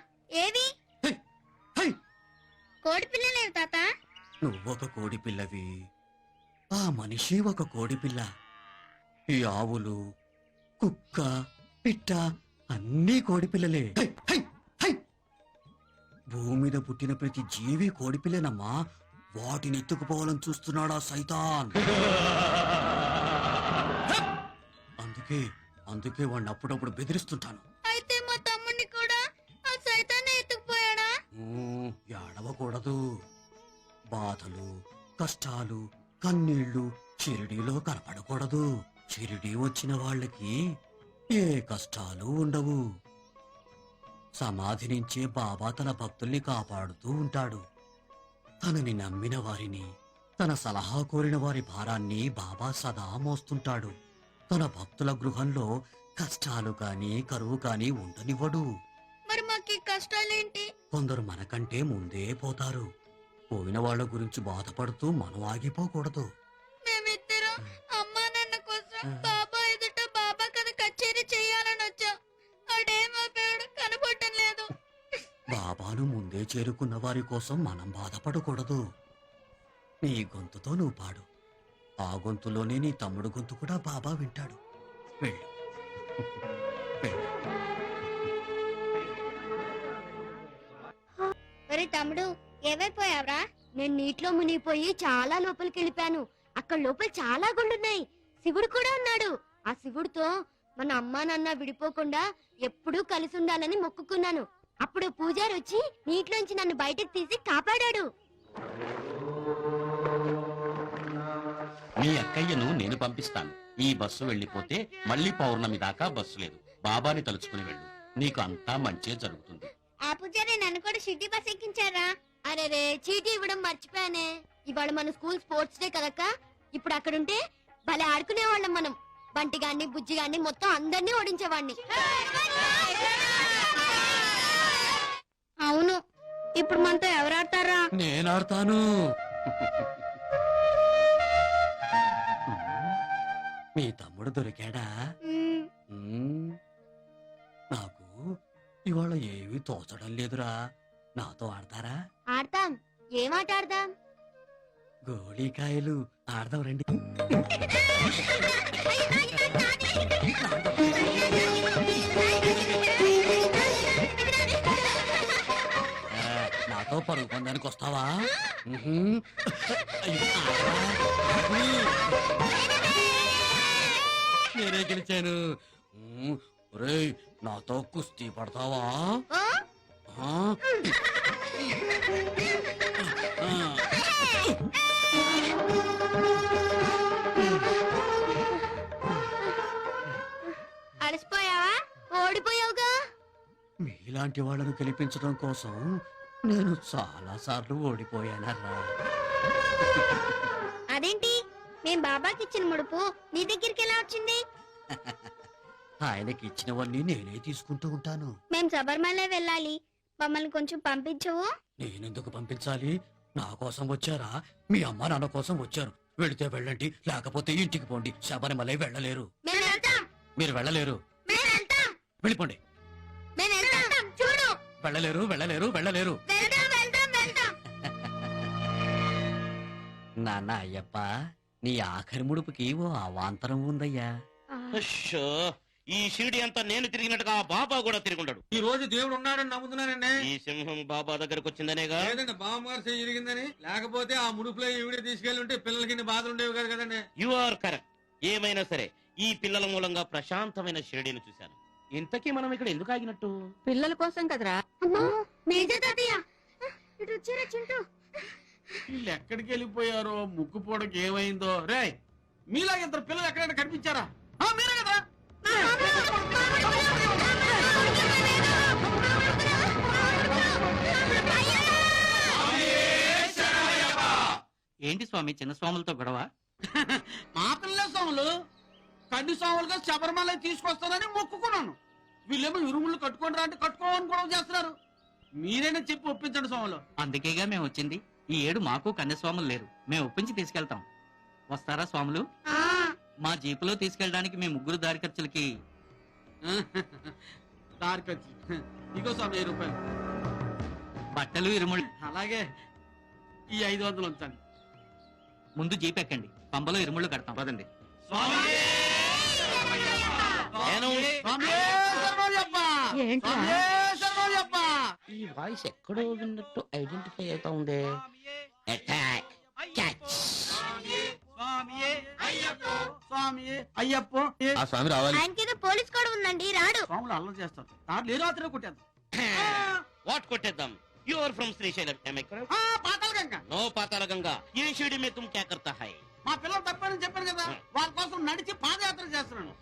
[SPEAKER 9] ఏవి? కోడి పిల్లలేవు తాత.
[SPEAKER 7] నువ్వొక కోడి పిల్లవి, ఆ మనిషి ఒక కోడి పిల్ల. ఈ ఆవులు, కుక్క, పిట్ట అన్నీ కోడి పిల్లలే. భూమి మీద పుట్టిన ప్రతి జీవి కోడి పిల్లనమ్మా. వాటిని ఎత్తుకుపోవాలని చూస్తున్నాడా సైతాన్. అందుకే వాడిని అప్పుడప్పుడు బెదిరిస్తుంటాను.
[SPEAKER 9] అయితే మా తమ్ముడిని కూడా ఆ సైతాన్ని ఎత్తుకుపోయాడా?
[SPEAKER 7] ఏడవకూడదు. బాధలు, కష్టాలు, కన్నీళ్లు షిరిడీలో కనపడకూడదు. షిరిడీ వచ్చిన వాళ్ళకి ఏ కష్టాలు ఉండవు. సమాధి నుంచే బాబా తన భక్తుల్ని కాపాడుతూ ఉంటాడు. తనని నమ్మిన వారిని, తన సలహా కోరిన వారి భారాన్ని బాబా సదా మోస్తుంటాడు. తన భక్తుల గృహంలో కష్టాలు కాని కరువు కాని ఉండనివ్వడు.
[SPEAKER 9] మరి మాకు కష్టాలేంటి?
[SPEAKER 7] కొందరు మనకంటే ముందే పోతారు. పోయిన వాళ్ళ గురించి బాధపడుతూ మనం ఆగిపోకూడదు.
[SPEAKER 9] మేమిద్దరం అమ్మా నాన్న కోసం బాబా ఎదుట బాబా కథ కచేరీ చేయాలని వచ్చాం. అడేమైపోయాడు కనపడటం లేదు.
[SPEAKER 7] బాబాను ముందే చేరుకున్న వారి కోసం మనం బాధపడకూడదు. నీ గొంతుతో నువ్వు పాడు. ఆ గొంతులోనే నీ తమ్ముడు గొంతు కూడా బాబా వింటాడు. వెళ్ళు. వెళ్ళు.
[SPEAKER 9] ఒరే తమ్ముడు ఏమైపోయావురా? నేను నీటిలో మునిగిపోయి చాలా లోపలికి వెళ్ళిపోయాను. అక్కడ లోపల చాలా గుళ్ళున్నాయి. శివుడు కూడా ఉన్నాడు. ఆ శివుడితో మన అమ్మా నాన్న విడిపోకుండా ఎప్పుడూ కలిసి ఉండాలని మొక్కుకున్నాను. అప్పుడు పూజారి వచ్చి నీటిలోంచి నన్ను బయటకు తీసి కాపాడాడు.
[SPEAKER 13] మీ అక్కయ్యను నేను పంపిస్తాను. ఈ బస్సు వెళ్ళిపోతే మళ్ళీ పౌర్ణమి దాకా బస్సు లేదు. బాబాని తలుచుకుని వెళ్ళు. నీకు అంతా మంచే జరుగుతుంది.
[SPEAKER 9] ఆ పూజారి నన్ను కూడా సిటీ బస్ ఎక్కించారా? అరే రే, చీటీ ఇవ్వడం మర్చిపోయానే. ఇవాళ మన స్కూల్ స్పోర్ట్స్ డే కదక్క. ఇప్పుడు అక్కడుంటే భలే ఆడుకునేవాళ్ళం మనం. బంటి గాన్ని బుజ్జి గాన్ని మొత్తం అందరినీ ఓడించేవాడిని. అవును, ఇప్పుడు మనతో ఎవరు ఆడతారా?
[SPEAKER 13] నేను ఆడతాను. మీ తమ్ముడు దొరికాడా? నాకు ఇవాళ ఏమీ తోచడం లేదురా. నాతో ఆడతారా?
[SPEAKER 9] ఆడతాం. ఏం ఆట ఆడదాం?
[SPEAKER 13] గోళీకాయలు ఆడదాం రండి. నాతో పరుగు పొందానికి వస్తావా? నేనే గెలిచాను. ఒరేయ్, నాతో కుస్తీ పడతావా?
[SPEAKER 9] అలసిపోయావా? ఓడిపోయావుగా.
[SPEAKER 13] మీలాంటి వాళ్ళను గెలిపించడం కోసం నేను చాలా సార్లు ఓడిపోయానరా.
[SPEAKER 9] అదేంటి, మేం బాబాకి ఇచ్చిన ముడుపు నీ దగ్గరికి ఎలా వచ్చింది?
[SPEAKER 13] ఆయనకి ఇచ్చినవన్నీ నేనే తీసుకుంటూ ఉంటాను.
[SPEAKER 9] మేం శబరిమల వెళ్ళాలి, మమ్మల్ని కొంచెం పంపించవు?
[SPEAKER 13] నేనెందుకు పంపించాలి? నా కోసం వచ్చారా? మీ అమ్మ నాన్న కోసం వచ్చారు. వెళితే వెళ్ళండి, లేకపోతే ఇంటికి పోండి. శబరిమల వెళ్ళలేరు. మీరు వెళ్ళలేరు. వెళ్ళిపోండి.
[SPEAKER 9] చూడు,
[SPEAKER 13] వెళ్ళలేరు, వెళ్ళలేరు, వెళ్ళలేరు. నాన్న అయ్యప్ప, నీ ఆఖరి ముడుపుకి ఓ అవాంతరం ఉందయ్యా. ఈ షిరిడి అంతా నేను తిరిగినట్టుగా బాబా కూడా తిరుగుంటాడు.
[SPEAKER 16] ఈ రోజు దేవుడు ఉన్నాడని నమ్ముతున్నానండి.
[SPEAKER 13] ఈ సింహం బాబా దగ్గరకు వచ్చిందనేగా.
[SPEAKER 16] లేదండి, బామ్మగారు చేయి జరిగిందని. లేకపోతే ఆ ముడుపులో ఈవిడే తీసుకెళ్లి ఉంటే పిల్లలకి ఇన్ని బాధలు ఉండేవి కాదు కదండి.
[SPEAKER 13] You are correct. ఏమైనా సరే ఈ పిల్లల మూలంగా ప్రశాంతమైన షిరిడిని చూశాను. ఇంతకీ మనం ఇక్కడ ఎందుకు ఆగినట్టు?
[SPEAKER 6] పిల్లల కోసం కదరా.
[SPEAKER 9] అమ్మో, మేజర్ తాతయ్య ఇటు వచ్చారా చింటూ?
[SPEAKER 16] వీళ్ళు ఎక్కడికి వెళ్ళిపోయారో, ముక్కు పోవడానికి ఏమైందో. రే, మీలా ఇద్దరు పిల్లలు ఎక్కడైనా కనిపించారా? మీరే కదా.
[SPEAKER 11] ఏంటి స్వామి చిన్న స్వాములతో గొడవ?
[SPEAKER 16] మా పిల్లల స్వాములు కన్ను స్వాములుగా శబరిమల తీసుకొస్తానని మొక్కుకున్నాను. వీళ్ళేమో ఇరుముళ్ళు కట్టుకోండి రా అంటే కట్టుకోమని గొడవ చేస్తున్నారు. మీరైనా చెప్పి ఒప్పించండి స్వాములు.
[SPEAKER 11] అందుకేగా మేము వచ్చింది. ఈ ఏడు మాకు కన్యస్వాములు లేరు. మేము ఒప్పించి తీసుకెళ్తాం. వస్తారా స్వాములు? మా జీపులో తీసుకెళ్ళడానికి మీ ముగ్గురు దారి ఖర్చులకి
[SPEAKER 16] దారి ఖర్చు ఇగో స్వామి 1000 రూపాయలు.
[SPEAKER 11] బట్టలు ఇరుముళ్ళు.
[SPEAKER 16] అలాగే ఈ 500 ఉంచండి.
[SPEAKER 11] ముందు జీప్ ఎక్కండి, పంబలో ఇరుముళ్ళు కడతాం. పదండి.
[SPEAKER 13] ఈ వాయిస్ ఎక్కడో విన్నట్టు ఐడెంటిఫై అవుతా ఉంది. Attack catch.
[SPEAKER 16] అయ్యప్ప
[SPEAKER 4] ఆ స్వామి రావాలి.
[SPEAKER 9] ఆయనకేదో పోలీస్ కూడా ఉందండి, రాడు.
[SPEAKER 16] స్వాములు అల్లరి చేస్తారు. దాంట్లో ఏదో అతనే కొట్టేద్దాం.
[SPEAKER 13] వాట్ కొట్టేద్దాం? You are from Srisailam.
[SPEAKER 16] Patalaganga.
[SPEAKER 13] No Patalaganga. ఏ షిరిడి మే తుమ్ క్యా కర్తా హై?
[SPEAKER 16] మా పిల్లలు తప్పారని చెప్పాను కదా, వాళ్ళ కోసం నడిచి పాదయాత్ర చేస్తున్నాను.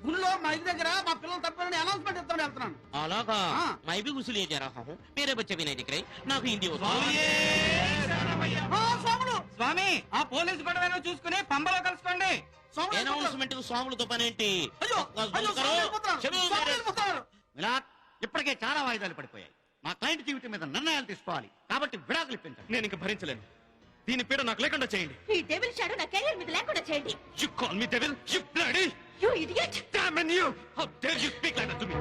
[SPEAKER 16] గుళ్ళో మా ఇంటి దగ్గర మా పిల్లలు తప్పారని అనౌన్స్మెంట్ ఇస్తాను వెళ్తున్నాను.
[SPEAKER 13] అలాగా? మై భీ గుస్లియే జా రహా హూं. మేరే బచ్చే భీ నహీ దిఖ్ రహే. నాకు హిందీ వస్తుంది.
[SPEAKER 11] స్వామి, ఆ పోలీసు గొడవ చూసుకుని పంబలో కలుసుకోండి.
[SPEAKER 13] అనౌన్స్మెంట్ స్వాములతో పనేంటి?
[SPEAKER 7] ఇప్పటికే చాలా వాయిదాలు పడిపోయాయి. మా క్లయింట్ జీవితం మీద నిర్ణయాలు తీసుకోవాలి. కాబట్టి విడాకులు ఇప్పించండి.
[SPEAKER 1] నేను ఇంక భరించలేను. దీని పీడ నాకు లేకుండా చేయండి.
[SPEAKER 2] ఈ డెవిల్ షాడో నా కెరీర్ మీద లేకుండా చేయండి.
[SPEAKER 1] You call me devil? You bloody!
[SPEAKER 2] You idiot!
[SPEAKER 1] Damn you! How dare you speak like that to me?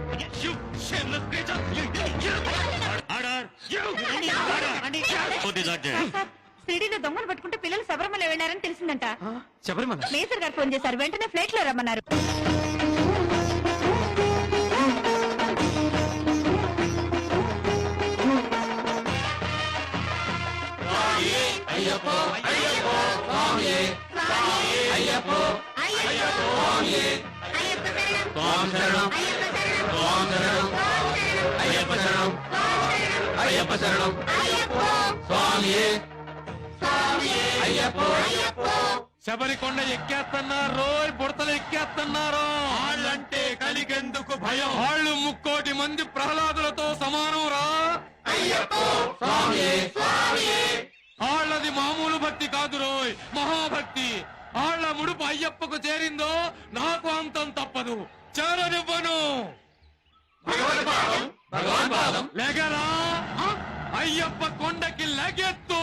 [SPEAKER 1] You shameless creature! You!
[SPEAKER 13] Order!
[SPEAKER 1] You!
[SPEAKER 2] సిడీలో దొంగలు పట్టుకుంటే పిల్లలు శబరిమల వెళ్ళారని తెలిసిందంట.
[SPEAKER 1] శబరిమల
[SPEAKER 2] మేసర్ గారు ఫోన్ చేశారు. వెంటనే ఫ్లైట్ లో రమ్మన్నారు.
[SPEAKER 15] శరణం స్వామియే అయ్యప్ప
[SPEAKER 4] శబరికొండ ఎక్కేస్తున్నారు బుడతలు ఎక్కేస్తున్నారు
[SPEAKER 15] వాళ్ళంటే కలిగెందుకు భయం
[SPEAKER 4] వాళ్ళు 3,00,00,000 మంది ప్రహ్లాదులతో సమానం రా వాళ్ళది మామూలు భక్తి కాదు రోయ్ మహాభక్తి వాళ్ళ ముడుపు అయ్యప్పకు చేరిందో నాకు అంతం తప్పదు చేరనివ్వను లెగరా అయ్యప్ప కొండకి లెగెత్తు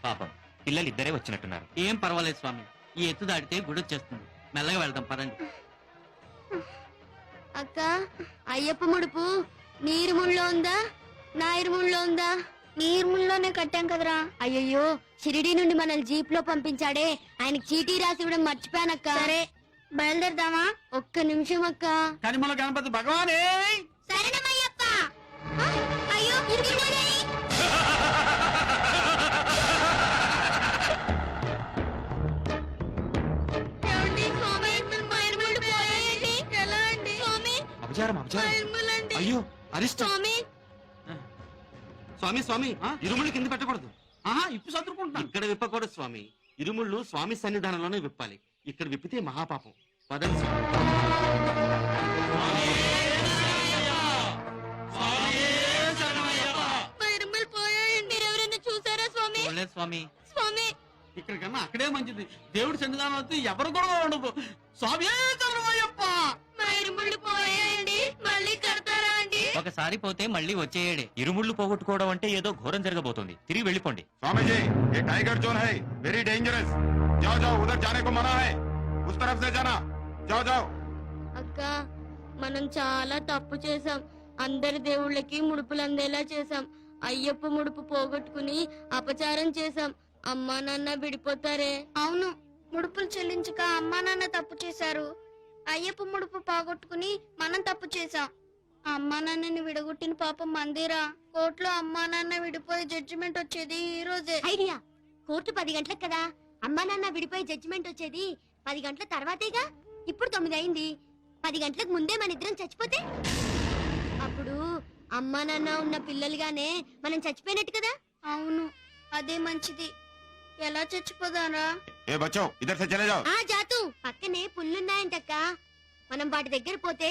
[SPEAKER 1] పాపం పిల్లలు ఇద్దరే వచ్చినట్టున్నారు.
[SPEAKER 11] ఏం పర్వాలేదు స్వామి, ఈ ఎత్తు దాటితే గుడి వచ్చేస్తుంది. మెల్లగా వెళ్దాం పదండి.
[SPEAKER 9] అక్క అయ్యప్ప ముడుపు నీరుముళ్ళో ఉందా నా ఇరుముళ్ళో ఉందా? నీరుముల్లోనే కట్టాం కదరా. అయ్యయ్యో షిరిడి నుండి మనల్ని జీప్ లో పంపించాడే, ఆయనకి చీటీ రాసి ఇవ్వడం మర్చిపోయానక్క. సరే బయలుదేరదామా? ఒక్క నిమిషం అక్క.
[SPEAKER 16] కనిమల గణపతి భగవానే
[SPEAKER 9] శరణమయ్యప్ప. అయ్యో
[SPEAKER 1] అపచారం అయ్యో అరిష్టం
[SPEAKER 8] స్వామి స్వామి ఇరుముళ్ళు కింద పెట్టకూడదు.
[SPEAKER 16] ఇప్పు చదువుకుంటున్నా.
[SPEAKER 8] ఇక్కడ విప్పకూడదు స్వామి. ఇరుముళ్ళు స్వామి సన్నిధానంలోనే విప్పాలి. ఇక్కడ విప్పితే మహాపాపం. పదండి
[SPEAKER 9] చూసారా స్వామి?
[SPEAKER 11] స్వామి
[SPEAKER 9] స్వామి
[SPEAKER 16] ఇక్కడికన్నా అక్కడే మంచిది. దేవుడి సన్నిధానం వస్తే ఎవరు కూడా ఉండదు. స్వామి చరణమయ్యప్ప.
[SPEAKER 9] మా ఇరుముళ్ళు పోయాయండి, మళ్ళీ కడతారా అండి?
[SPEAKER 1] ఒకసారి పోతే మళ్ళీ వచ్చేయడే. ఇరుముళ్ళు పోగొట్టుకోవడం అంటే ఏదో ఘోరం జరగబోతోంది. తిరిగి వెళ్ళిపోండి.
[SPEAKER 15] स्वामी जी ये टाइगर जोन है वेरी डेंजरस जाओ जाओ उधर जाने को मना है उस तरफ से जाना जाओ जाओ
[SPEAKER 9] అక్క మనం చాలా తప్పు చేశాం. అందరి దేవుళ్ళకి ముడుపులు అందేలా చేశాం. అయ్యప్ప ముడుపు పోగొట్టుకుని అపచారం చేశాం. అమ్మా నాన్న విడిపోతారే. అవును, ముడుపులు చెల్లించక అమ్మా నాన్న తప్పు చేశారు. అయ్యప్ప ముడుపు పోగొట్టుకుని మనం తప్పు చేశాం. అమ్మా నాన్నని విడగొట్టిన పాపం మందిరా. కోర్టులో అమ్మా నాన్న విడిపోయే జడ్జిమెంట్ వచ్చేది ఈ రోజే. ఐడియా, కోర్టు 10 గంటలకు కదా అమ్మా నాన్న విడిపోయే జడ్జిమెంట్ వచ్చేది. 10 గంటల తర్వాతేగా. ఇప్పుడు 9 అయింది. 10 గంటలకు ముందే మన ఇద్దరం చచ్చిపోతే అప్పుడు అమ్మా నాన్న ఉన్న పిల్లలుగానే మనం చచ్చిపోయినట్టు కదా. అవును, అదే మంచిది. ఎలా చచ్చిపోదారా?
[SPEAKER 15] ए बच्चों इधर से चले जाओ
[SPEAKER 9] జాతు పక్కనే పుల్లున్నాయంటక్క. మనం వాటి దగ్గర పోతే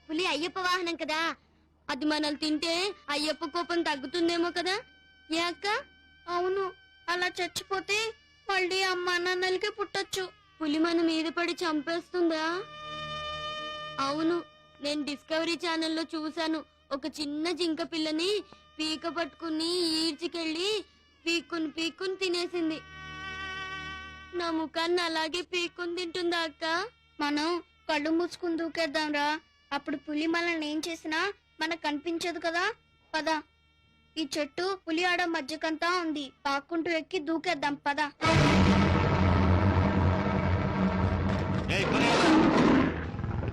[SPEAKER 9] పులి అయ్యప్ప వాహనం కదా, అది మనల్ని తింటే అయ్యప్ప కోపం తగ్గుతుందేమో కదా. ఏ అక్క? అవును, అలా చచ్చిపోతే మళ్ళీ అమ్మా నాన్నలకి పుట్టొచ్చు. పులి మన మీద పడి చంపేస్తుందా? అవును, నేను డిస్కవరీ ఛానల్లో చూశాను. ఒక చిన్న జింక పిల్లని పీక పట్టుకుని ఈడ్చికెళ్ళి పీక్కుని తినేసింది. నా ముఖాన్ని అలాగే పీక్కుని తింటుందా అక్క? మనం కళ్ళు మూసుకుని దూకేద్దాం రా. అప్పుడు పులి మనల్ని ఏం చేసినా మనకు కనిపించదు కదా. పద, ఈ చెట్టు పులి ఆడ మధ్యకంతా ఉంది. పాక్కుంటూ ఎక్కి దూకేద్దాం. పద.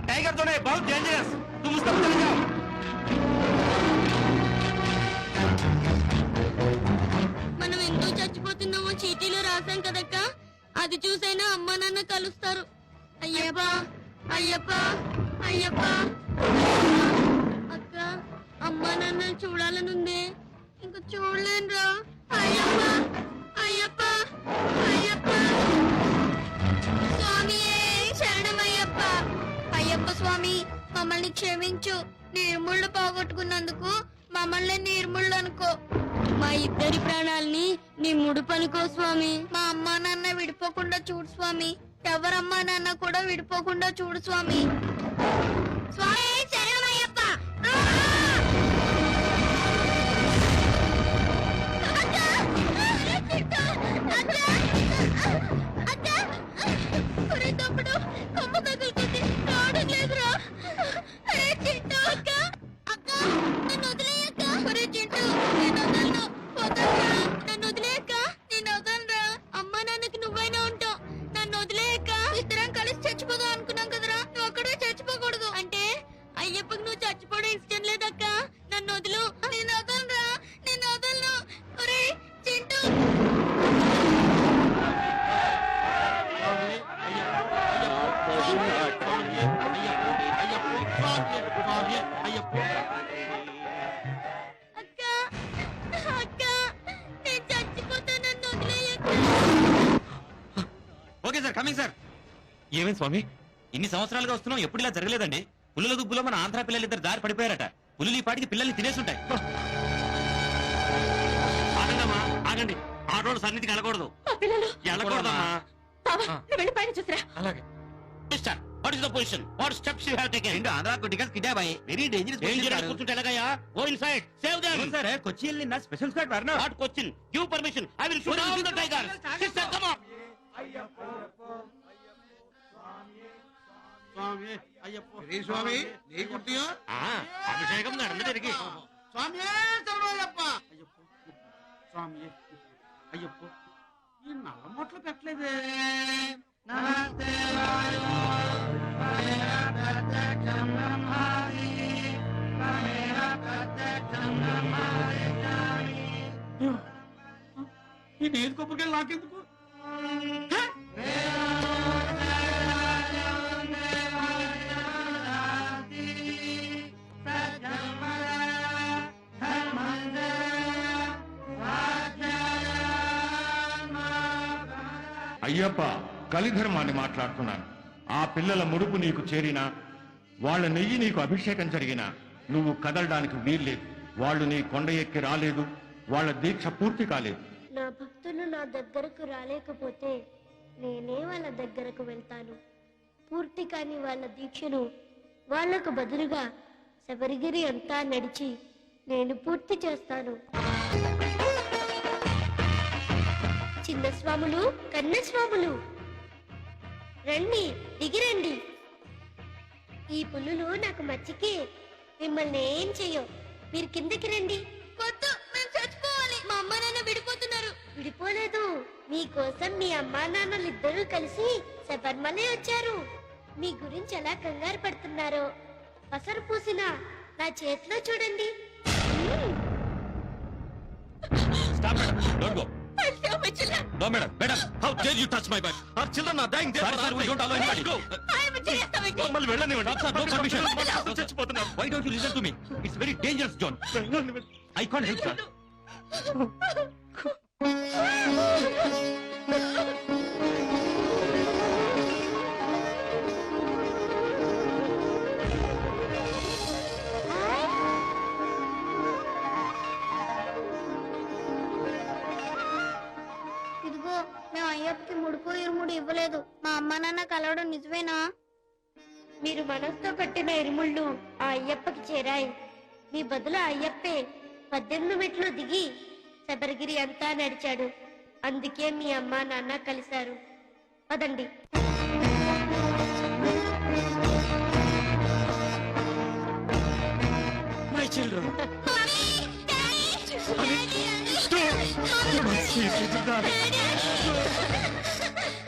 [SPEAKER 8] टाइगर जोन है बहुत डेंजरस. तुम उस तरफ चले जाओ.
[SPEAKER 9] మనం ఎందుకు చచ్చిపోతున్నామో చీటీలో రాసాం కదక్క. అది చూసైనా అమ్మా నాన్న కలుస్తారు. అయ్యప్ప అయ్యప్ప అయ్యప్ప. అక్క, అమ్మా నాన్న చూడాలనుందే, ఇంక చూడలేనురా. అయ్యప్ప అయ్యప్ప అయ్యప్ప. స్వామియే శరణమయ్యప్ప. అయ్యప్ప స్వామి, మమ్మల్ని క్షమించు. నిర్ముళ్ళు పోగొట్టుకున్నందుకు మమ్మల్ని నిర్ముళ్ళు అనుకో. మా ఇద్దరి ప్రాణాలని నీ ముడుపు అనుకో స్వామి. మా అమ్మా నాన్న విడిపోకుండా చూడు స్వామి. ఎవరమ్మా నాన్న కూడా విడిపోకుండా చూడు స్వామి. స్వామి శరణమయ్యప్ప. తమ్ముడు కొమ్మ తగులుతుంది, రావడం లేదురా. చింటూ అక్క, అక్క నన్ను వదిలేయక్క. చింటూ నేను వదలను, వదలరా. నన్ను వదిలేయక్క, నేను వదలరా. అమ్మా నాన్నకి నువ్వైనా ఉంటావు, నన్ను వదిలేయక్క. ఇద్దరం కలిసి చచ్చిపోదాం అనుకున్నాం కదరా. నువ్వు ఒక్కడే చచ్చిపోకూడదు అంటే అయ్యప్పకి నువ్వు చచ్చిపోవడం ఇష్టం లేదక్క. నన్ను నన్ను వదులు. నేను వదలరా, నేను వదలను. ఒరేయ్ చింటూ. అక్క, అక్క, నేను చచ్చిపోతా, నన్ను వదిలేయక్క.
[SPEAKER 1] Okay sir, coming sir. ఏమేం స్వామి, ఇన్ని సంవత్సరాలుగా వస్తున్నాం, ఎప్పుడు ఇలా జరగలేదండి. పులుల దుబ్బులో మన ఆంధ్ర పిల్లలిద్దరు దారి పడిపోయారట. పులులు ఈ పాటికి పిల్లల్ని తినేసుంటాయి.
[SPEAKER 13] ఆగండమ్మా, ఆగండి. ఆటోడు సన్నిధికి వెళ్ళకూడదు.
[SPEAKER 2] మా పిల్లలు
[SPEAKER 13] వెళ్ళకూడదమ్మా.
[SPEAKER 2] బావా, నువ్వు వెళ్ళి పైన చూసిరా.
[SPEAKER 1] అలాగే.
[SPEAKER 13] Mister, what is the position? What steps you have taken?
[SPEAKER 1] Andhra కొట్టికల్ కిడ్నాప్ అయ్యి వెరీ
[SPEAKER 13] డేంజరస్ కూర్చుంటే ఎలాగయ్యా? Go inside, save them.
[SPEAKER 1] Sir Cochin నిన్న స్పెషల్ స్క్వాడ్ వరనా.
[SPEAKER 13] What question? Give permission, I will shoot all the tigers. Sister, come on.
[SPEAKER 16] స్వామి అయ్యప్ప
[SPEAKER 7] స్వామి నీ గుర్తియో
[SPEAKER 13] అభిషేకం అందరికి.
[SPEAKER 16] స్వామి శరణమయ్యప్ప. అయ్యప్ప స్వామి అయ్యప్ప, ఈ నల్ల మొట్లు పెట్టలేదే. ఈ నేతి కొబ్బరికాయలు నాకెందుకు?
[SPEAKER 15] అయ్యప్ప, కలిధర్మాన్ని మాట్లాడుతున్నాను. ఆ పిల్లల ముడుపు నీకు చేరినా, వాళ్ళ నెయ్యి నీకు అభిషేకం జరిగినా నువ్వు కదలడానికి వీల్లేదు. వాళ్ళు నీ కొండ ఎక్కి రాలేదు, వాళ్ళ దీక్ష పూర్తి కాలేదు.
[SPEAKER 9] నా భక్తులు నా దగ్గరకు రాలేకపోతే నేనే వాళ్ళ దగ్గరకు వెళ్తాను. పూర్తి కాని వాళ్ళ దీక్షను వాళ్లకు బదులుగా శబరిగిరి అంతా నడిచి నేను పూర్తి చేస్తాను. చిన్న స్వాములు, కన్న స్వాములు, రండి, దిగిరండి. ఈ పుల్లులు నాకు మచ్చికే, మిమ్మల్ని ఏం చెయ్యో. మీరు కిందకి రండి. మేము చచ్చిపోవాలి. మా అమ్మ నాన్న విడిపోతున్నారు. విడిపోలేదు, మీకోసం మీ అమ్మా నాన్నలు ఇద్దరూ కలిసి శబరిమలై వచ్చారు. మీ గురించి ఎలా కంగారు పడుతున్నారో పసరు పూసిన నా చేతిలో చూడండి.
[SPEAKER 1] Stop, madam. Don't go. No, madam. Madam, how dare you touch my bag? Our children are dying there. Sir, we don't allow anybody. Go. మమ్మల్ని వెళ్ళనివ్వండి. Sir, no permission. చచ్చిపోతున్నారు. Why don't you listen to me? It's very dangerous, John. I can't help, sir.
[SPEAKER 9] ఇదిగో, మేము అయ్యప్పకి ముడుపు ఇరుముడు ఇవ్వలేదు. మా అమ్మ నాన్న కలవడం నిజమేనా? మీరు మనసుతో కట్టిన ఇరుముళ్ళు ఆ అయ్యప్పకి చేరాయి. మీ బదులు అయ్యప్పే 18 మెట్లు దిగి శబరిగిరి అంతా నడిచాడు. అందుకే మీ అమ్మ నాన్న కలిశారు. పదండి.
[SPEAKER 1] My children.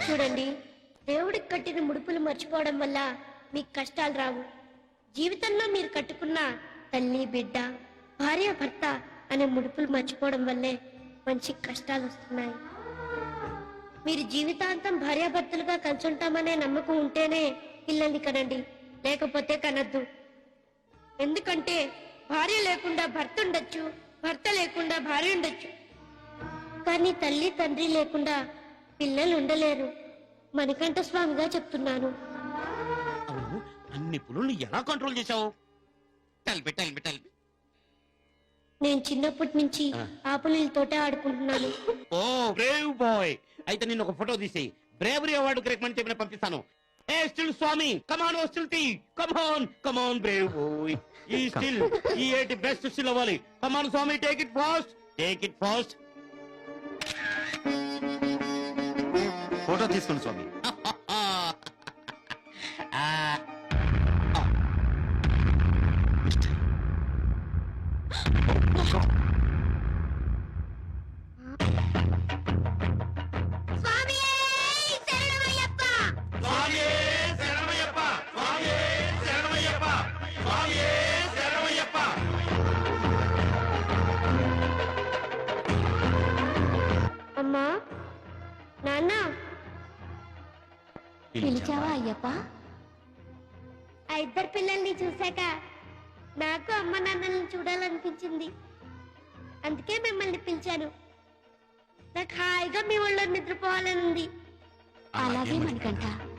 [SPEAKER 9] చూడండి, దేవుడికి కట్టిన ముడుపులు మర్చిపోవడం వల్ల మీకు కష్టాలు రావు. జీవితంలో మీరు కట్టుకున్న తల్లి, బిడ్డ, భార్య, భర్త అనే ముడుపులు మర్చిపోవడం వల్లే మంచి కష్టాలు వస్తున్నాయి. మీరు జీవితాంతం భార్యాభర్తలుగా కలిసి ఉంటామనే నమ్మకం ఉంటేనే పిల్లల్ని కనండి, లేకపోతే కనద్దు. ఎందుకంటే భార్య లేకుండా భర్త ఉండొచ్చు, భర్త లేకుండా భార్య ఉండొచ్చు, కానీ తల్లి తండ్రి లేకుండా పిల్లలు ఉండలేరు. మణికంఠ స్వామిగా చెప్తున్నాను.
[SPEAKER 13] అవును, అన్ని పులుల్ని ఎలా కంట్రోల్ చేశావు?
[SPEAKER 9] నేను చిన్నప్పటి నుంచి ఆ పులితోటే ఆడుకుంటున్నాను.
[SPEAKER 13] ఓ బ్రేవ్ బాయ్, అయితే నేను ఒక ఫోటో తీసి బ్రేవరీ అవార్డు రికమెండ్ చెప్పిన పంపిస్తాను. ఏ స్టిల్ స్వామి, కమాన్, ఓ స్టిల్ టీ, కమాన్ కమాన్ బ్రేవ్ బాయ్. ఈ స్టిల్ ఈ ఏటి బెస్ట్ స్టిల్ అవ్వాలి. కమాన్ స్వామి, take it fast, take it fast.
[SPEAKER 1] Photo తీసుకోండి స్వామి.
[SPEAKER 9] పిలిచావా అయ్యప్ప? ఆ ఇద్దరు పిల్లల్ని చూశాక నాకు అమ్మ నాన్నల్ని చూడాలనిపించింది. అందుకే మిమ్మల్ని పిలిచాను. నాకు హాయిగా మీ ఒళ్ళో నిద్రపోవాలని ఉంది. అలాగే మనకంట.